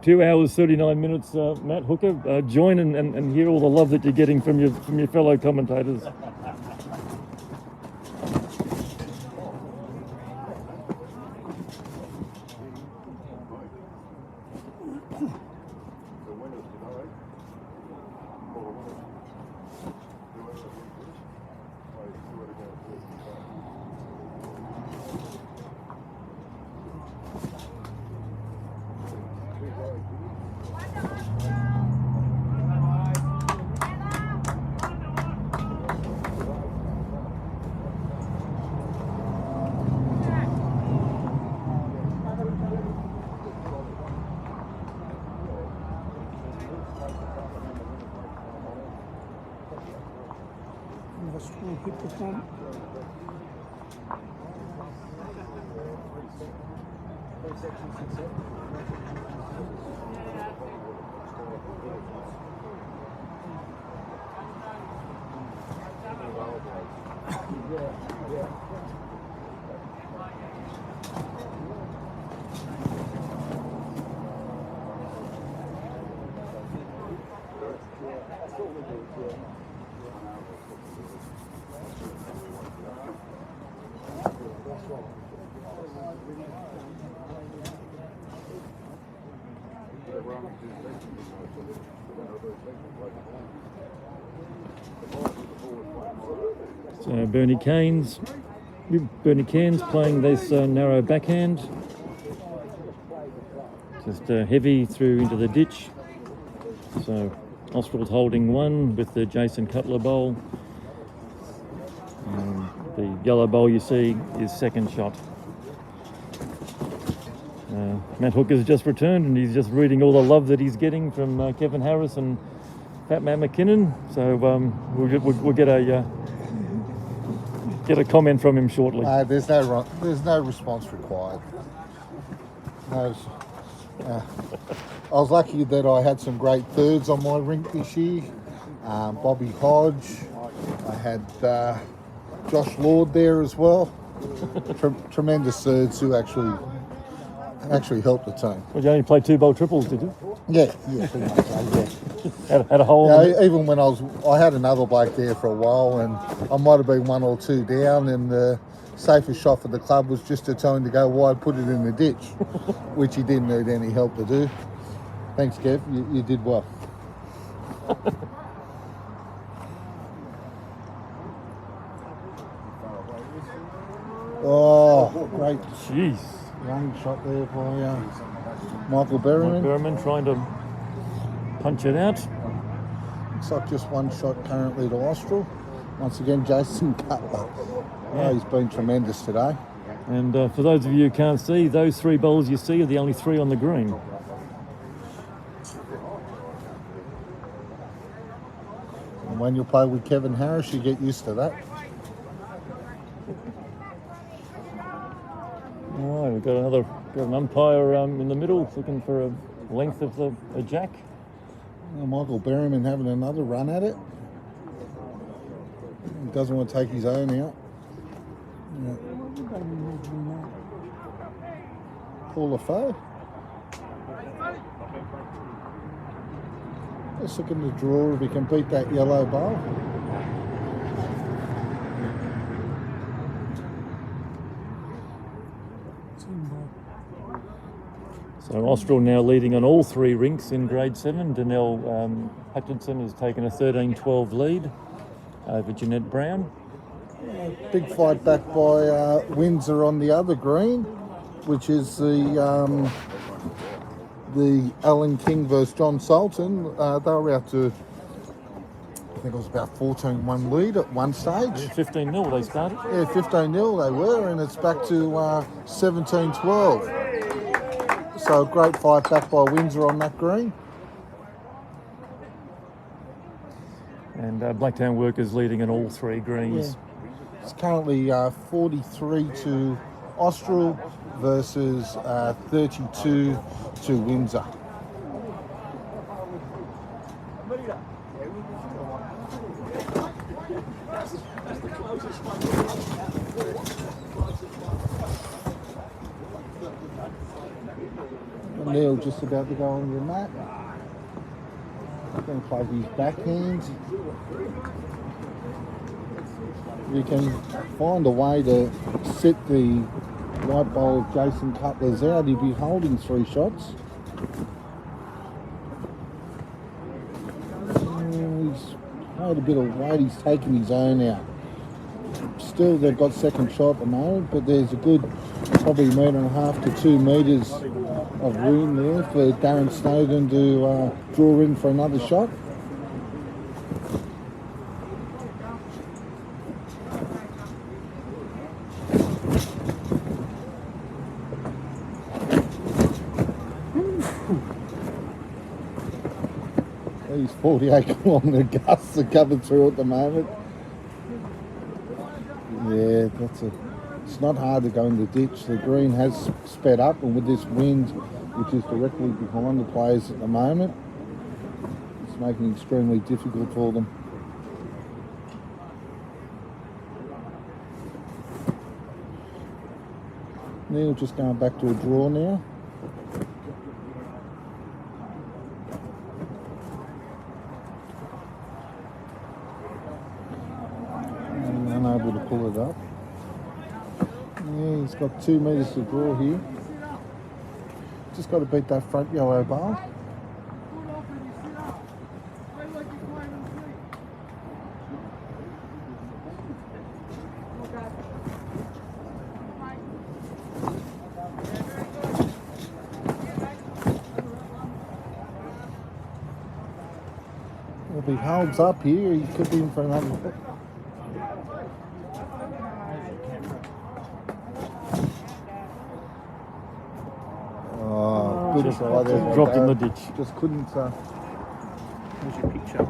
2 hours 39 minutes, Matt Hooker. Join and hear all the love that you're getting from your fellow commentators. Austral hit the front. So Bernie Cairns playing this narrow backhand. Just heavy through into the ditch. So Austral's holding one with the Jason Cutler bowl. The yellow bowl you see is second shot. Matt Hooker's just returned and he's just reading all the love that he's getting from Kevin Harris and Fat Man McKinnon. So we'll get a comment from him shortly. There's no response required. No, I was lucky that I had some great thirds on my rink this year. Bobby Hodge. I had Josh Lord there as well. Tremendous thirds who actually helped the team. Well, you only played 2 bowl triples, did you? Yeah, pretty much so, yeah. Had a hole. Yeah, even when I had another bloke there for a while, and I might have been 1 or 2 down, and the safest shot for the club was just to tell him to go wide, put it in the ditch, which he didn't need any help to do. Thanks, Kev. You did well. Oh, great. Jeez. Long shot there by Michael Berryman. Berryman trying to punch it out. Looks like just 1 shot currently to Austral. Once again, Jason Cutler. Oh, he's been tremendous today. And for those of you who can't see, those 3 bowls you see are the only 3 on the green. And when you play with Kevin Harris, you get used to that. All right, we've got an umpire in the middle looking for a length of a jack. Michael Berryman having another run at it. He doesn't want to take his own out. Yeah. Paul LaFoe. Just looking to draw if he can beat that yellow bowl. So Austral now leading on all 3 rinks in grade 7. Danelle Hutchinson has taken a 13-12 lead over Jeanette Brown. Big fight back by Windsor on the other green, which is the Alan King versus John Sultan. They were out to think it was about 14-1 lead at one stage. 15-0 they started. Yeah, 15-0 they were, and it's back to 17-12. So a great fight back by Windsor on that green. And Blacktown Workers leading in all three greens. Yeah. It's currently 43 to Austral versus 32 to Windsor. Neil just about to go on your mat. He's going to play his backhand. You can find a way to set the white bowl of Jason Cutler's out. He'll be holding 3 shots. He's made a bit of weight. He's taken his own out. Still, they've got second shot at the moment, but there's a good probably 1.5 to 2 metres of room there for Darren Snowden to draw in for another shot. These 48-kilometre gusts are coming through at the moment. Yeah, it's not hard to go in the ditch. The green has sped up, and with this wind, which is directly behind the players at the moment, it's making it extremely difficult for them. Neil just going back to a draw now. Unable to pull it up. Yeah, he's got 2 metres to draw here. Just got to beat that front yellow bar. If he holds up here, he could be in for another hit. Good try there. Dropped in the ditch. Just couldn't. Here's your picture.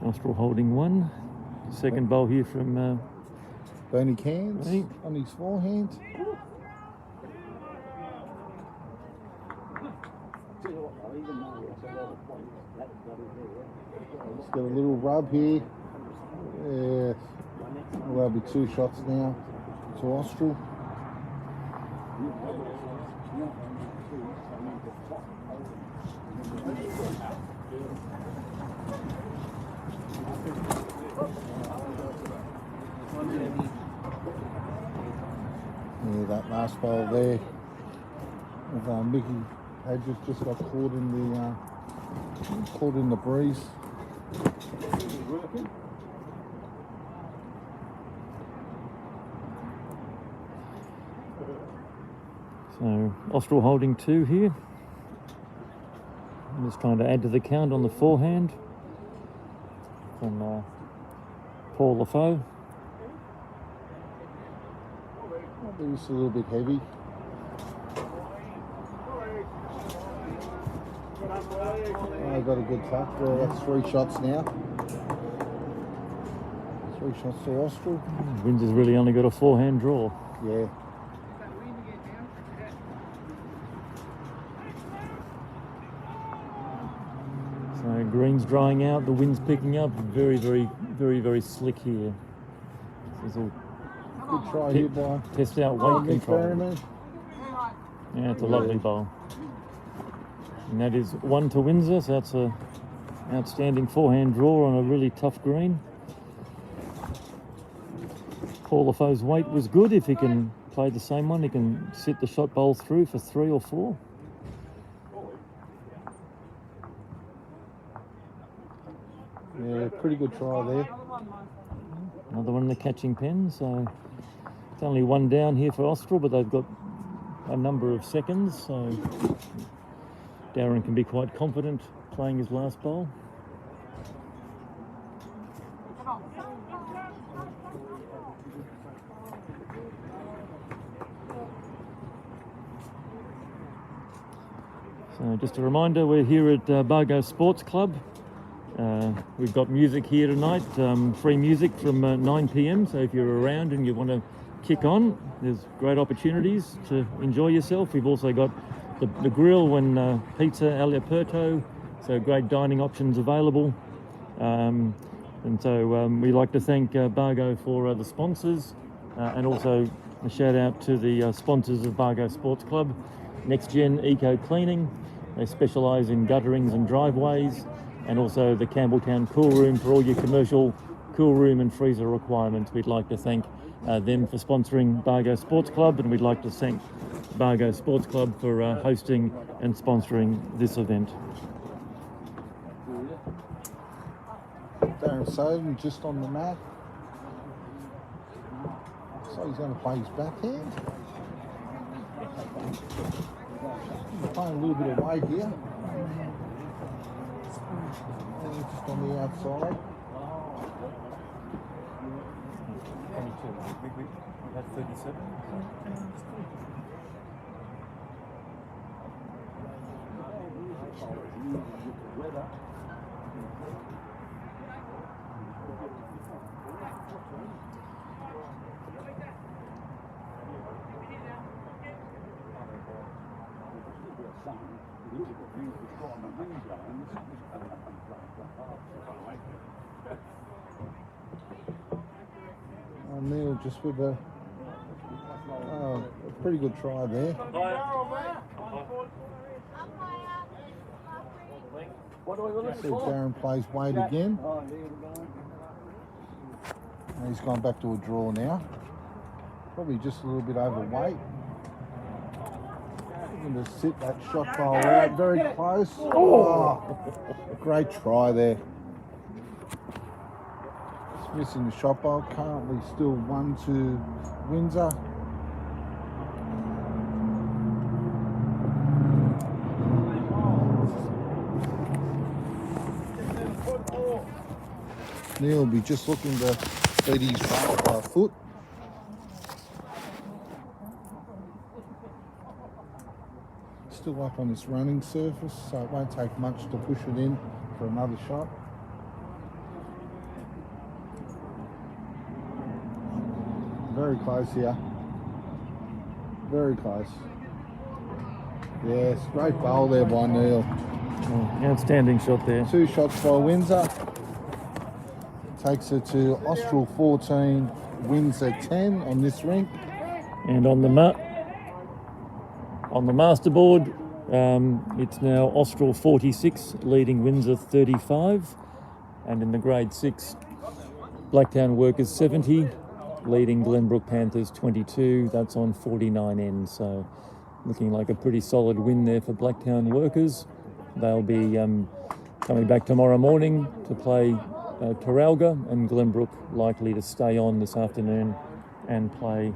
Austral holding 1. Second bowl here from Bernie Cairns Bernie. on his forehand. Just got a little rub here. Yeah. Well, there'll be 2 shots now to Austral. Yeah, that last bowl there of Mickey Hedges just got caught in the breeze. So Austral holding 2 here. I'm just trying to add to the count on the forehand from Paul LaFoe. Just a little bit heavy. I got a good touch. Well, that's 3 shots now. 3 shots to Austral. Windsor's really only got a forehand draw. Yeah. So green's drying out, the wind's picking up. Very, very, very, very slick here. This is a Good try here by test out weight Nick control. Berryman. Yeah, it's a lovely bowl. And that is 1 to Windsor, so that's a outstanding forehand draw on a really tough green. Paul LaFoe's weight was good. If he can play the same one, he can sit the shot bowl through for 3 or 4. Yeah, pretty good try there. Another one in the catching pen, so it's only 1 down here for Austral, but they've got a number of seconds, so Darren can be quite confident playing his last bowl. So just a reminder, we're here at Bargo Sports Club. We've got music here tonight, free music from 9 p.m, so if you're around and you want to kick on, there's great opportunities to enjoy yourself. We've also got the grill and pizza all'aperto, so great dining options available. And so we like to thank Bargo for the sponsors, and also a shout out to the sponsors of Bargo Sports Club, Next Gen Eco Cleaning. They specialise in gutterings and driveways, and also the Campbelltown Cool Room for all your commercial cool room and freezer requirements. We'd like to thank them for sponsoring Bargo Sports Club, and we'd like to thank Bargo Sports Club for hosting and sponsoring this event. Darren Soden just on the mat. So he's going to play his backhand. He's playing a little bit of weight here. Just on the outside. That's 37. Neil just with a pretty good try there. See Darren plays weight again. And he's gone back to a draw now. Probably just a little bit overweight. Going to sit that shot bowl out very close. Oh, great try there. Just missing the shot bowl. Currently still 1 to Windsor. Neil will be just looking to beat his back foot. Still up on this running surface, so it won't take much to push it in for another shot. very close here. Very close. Yes, great bowl there by Neil. Outstanding shot there. 2 shots by Windsor. Takes it to Austral 14, Windsor 10 on this rink. And on the masterboard, it's now Austral 46 leading Windsor 35, and in the grade 6, Blacktown Workers 70 leading Glenbrook Panthers 22. That's on 49 ends, so looking like a pretty solid win there for Blacktown Workers. They'll be coming back tomorrow morning to play Taralga, and Glenbrook likely to stay on this afternoon and play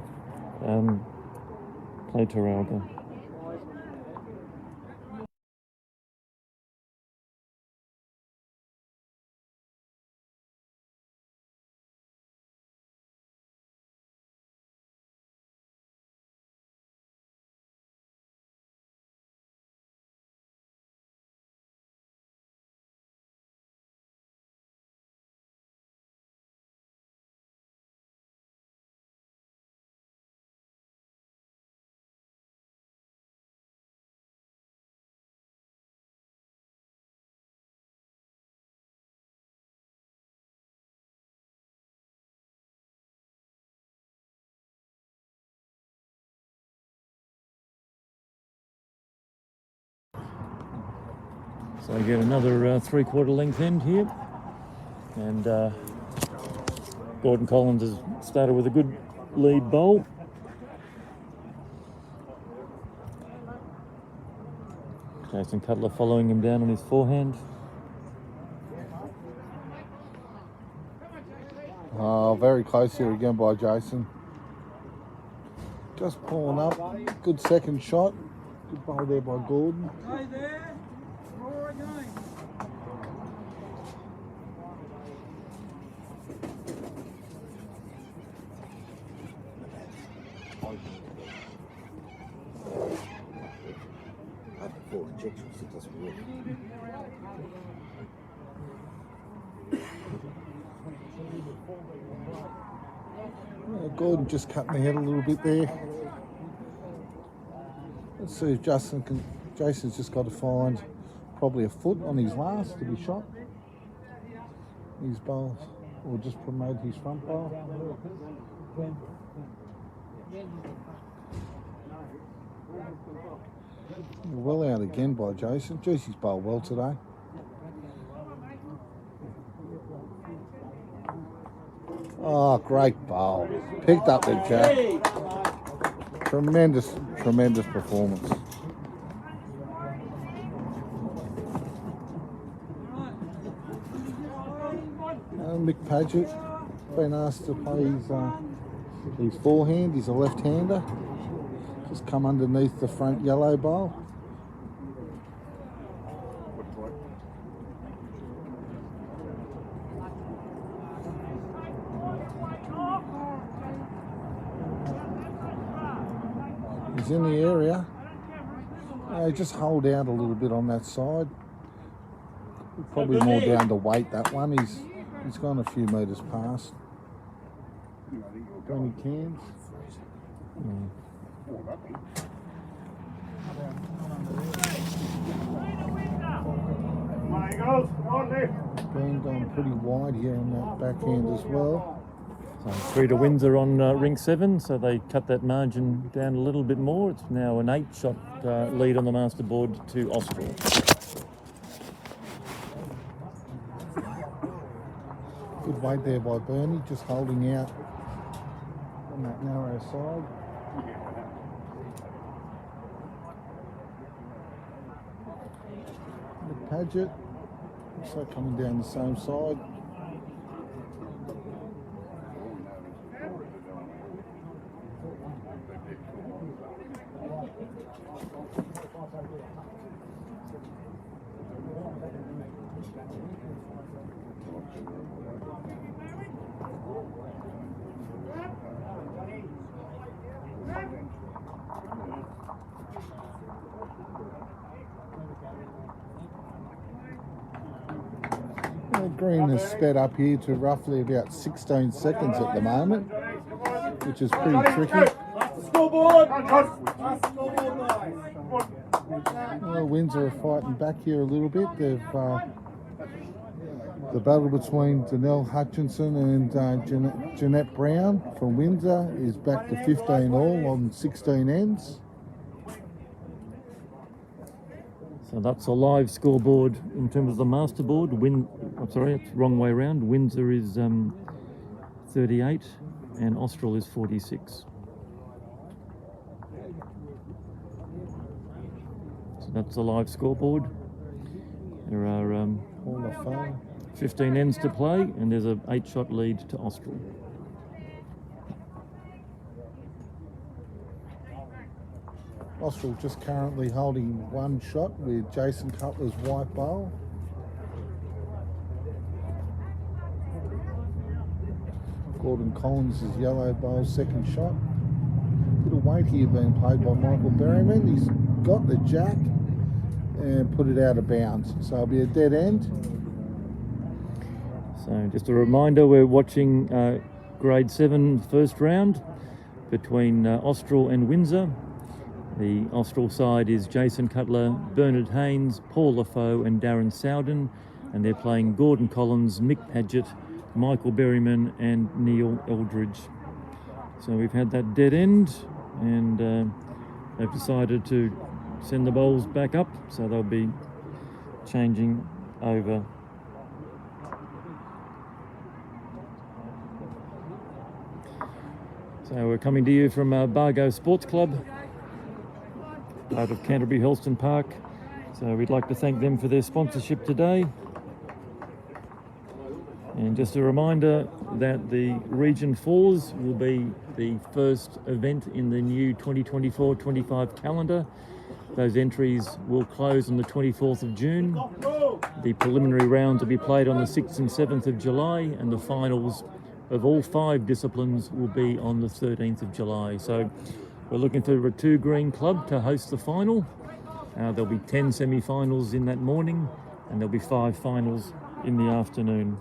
Taralga. So I get another 3/4 length end here, and Gordon Collins has started with a good lead bowl. Jason Cutler following him down on his forehand. Oh, very close here again by Jason. Just pulling up. Good second shot. Good bowl there by Gordon. Hey there. Score again. Gordon just cutting the head a little bit there. Let's see if Jason's just got to find probably a foot on his last to be shot. His bowl, or just promote his front bowl. Well out again by Jason. Geez, he's bowled well today. Oh, great bowl. Picked up the jack. Tremendous performance. Mick Paget been asked to play his forehand. He's a left-hander. Just come underneath the front yellow bowl. He's in the area. Just hold out a little bit on that side. Probably more down to weight, that one. He's gone a few metres past. Got any cans? Been going pretty wide here on that backhand as well. So 3 to Windsor on ring 7, so they cut that margin down a little bit more. It's now an 8-shot lead on the masterboard to Austral. Good weight there by Bernie, just holding out on that narrow side. Mick Paget, also coming down the same side. Green has sped up here to roughly about 16 seconds at the moment. which is pretty tricky. Scoreboard! Scoreboard, boys! Well, Windsor are fighting back here a little bit. They've the battle between Danelle Hutchinson and Jeanette Brown from Windsor is back to 15 all on 16 ends. So that's a live scoreboard in terms of the master board. I'm sorry, it's wrong way around. Windsor is 38 and Austral is 46. So that's a live scoreboard. There are All the fun. 15 ends to play and there's a 8-shot lead to Austral. Austral just currently holding 1 shot with Jason Cutler's white bowl. Gordon Collins' yellow bowl 2nd shot. Bit of weight here being played by Michael Berryman. He's got the jack and put it out of bounds. So it'll be a dead end. So just a reminder, we're watching grade 7 first round between Austral and Windsor. The Austral side is Jason Cutler, Bernard Haynes, Paul Lafoe and Darren Sowden, and they're playing Gordon Collins, Mick Padgett, Michael Berryman and Neil Eldridge. So we've had that dead end and they've decided to send the bowls back up, so they'll be changing over. So we're coming to you from Bargo Sports Club, out of Canterbury Helston Park. So we'd like to thank them for their sponsorship today. And just a reminder that the Region 4s will be the first event in the new 2024-25 calendar. Those entries will close on the 24th of June. The preliminary rounds will be played on the 6th and 7th of July, and the finals of all 5 disciplines will be on the 13th of July. So we're looking for a 2 green club to host the final. There'll be 10 semi-finals in that morning, and there'll be 5 finals in the afternoon.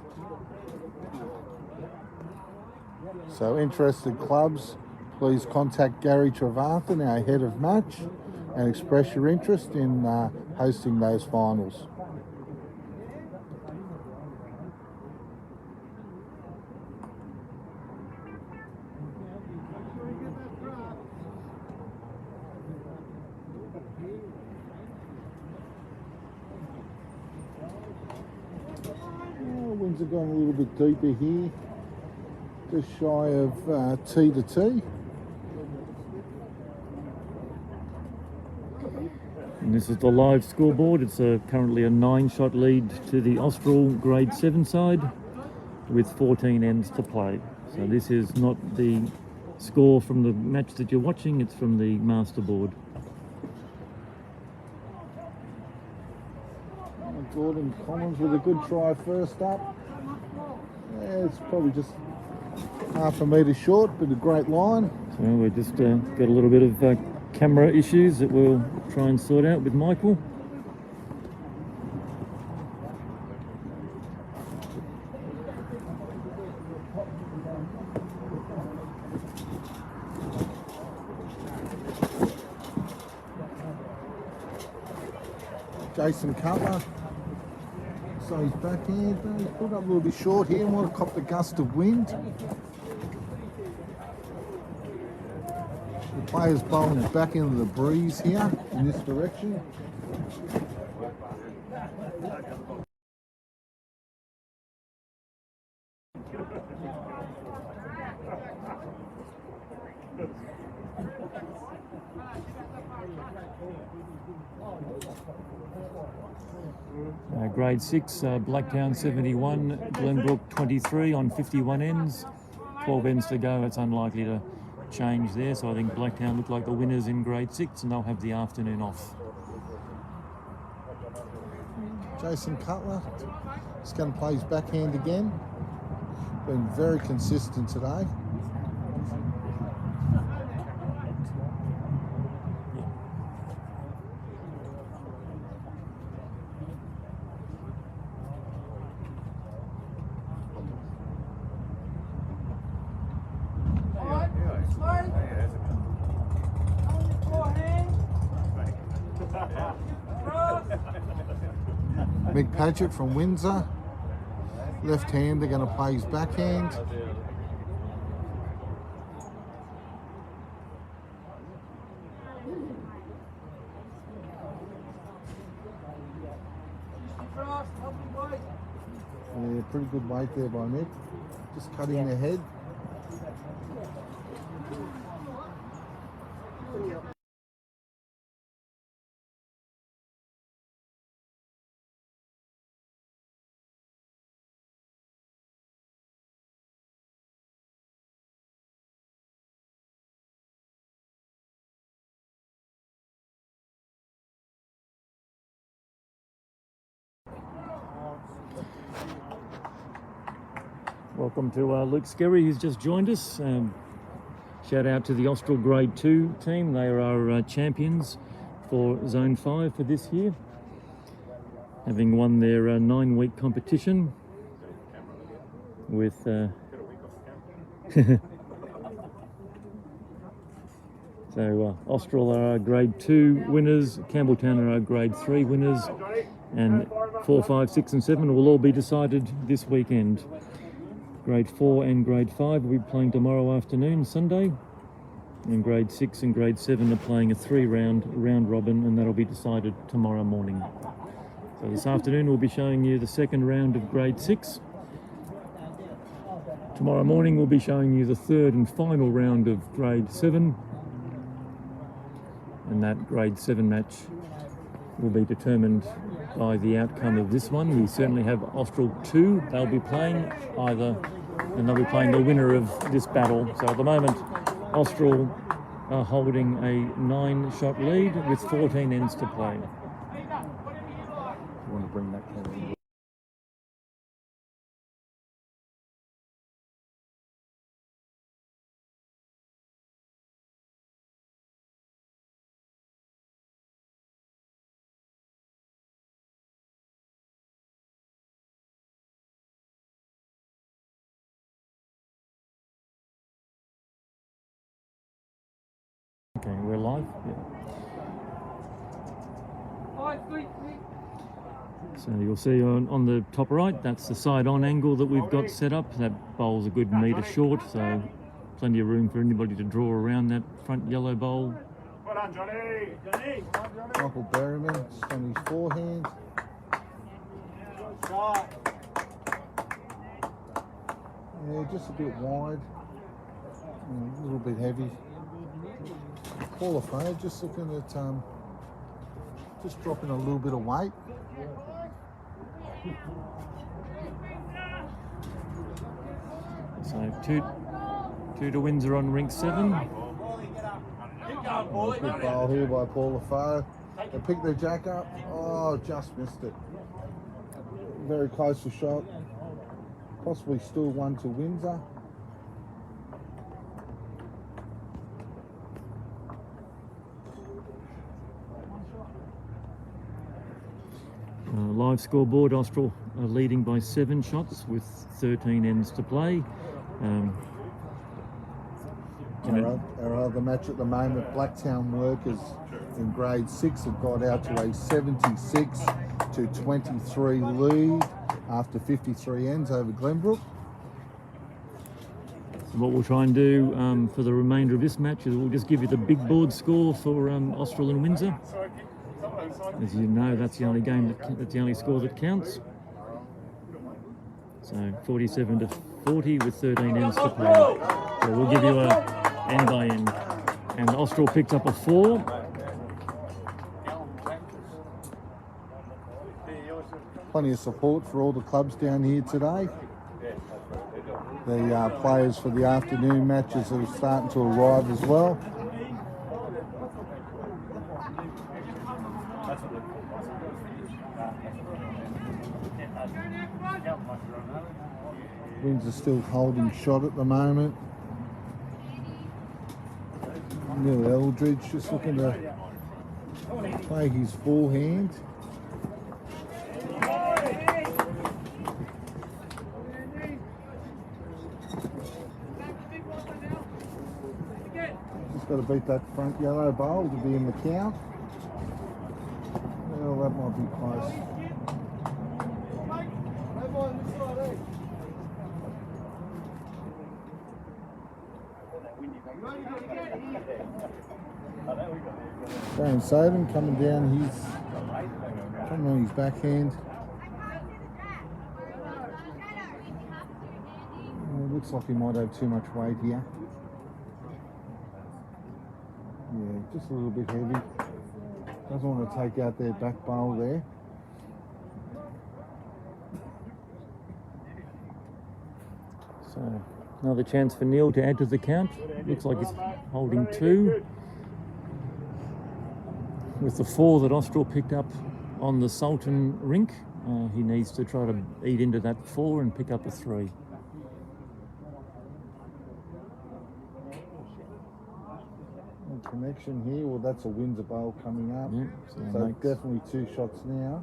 So interested clubs, please contact Gary Trevathan, our head of match, and express your interest in hosting those finals. Windsor going a little bit deeper here, just shy of T to T. And this is the live scoreboard. It's currently a 9-shot lead to the Austral grade 7 side with 14 ends to play. So this is not the score from the match that you're watching, it's from the master board. Gordon Collins with a good try first up. Yeah, it's probably just half a metre short, but a great line. So we've just got a little bit of camera issues that we'll try and sort out with Michael. Jason Cutler. So he's backhand, he's put up a little bit short here and want to cop the gust of wind. The player's bowling back into the breeze here in this direction. Grade 6, Blacktown 71, Glenbrook 23 on 51 ends. 12 ends to go, it's unlikely to change there, so I think Blacktown look like the winners in grade 6 and they'll have the afternoon off. Jason Cutler is going to play his backhand again. Been very consistent today. Mick Paget from Windsor. Left hand, they're going to play his backhand. Yeah, pretty good weight there by Mick. Just cutting the head. Welcome to Luke Skerry, who's just joined us. Shout out to the Austral Grade 2 team. They are our champions for Zone 5 for this year, having won their 9-week competition with so Austral are our Grade 2 winners, Campbelltown are our Grade 3 winners, and 4, 5, 6 and 7 will all be decided this weekend. Grade 4 and Grade 5 will be playing tomorrow afternoon, Sunday, and Grade 6 and Grade 7 are playing a 3-round round robin, and that'll be decided tomorrow morning. So this afternoon we'll be showing you the second round of Grade 6. Tomorrow morning we'll be showing you the third and final round of Grade 7, and that Grade 7 match will be determined by the outcome of this one. We certainly have Austral 2. They'll be playing either, and they'll be playing the winner of this battle. So at the moment, Austral are holding a 9-shot lead with 14 ends to play. You want to bring that camera in? Okay, we're live. Yeah. So you'll see on the top right, that's the side-on angle that we've got set up. That bowl's a good metre short, so plenty of room for anybody to draw around that front yellow bowl. Well done, Johnny. Johnny. Michael Berryman just on his forehand. Yeah, just a bit wide, and a little bit heavy. Paul Afraid just looking at just dropping a little bit of weight. So two to Windsor on rink 7. Good bowl here by Paul Afraid. They picked their jack up. Oh, just missed it. Very close to shot. Possibly still one to Windsor. Live scoreboard, Austral are leading by 7 shots with 13 ends to play. Our other match at the moment, Blacktown Workers in Grade 6 have got out to a 76-23 lead after 53 ends over Glenbrook. So what we'll try and do for the remainder of this match is we'll just give you the big board score for Austral and Windsor. As you know, that's the only game that's the only score that counts. So 47-40 with 13 ends to play. So we'll give you a end by end. And Austral picked up a 4. Plenty of support for all the clubs down here today. The players for the afternoon matches are starting to arrive as well. Windsor still holding shot at the moment. Neil Eldridge just looking to play his forehand. Just got to beat that front yellow bowl to be in the count. Well, that might be close. Darren Soden coming down, coming on his backhand. Looks like he might have too much weight here. Yeah, just a little bit heavy. Doesn't want to take out their back bowl there. So another chance for Neil to add to the count. Looks like he's holding 2. With the 4 that Austral picked up on the Sultan rink, he needs to try to eat into that 4 and pick up a 3. Connection here, well that's a Windsor bowl coming up. Yep, so definitely 2 shots now.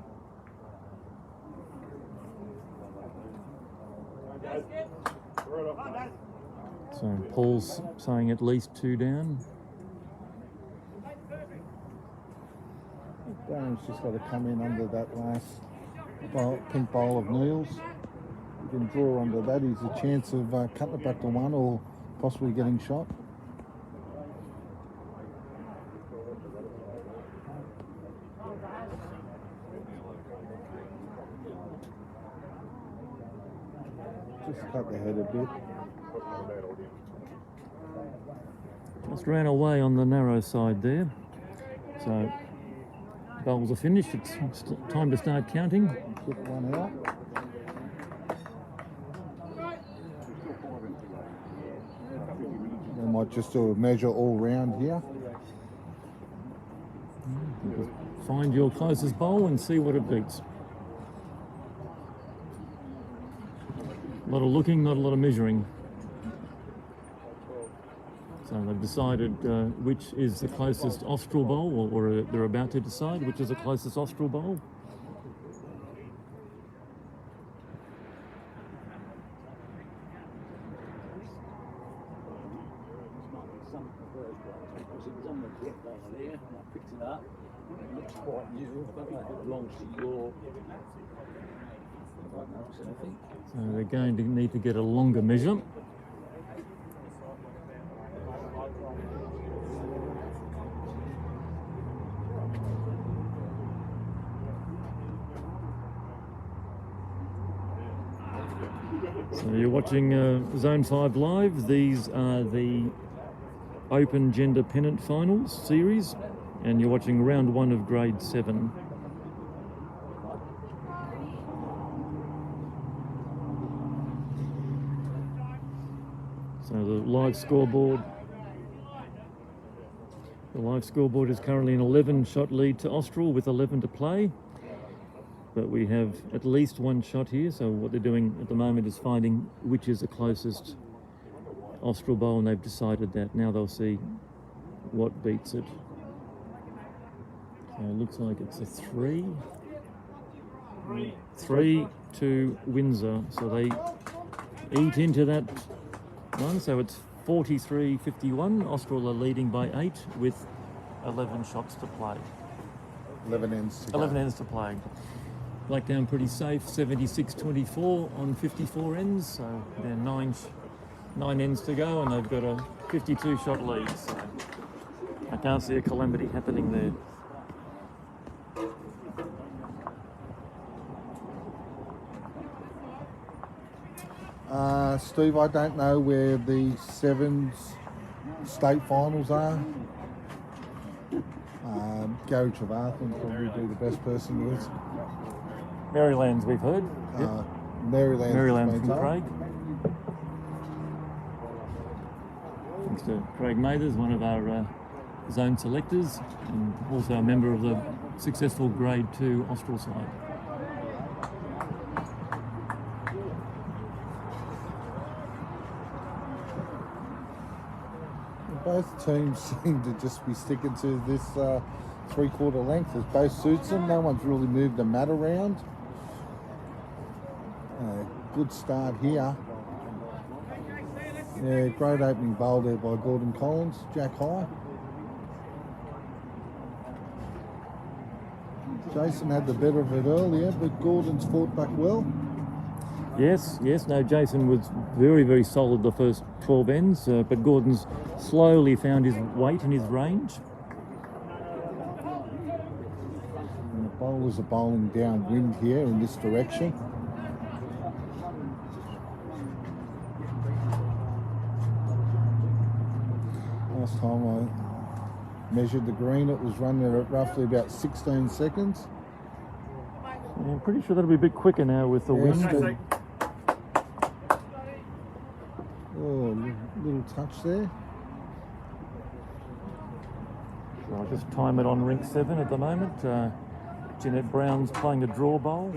So Paul's saying at least 2 down. Darren's just got to come in under that last pink bowl of Neil's. You can draw under that. He's a chance of cutting it back to 1 or possibly getting shot. Just cut the head a bit. Just ran away on the narrow side there. So bowls are finished. It's time to start counting. Put 1 out. They might just do a measure all round here. Find your closest bowl and see what it beats. A lot of looking, not a lot of measuring. So they've decided which is the closest Austral bowl, or they're about to decide which is the closest Austral bowl. So they're going to need to get a longer measure. So you're watching Zone 5 Live. These are the Open Gender Pennant Finals series, and you're watching round 1 of grade 7. So the live scoreboard is currently an 11-shot lead to Austral with 11 to play. But we have at least 1 shot here, so what they're doing at the moment is finding which is the closest Austral bowl, and they've decided that. Now they'll see what beats it. So it looks like it's a 3. 3 to Windsor, so they eat into that one, so it's 43-51. Austral are leading by 8 with 11 shots to play. 11 ends to 11 ends to play. Blackdown pretty safe, 76-24 on 54 ends, so they're 9 ends to go, and they've got a 52-shot lead. So I can't see a calamity happening there. Steve, I don't know where the 7s state finals are. Gary Trevathan will probably be the best person to answer. Maryland's, we've heard. Maryland's from Craig. Thanks to Craig Mathers, one of our zone selectors, and also a member of the successful grade 2 Austral side. Both teams seem to just be sticking to this 3/4 length, as both suits them. No one's really moved the mat around. Good start here. Yeah, great opening bowl there by Gordon Collins, Jack high. Jason had the better of it earlier, but Gordon's fought back well. Yes, yes. No, Jason was very, very solid the first 12 ends, but Gordon's slowly found his weight and his range. And the bowlers are bowling downwind here in this direction. Last time I measured the green, it was running at roughly about 16 seconds. Yeah, I'm pretty sure that'll be a bit quicker now with the wind. And, little touch there. so I'll just time it on rink 7 at the moment. Jeanette Brown's playing a draw bowl.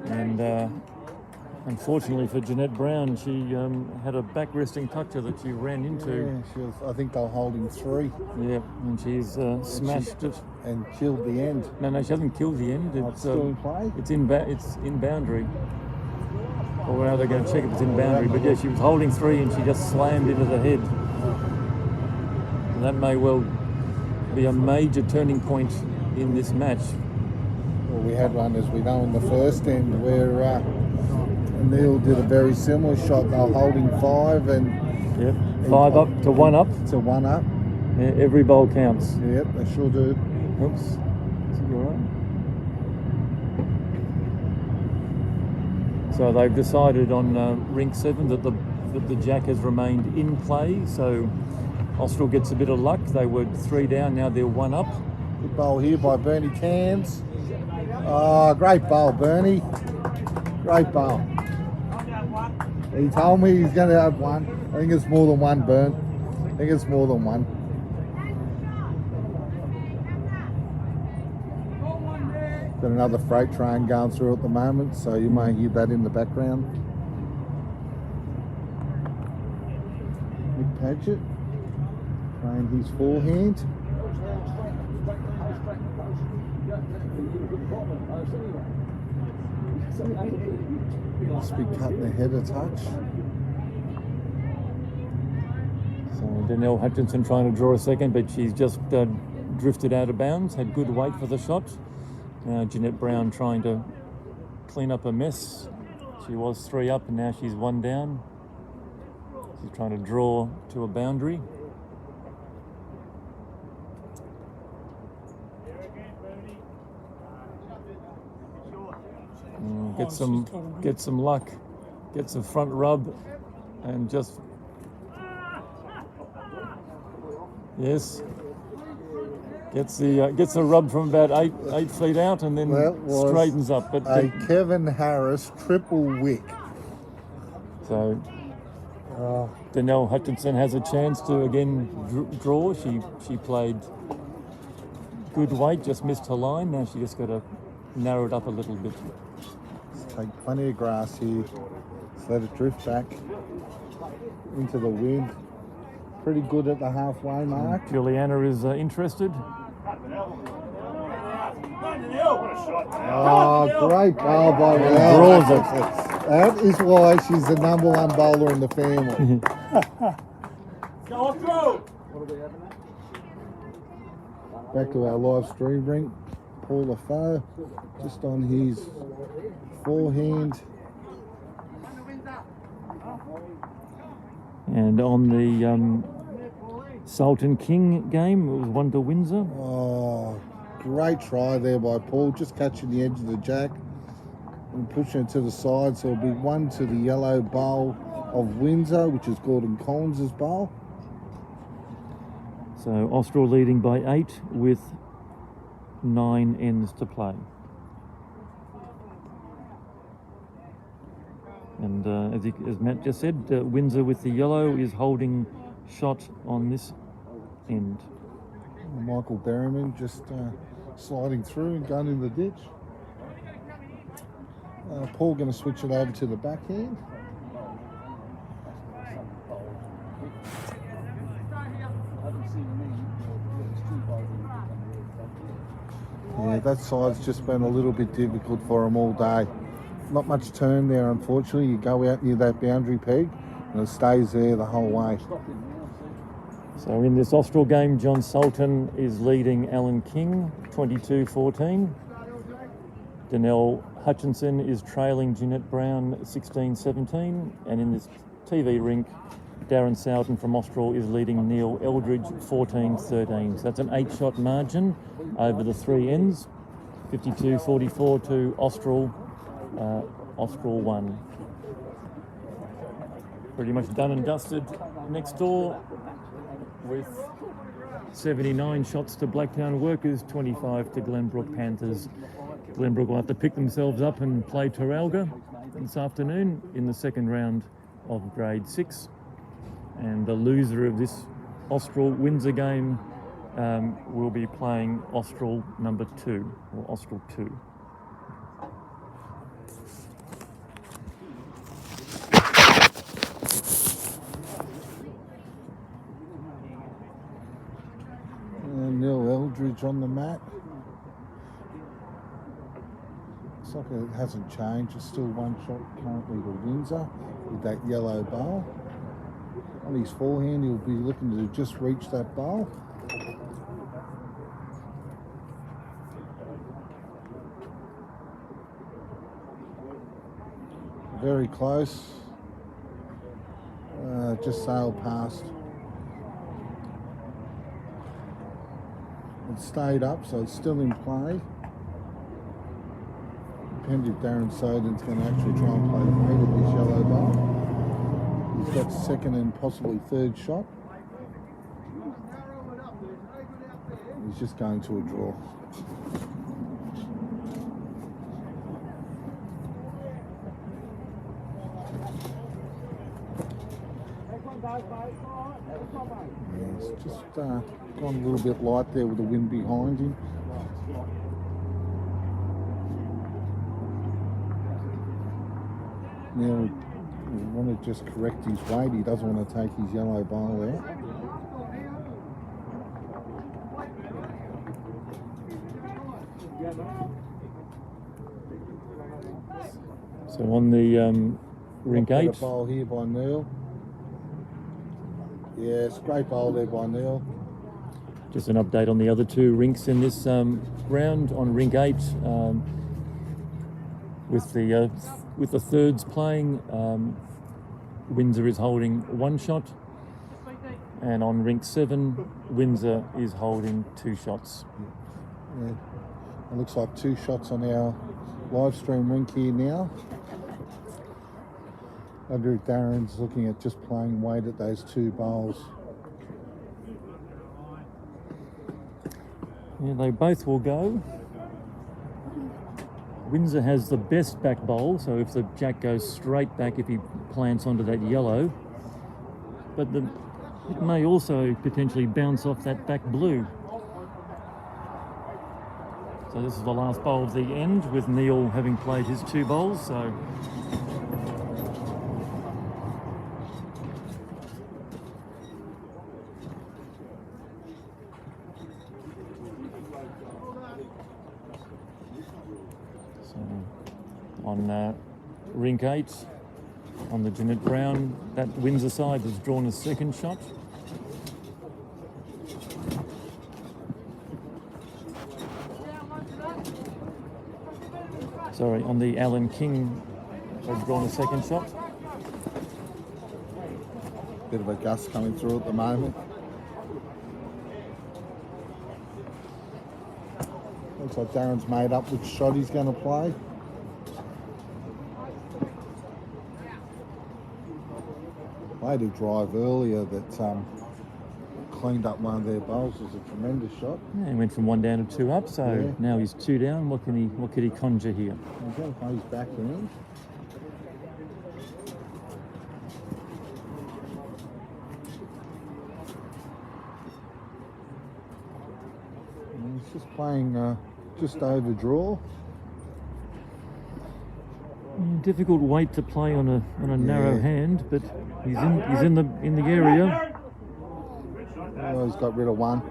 And unfortunately for Jeanette Brown, she had a back-resting toucher that she ran into. Yeah, I think they're holding 3. Yeah, and she's smashed it. And killed the end. No, she hasn't killed the end. It's still in play? It's in boundary. Or now they're going to check if it's in boundary. But yeah, she was holding 3 and she just slammed into the head. And that may well be a major turning point in this match. Well, we had one, as we know, in the first end where Neil did a very similar shot. They were holding 5 and... Yep, 5 up to 1 up. To 1 up. Yeah, every bowl counts. Yep, they sure do. Oops. Is it all right? So they've decided on rink 7 that the jack has remained in play. So Austral gets a bit of luck. They were 3 down, now they're 1 up. Good bowl here by Bernie Cairns. Oh, great bowl, Bernie. Great bowl. He told me he's going to have 1. I think it's more than 1, Bern. I think it's more than 1. Got another freight train going through at the moment, so you may hear that in the background. Nick Padgett playing his forehand. Must be cutting the head a touch. So Danielle Hutchinson trying to draw a second, but she's just drifted out of bounds, had good weight for the shot. Now Jeanette Brown trying to clean up a mess. She was 3 up and now she's 1 down. She's trying to draw to a boundary. Get some luck, get some front rub, and just yes, gets the rub from about 8 feet out, and then straightens up. But a Kevin Harris triple wick. So Danielle Hutchinson has a chance to again draw. She played good weight, just missed her line. Now she just got to narrow it up a little bit. Take plenty of grass here. Just let it drift back into the wind. Pretty good at the halfway mark. Juliana is interested. Oh, great bowl by Rael. That is why she's the #1 bowler in the family. Go through. Back to our live stream rink. Paul Lafoe just on his forehand. And on the Sultan King game, it was 1 to Windsor. Oh, great try there by Paul, just catching the edge of the jack and pushing it to the side. So it'll be 1 to the yellow bowl of Windsor, which is Gordon Collins' bowl. So Austral leading by 8 with 9 ends to play. And as Matt just said, Windsor with the yellow is holding shot on this end. Michael Berryman just sliding through and going in the ditch. Paul going to switch it over to the backhand. Yeah, that side's just been a little bit difficult for him all day. Not much turn there, unfortunately. You go out near that boundary peg and it stays there the whole way. So in this Austral game, John Sultan is leading Alan King 22-14. Danelle Hutchinson is trailing Jeanette Brown 16-17. And in this TV rink, Darren Soughton from Austral is leading Neil Eldridge 14-13. So that's an 8-shot margin over the three ends. 52-44 to Austral. Austral 1. Pretty much done and dusted next door with 79 shots to Blacktown Workers, 25 to Glenbrook Panthers. Glenbrook will have to pick themselves up and play Teralga this afternoon in the second round of Grade 6. And the loser of this Austral Windsor game will be playing Austral number 2, or Austral 2. Neil Eldridge on the mat. Looks like it hasn't changed. It's still 1 shot currently to Windsor with that yellow bowl. On his forehand, he'll be looking to just reach that bowl. Very close. Just sailed past. It stayed up, so it's still in play. Depends if Darren Soden's going to actually try and play the mate of this yellow bowl. He's got second and possibly third shot. He's just going to a draw. Yeah, it's just gone a little bit light there with the wind behind him. Now we want to just correct his weight. He doesn't want to take his yellow bowl out. So on the rink 8. Bowl here by Neil. Yes, great bowl there by Neil. Just an update on the other two rinks in this round. On rink 8, with the thirds playing, Windsor is holding 1 shot, and on rink 7, Windsor is holding 2 shots. Yeah. It looks like 2 shots on our live stream rink here now. I agree with Darren's looking at just playing weight at those 2 bowls. Yeah, they both will go. Windsor has the best back bowl, so if the jack goes straight back, if he plants onto that yellow, but it may also potentially bounce off that back blue. So this is the last bowl of the end, with Neil having played his 2 bowls. So on rink 8, on the Jeanette Brown, that Windsor side has drawn a second shot. Sorry, on the Alan King, they've drawn a second shot. Bit of a gust coming through at the moment. Looks like Darren's made up which shot he's going to play. Played a drive earlier that cleaned up one of their bowls. It was a tremendous shot. Yeah, he went from 1 down to 2 up, so now he's 2 down. What can he conjure here? He's going to play his back in. And he's just playing just over draw. Difficult weight to play on a narrow hand, but he's in the area. Oh, he's got rid of 1.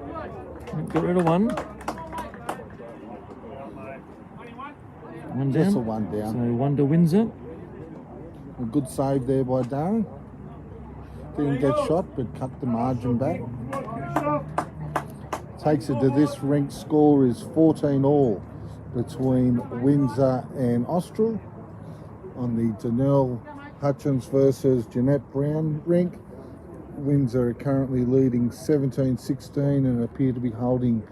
Got rid of 1. One down. Just a one down. So 1 to Windsor. A good save there by Darren. Didn't get shot, but cut the margin back. Takes it to this rink score is 14-all between Windsor and Austral on the Danelle Hutchins versus Jeanette Brown rink. Windsor are currently leading 17-16 and appear to be holding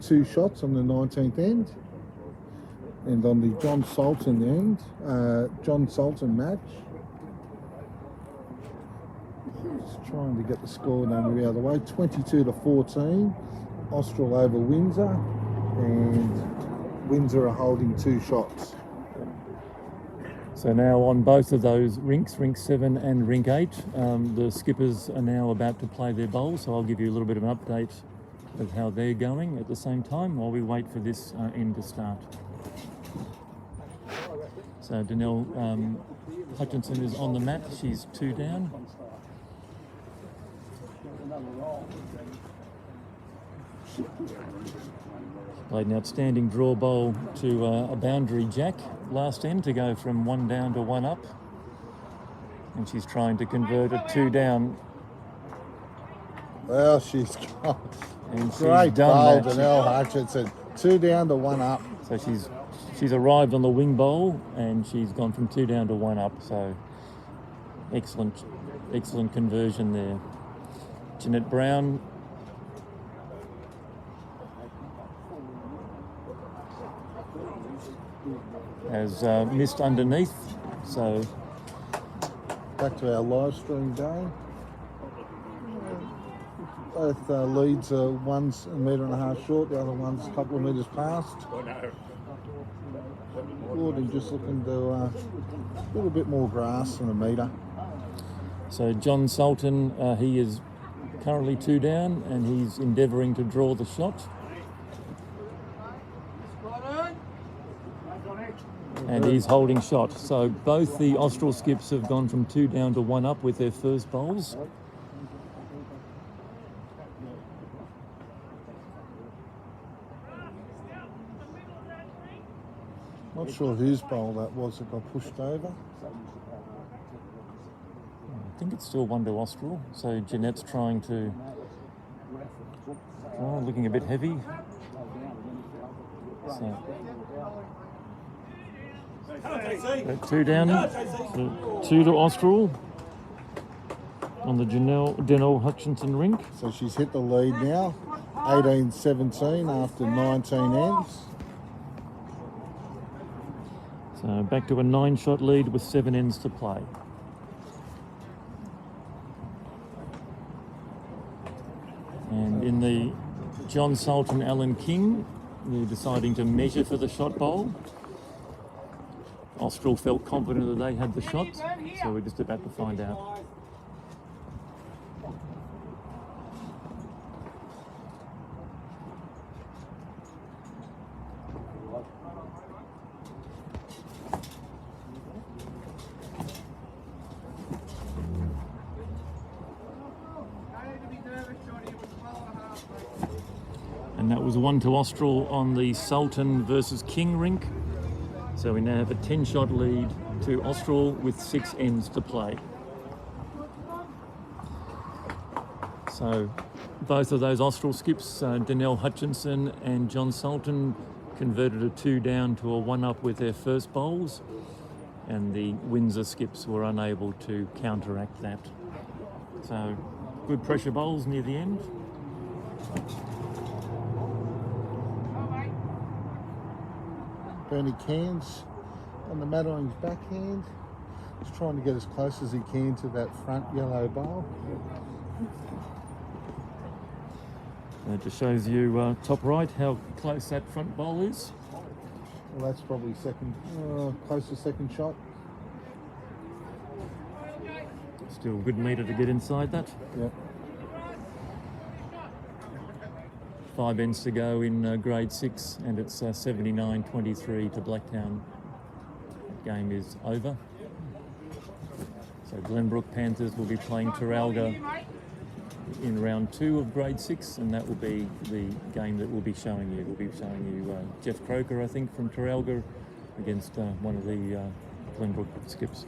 2 shots on the 19th end. And on the John Sultan match, just trying to get the score number out of the way, 22-14, Austral over Windsor, and Windsor are holding 2 shots. So now on both of those rinks, rink 7 and rink 8, the skippers are now about to play their bowls, so I'll give you a little bit of an update of how they're going at the same time while we wait for this end to start. So Danelle Hutchinson is on the mat, she's 2 down. Played an outstanding draw bowl to a boundary jack last end to go from 1 down to 1 up. And she's trying to convert a 2 down. Well, she's got And she's great done bowl, that. Danelle Hutchinson. 2 down to 1 up. So she's arrived on the wing bowl and she's gone from 2 down to 1 up. So excellent conversion there. Jeanette Brown has missed underneath, so Back to our live stream game. Both leads are one's 1.5 meters short, the other one's a couple of metres past. Gordon just looking to a little bit more grass than 1 metre. so John Sultan, he is currently 2 down and he's endeavouring to draw the shot. And he's holding shot. So both the Austral skips have gone from 2 down to 1 up with their first bowls. Not sure whose bowl that was that got pushed over. I think it's still 1 to Austral. So Jeanette's trying to, looking a bit heavy. So 2 down, so 2 to Austral on the Danelle Hutchinson rink. So she's hit the lead now, 18-17 after 19 ends. So back to a 9-shot lead with 7 ends to play. And in the John Sultan Alan King, they're deciding to measure for the shot bowl. Austral felt confident that they had the shot, so we're just about to find out. And that was 1 to Austral on the Sultan versus King rink. So we now have a 10-shot lead to Austral with 6 ends to play. So both of those Austral skips, Danelle Hutchinson and John Sultan, converted a 2 down to a 1 up with their first bowls, and the Windsor skips were unable to counteract that. So good pressure bowls near the end. Bernie Cairns on the Madaring's backhand. Just trying to get as close as he can to that front yellow bowl. It just shows you top right how close that front bowl is. Well, that's probably close to second shot. Still a good metre to get inside that. Yep. 5 ends to go in grade 6, and it's 79-23 to Blacktown. That game is over. So Glenbrook Panthers will be playing Terralga in round 2 of grade 6, and that will be the game that we'll be showing you. We'll be showing you Jeff Croker, I think, from Terralga against one of the Glenbrook skips.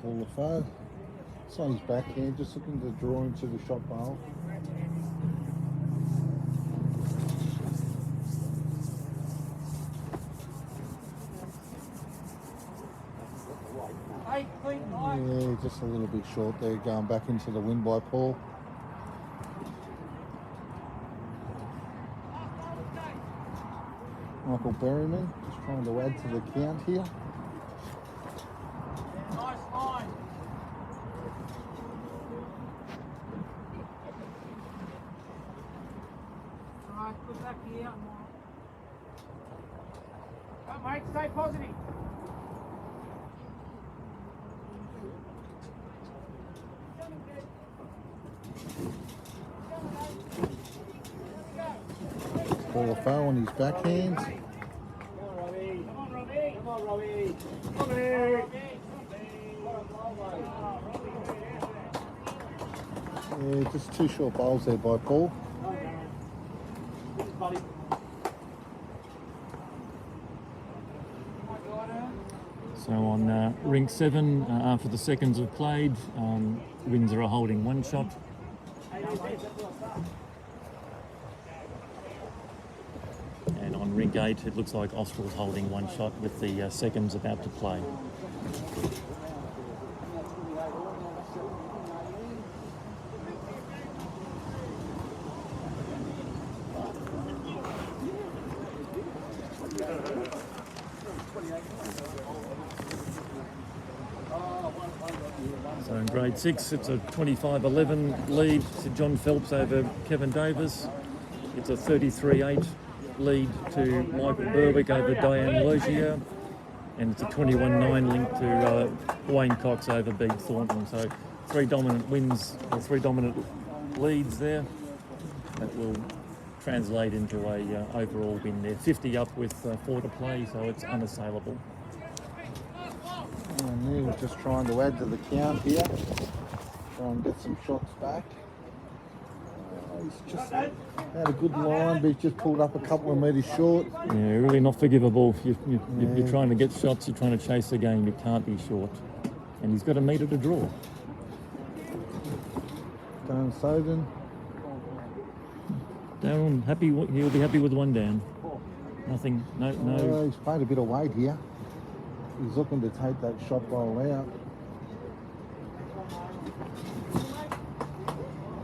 Paul LaFoe. It's on his backhand, just looking to draw into the shot bowl. Yeah, just a little bit short there, going back into the wind by Paul. Michael Berryman just trying to add to the count here. Nice line. Alright, good back here. Come, mate, stay positive. Paul LaFoe on his backhand. Come on, Robbie. Come on, Robbie. Robbie. Yeah, just two short bowls there by Paul. So on rink 7, after the seconds have played, Windsor are holding 1 shot. And on rink 8, it looks like Austral's holding 1 shot with the seconds about to play. So in grade 6, it's a 25-11 lead to John Phelps over Kevin Davis. It's a 33-8 lead to Michael Berwick over Diane Logier. And it's a 21-9 link to Wayne Cox over Bede Thornton. So 3 dominant wins, or 3 dominant leads there. That will translate into a overall win there. 50 up with 4 to play, so it's unassailable. And we're just trying to add to the count here. Try and get some shots back. He's just had a good line, but he's just pulled up a couple of metres short. Yeah, really not forgivable. You're trying to get shots, you're trying to chase the game, you can't be short. And he's got a metre to draw. Dan Soden. Darren, he'll be happy with 1 down. Nothing, no. He's played a bit of weight here. He's looking to take that shot ball out.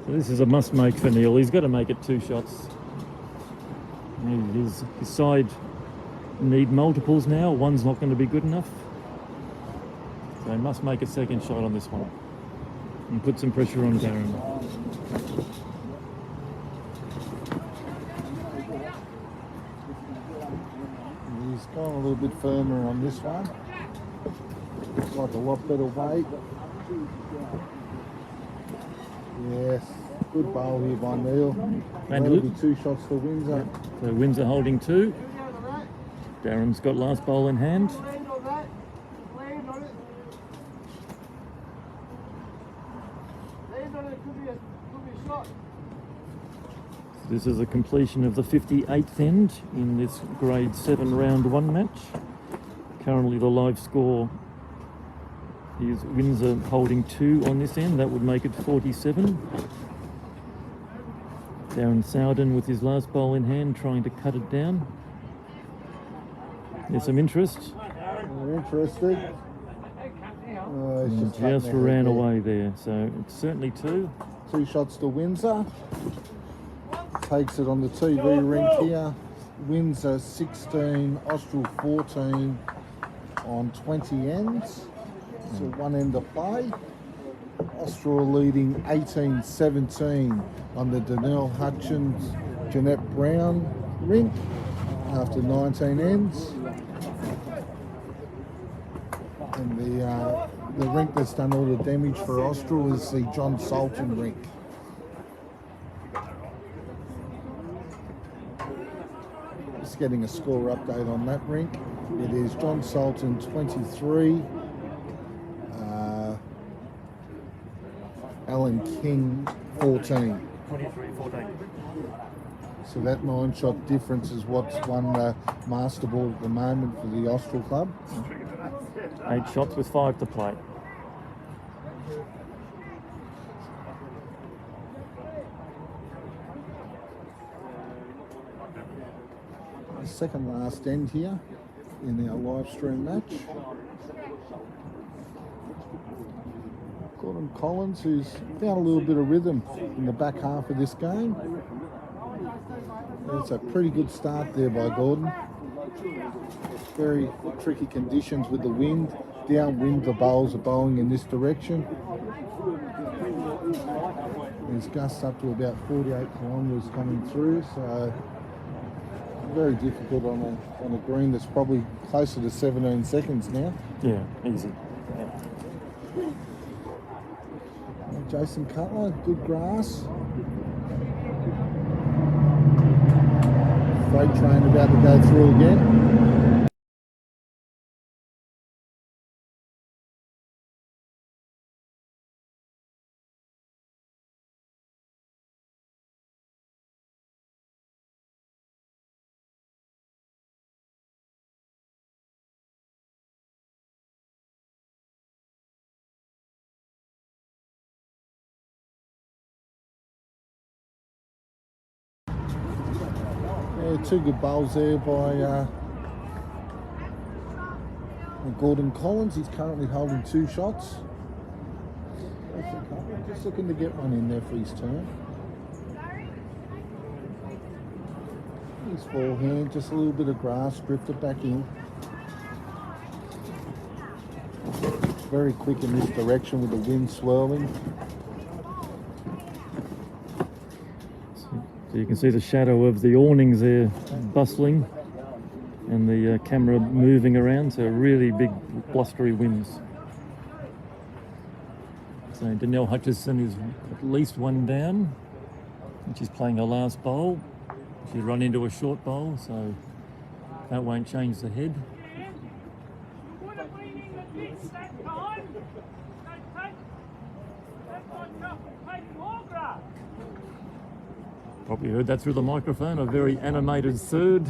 So this is a must-make for Neil. He's got to make it 2 shots. His side need multiples now. 1's not going to be good enough. So he must make a 2nd shot on this one and put some pressure on Darren. He's gone a little bit firmer on this one. Looks like a lot better weight. Yes, good bowl here by Neil. That'll be 2 shots for Windsor. So Windsor holding 2. Darren's got last bowl in hand. Land on that. Land on it. Land on it. Could be a shot. This is a completion of the 58th end in this grade 7 round 1 match. Currently the live score is Windsor holding 2 on this end. That would make it 47. Darren Sowden with his last bowl in hand trying to cut it down. There's some interest. We're interested. He's just ran away there. So it's certainly 2. 2 shots to Windsor. Takes it on the TV rink here. Windsor 16, Austral 14 on 20 ends. So 1 end of play. Austral leading 18-17 on the Donnell Hutchins, Jeanette Brown rink after 19 ends. And the rink that's done all the damage for Austral is the John Salton rink. Just getting a score update on that rink. It is John Salton 23, Alan King 14. 23-14. So that 9-shot difference is what's won the master board at the moment for the Austral club. 8 shots with 5 to play. Second last end here in our live stream match. Gordon Collins, who's found a little bit of rhythm in the back half of this game. It's a pretty good start there by Gordon. Very tricky conditions with the wind. Downwind, the bowls are bowling in this direction. There's gusts up to about 48 kilometres coming through, so very difficult on a green that's probably closer to 17 seconds now. Yeah, easy. Yeah. Jason Cutler, good grass. Freight train about to go through again. Yeah, 2 good bowls there by Gordon Collins. He's currently holding 2 shots. Just looking to get one in there for his turn. His forehand, just a little bit of grass, drifted back in. Very quick in this direction with the wind swirling. So you can see the shadow of the awnings there bustling and the camera moving around, so really big blustery winds. So Danielle Hutchison is at least 1 down, and she's playing her last bowl. She's run into a short bowl, so that won't change the head. Probably heard that through the microphone, a very animated third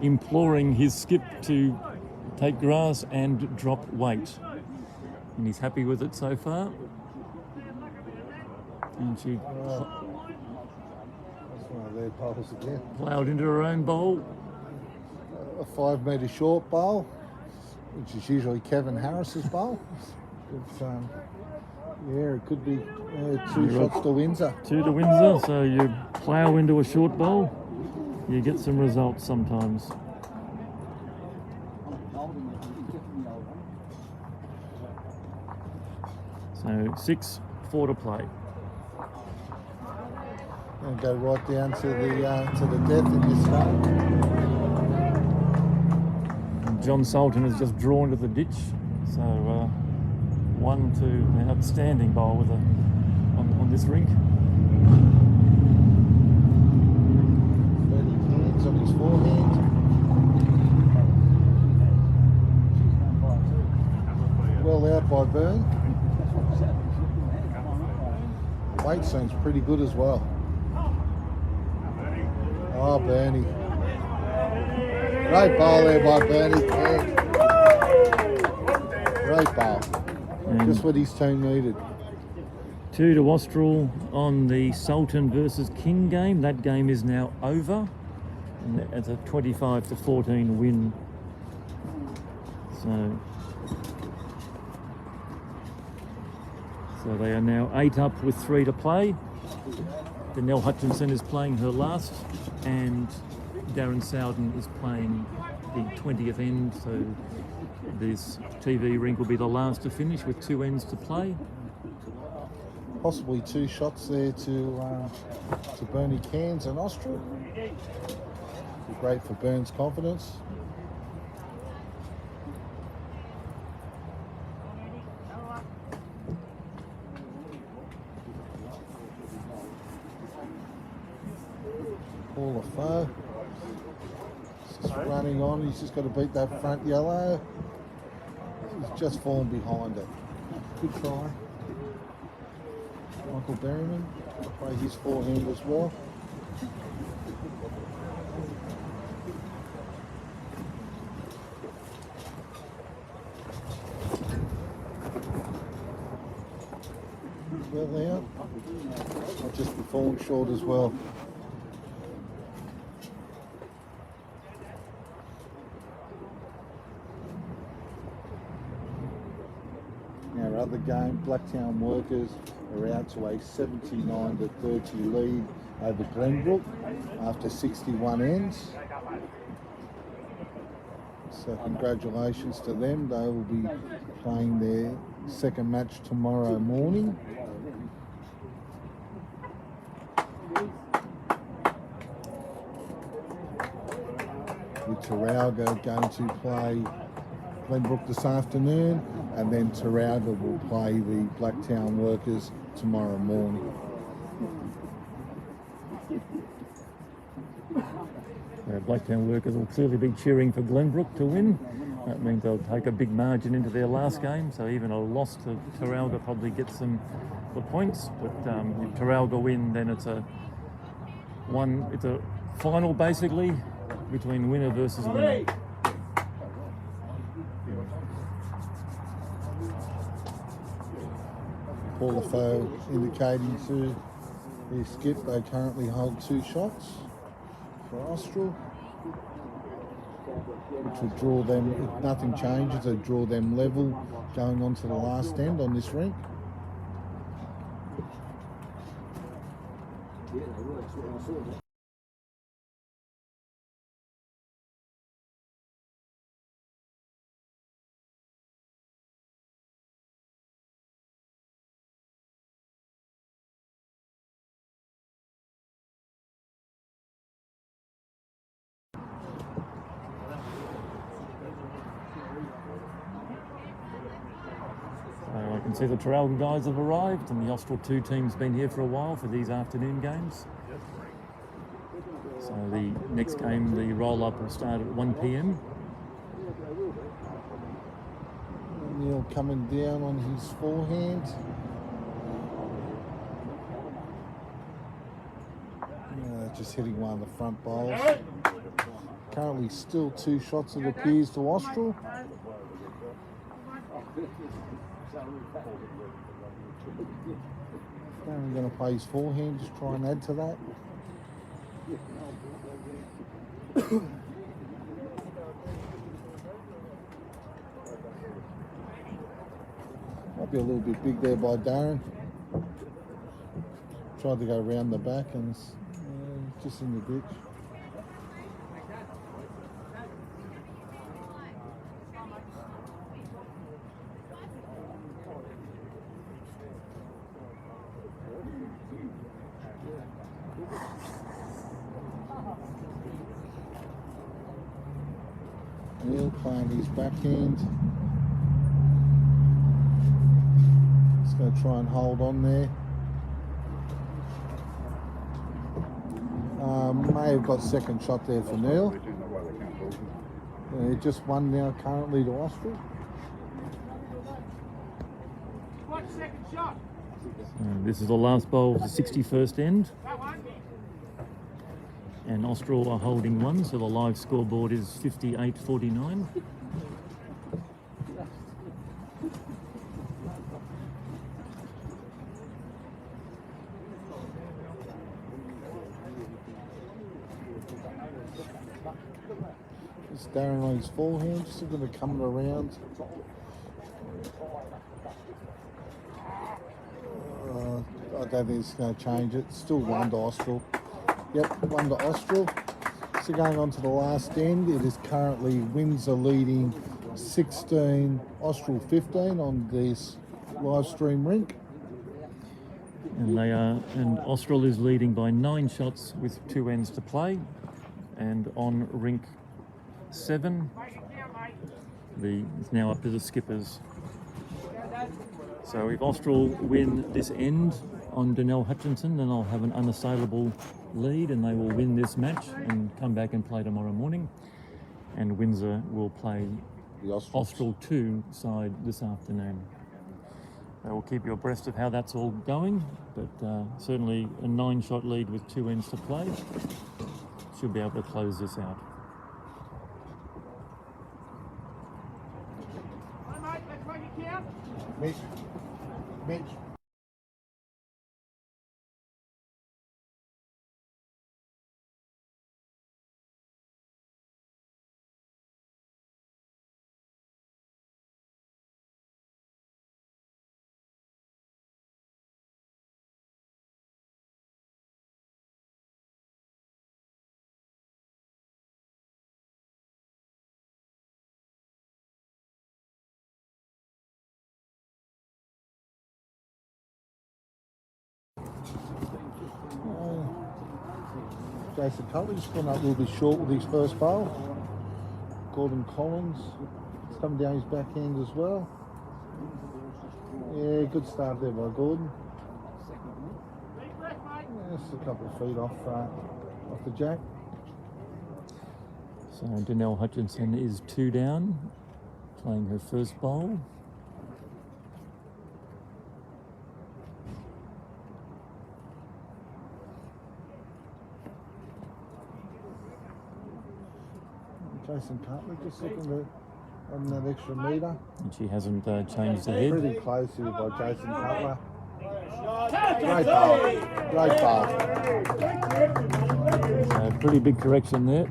imploring his skip to take grass and drop weight. And he's happy with it so far. And she That's one of their bowls again. ploughed into her own bowl. A 5 metre short bowl, which is usually Kevin Harris's bowl. It's, yeah, it could be 2 shots to Windsor. 2 to Windsor, so you plough into a short bowl, you get some results sometimes. So 6, 4 to play. And go right down to the death in this game. And John Sultan has just drawn to the ditch, so 1 to an outstanding bowl with on this rink. Burning hands on his forehand. Well out by Byrne. The weight seems pretty good as well. Oh, Bernie. Great bowl there by Bernie. Yeah. Great bowl. Just what his team needed. 2 to Austral on the Sultan versus King game. That game is now over. And it's a 25-14 win. So they are now 8 up with 3 to play. Danielle Hutchinson is playing her last, and Darren Sowden is playing the 20th end. So this TV rink will be the last to finish with 2 ends to play. Possibly 2 shots there to Bernie Cairns and Austral. Be great for Burns' confidence. Paul Lafoe. Just running on. He's just got to beat that front yellow. He's just fallen behind it. Good try. Michael Berryman play his forehand as well. Well out. I'll just be falling short as well. Our other game, Blacktown Workers are out to a 79-30 lead over Glenbrook after 61 ends. So congratulations to them. They will be playing their second match tomorrow morning. With Terralga going to play Glenbrook this afternoon, and then Terralga will play the Blacktown Workers tomorrow morning. Blacktown Workers will clearly be cheering for Glenbrook to win. That means they'll take a big margin into their last game, so even a loss to Terralga probably gets them the points. But if Terralga win, then it's a final basically between winner versus winner. Paul Lafoe indicating to their skip they currently hold 2 shots for Austral, which will draw them, if nothing changes, it'll draw them level going on to the last end on this rink. I can see the Terralga guys have arrived, and the Austral 2 team's been here for a while for these afternoon games. So the next game, the roll-up will start at 1 p.m. Neil coming down on his forehand. Just hitting one of the front bowls. Currently still 2 shots, it appears, to Austral. I'm going to play his forehand, just try and add to that. Might be a little bit big there by Darren. Tried to go around the back and just in the ditch. Neil playing his backhand. Just going to try and hold on there. May have got second shot there for Neil. Just one now currently to Austral. What's second shot? This is the last bowl of the 61st end. And Austral are holding 1, so the live scoreboard is 58-49. Just Darren on his forehand, just going to come around. I don't think it's going to change it. Still 1 to Austral. Yep, 1 to Austral. So going on to the last end, it is currently Windsor leading 16, Austral 15 on this live stream rink. And Austral is leading by 9 shots with 2 ends to play. And on rink 7, it's now up to the skippers. So if Austral win this end on Donnell Hutchinson, then I'll have an unassailable lead and they will win this match and come back and play tomorrow morning. And Windsor will play the Austral 2 side this afternoon. I will keep you abreast of how that's all going, but certainly a 9-shot lead with 2 ends to play should be able to close this out. Hi mate, let's make it count. Mitch. Jason Cutler just gone up a little bit short with his first bowl. Gordon Collins is coming down his backhand as well. Yeah, good start there by Gordon. Just a couple of feet off the jack. So Danelle Hutchinson is 2 down, playing her first bowl. Jason Cutler just looking on that extra metre. And she hasn't changed the head. Pretty close here by Jason Cutler. Great bowl. Great bowl. So pretty big correction there.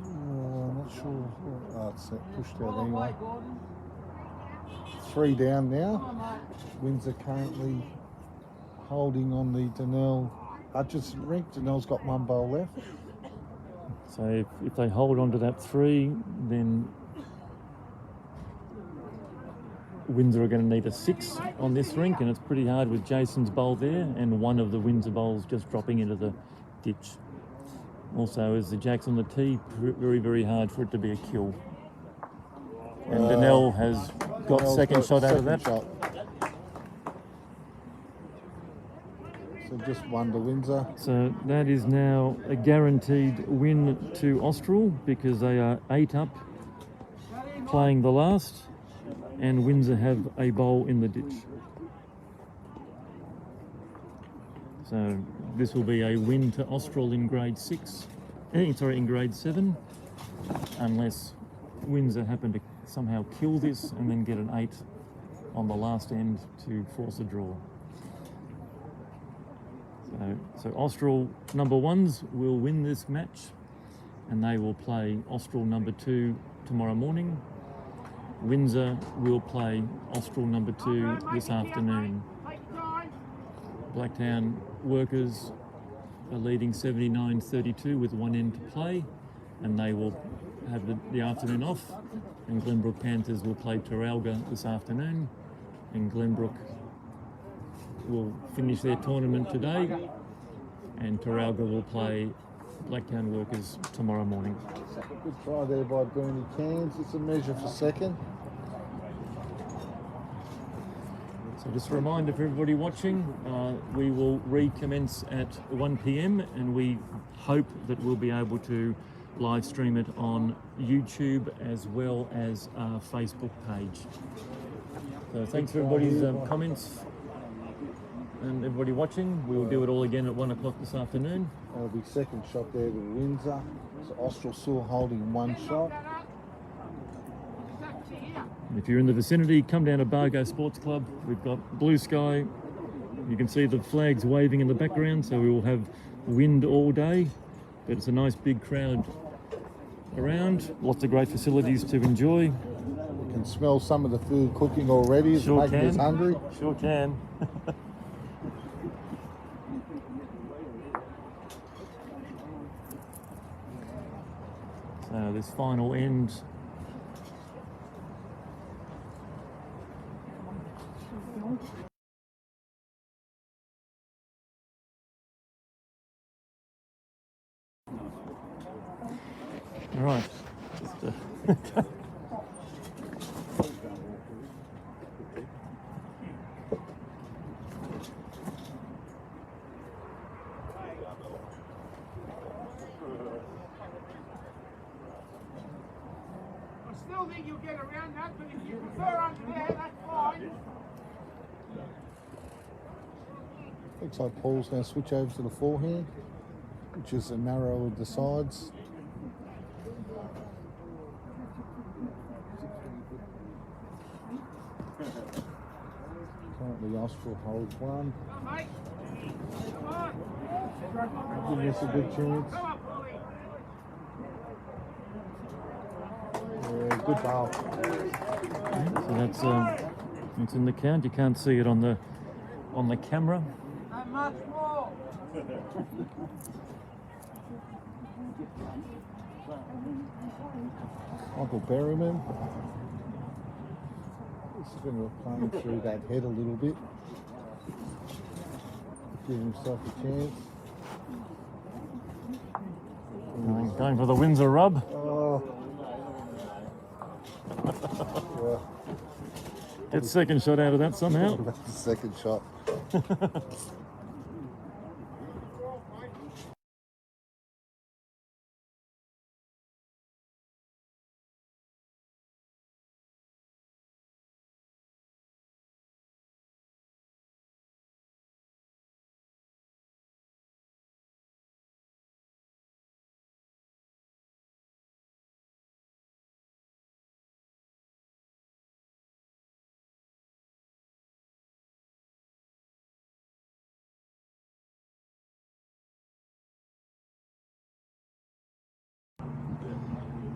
I'm not sure. Oh, it's pushed out anyway. 3 down now. Windsor currently holding on the Danelle Hutchinson rink. Danelle's got 1 bowl left. So if they hold on to that 3, then Windsor are going to need a 6 on this rink, and it's pretty hard with Jason's bowl there and one of the Windsor bowls just dropping into the ditch. Also, as the jack's on the tee, very, very hard for it to be a kill. And Danelle has got second shot out of that. Shot. So just 1 to Windsor. So that is now a guaranteed win to Austral because they are 8 up playing the last, and Windsor have a bowl in the ditch. So this will be a win to Austral in grade 6, in grade 7, unless Windsor happen to somehow kill this and then get an 8 on the last end to force a draw. So Austral number 1s will win this match, and they will play Austral number 2 tomorrow morning. Windsor will play Austral number 2 this afternoon. Blacktown workers are leading 79-32 with 1 end to play, and they will have the afternoon off. And Glenbrook Panthers will play Terralga this afternoon, and Glenbrook will finish their tournament today, and Terralga will play Blacktown Workers tomorrow morning. Good try there by Bernie Cairns. It's a measure for second. So just a reminder for everybody watching, we will recommence at 1 p.m. and we hope that we'll be able to live stream it on YouTube as well as our Facebook page. So thanks for everybody's comments and everybody watching. We'll do it all again at 1 o'clock this afternoon. That'll be second shot there to Windsor. So Austral still holding 1 shot. If you're in the vicinity, come down to Bargo Sports Club. We've got blue sky. You can see the flags waving in the background, so we will have wind all day, but it's a nice big crowd around. Lots of great facilities to enjoy. You can smell some of the food cooking already. It's Sure making us can. hungry. Sure can. So this final end. All right. Just, I still think you'll get around that, but if you prefer under there, that's fine. Looks like Paul's going to switch over to the forehand, which is a narrow with the sides. Currently Austral holds 1. Come on, mate. Come on. Giving us a good chance. Come on, Paulie. Yeah, good bowl. so that's in the count. You can't see it on the camera. And much more. Uncle Berryman. Just going to plane through that head a little bit. Give himself a chance. Going for the Windsor rub. Oh. Yeah. Get second shot out of that somehow. That's the second shot.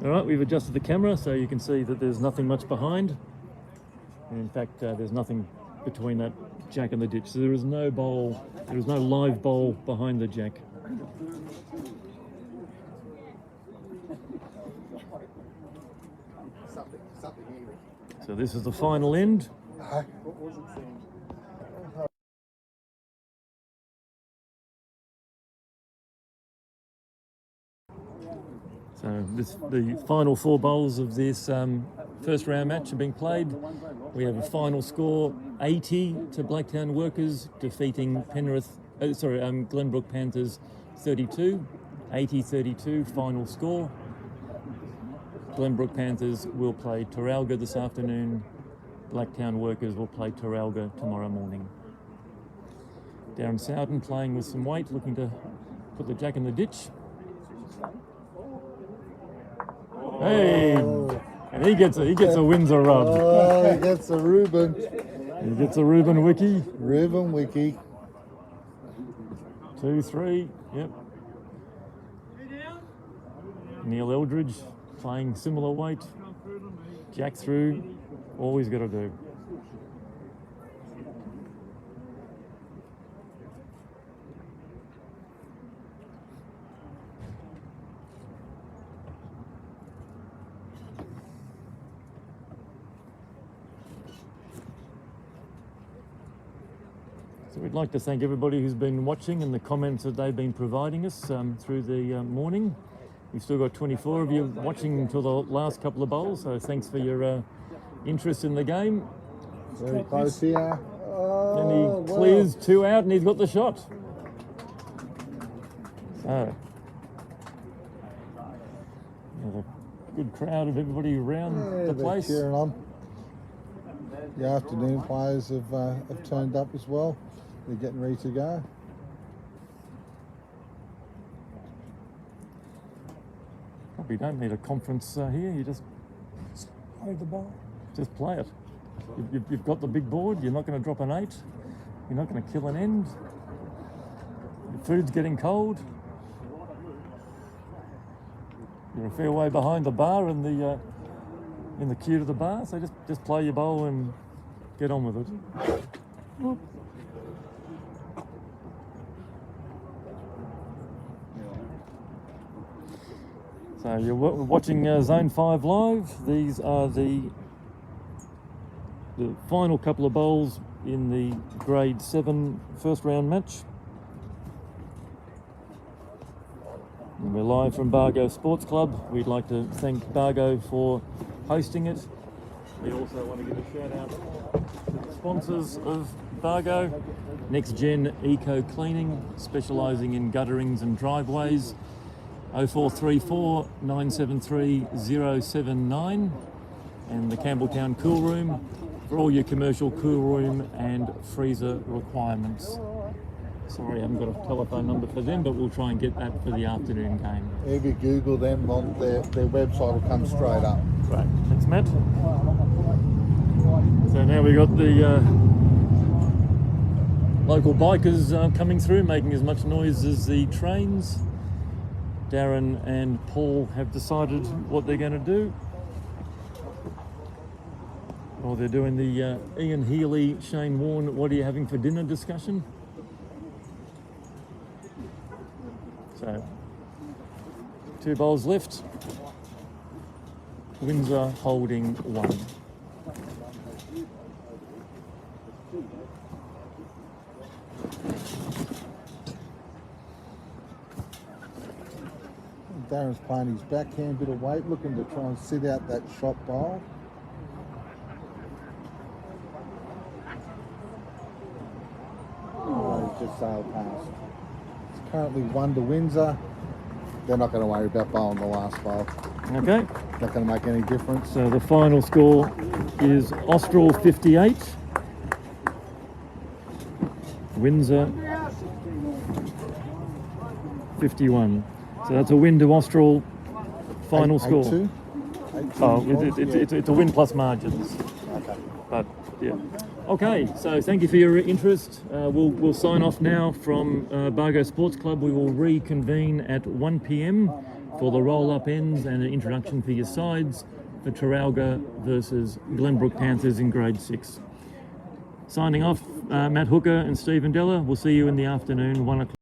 All right, we've adjusted the camera so you can see that there's nothing much behind. And in fact, there's nothing between that jack and the ditch. So there is no bowl, there is no live bowl behind the jack. So this is the final end. So the final 4 bowls of this first round match have been played. We have a final score 80 to Blacktown Workers defeating Glenbrook Panthers 32. 80-32 final score. Glenbrook Panthers will play Terralga this afternoon. Blacktown Workers will play Terralga tomorrow morning. Darren Sowden playing with some weight, looking to put the jack in the ditch. Hey, and he gets a Windsor rub. Oh, he gets a Reuben. He gets a Reuben Wiki. Reuben Wiki. 2-3. Yep. Neil Eldridge playing similar weight. Jack through. All he's got to do. So we'd like to thank everybody who's been watching and the comments that they've been providing us through the morning. We've still got 24 of you watching until the last couple of bowls, so thanks for your interest in the game. Very close here. And he clears 2 out and he's got the shot. So, there's a good crowd of everybody around the place. Cheering on. The afternoon players have turned up as well. They're getting ready to go. Probably don't need a conference here. You just Play the ball. Just play it. You've got the big board. You're not going to drop an 8. You're not going to kill an end. Your food's getting cold. You're a fair way behind the bar in the queue to the bar. So just play your bowl and get on with it. So you're watching Zone 5 live. These are the final couple of bowls in the Grade 7 first round match. And we're live from Bargo Sports Club. We'd like to thank Bargo for hosting it. We also want to give a shout out to the sponsors of Bargo. Next Gen Eco Cleaning, specialising in gutterings and driveways. 0434 973 079, and the Campbelltown Cool Room for all your commercial cool room and freezer requirements. Sorry, I haven't got a telephone number for them, but we'll try and get that for the afternoon game. If you Google them, on their website will come straight up. Great, thanks Matt. So now we've got the local bikers coming through, making as much noise as the trains. Darren and Paul have decided what they're going to do. Well, they're doing the Ian Healy, Shane Warne, what are you having for dinner discussion. So 2 bowls left. Windsor holding 1. Darren's playing his backhand bit of weight, looking to try and sit out that shot bowl. Oh, he just sailed past. It's currently 1 to Windsor. They're not going to worry about bowling the last bowl. Okay. Not going to make any difference. So the final score is Austral 58, Windsor 51. So that's a win to Austral. Final score. 8-2? Oh, it's a win plus margins. Okay. But yeah. Okay, so thank you for your interest. We'll sign off now from Bargo Sports Club. We will reconvene at 1 p.m. for the roll-up ends and an introduction for your sides for Traralga versus Glenbrook Panthers in Grade 6. Signing off, Matt Hooker and Stephen Della. We'll see you in the afternoon, 1 o'clock.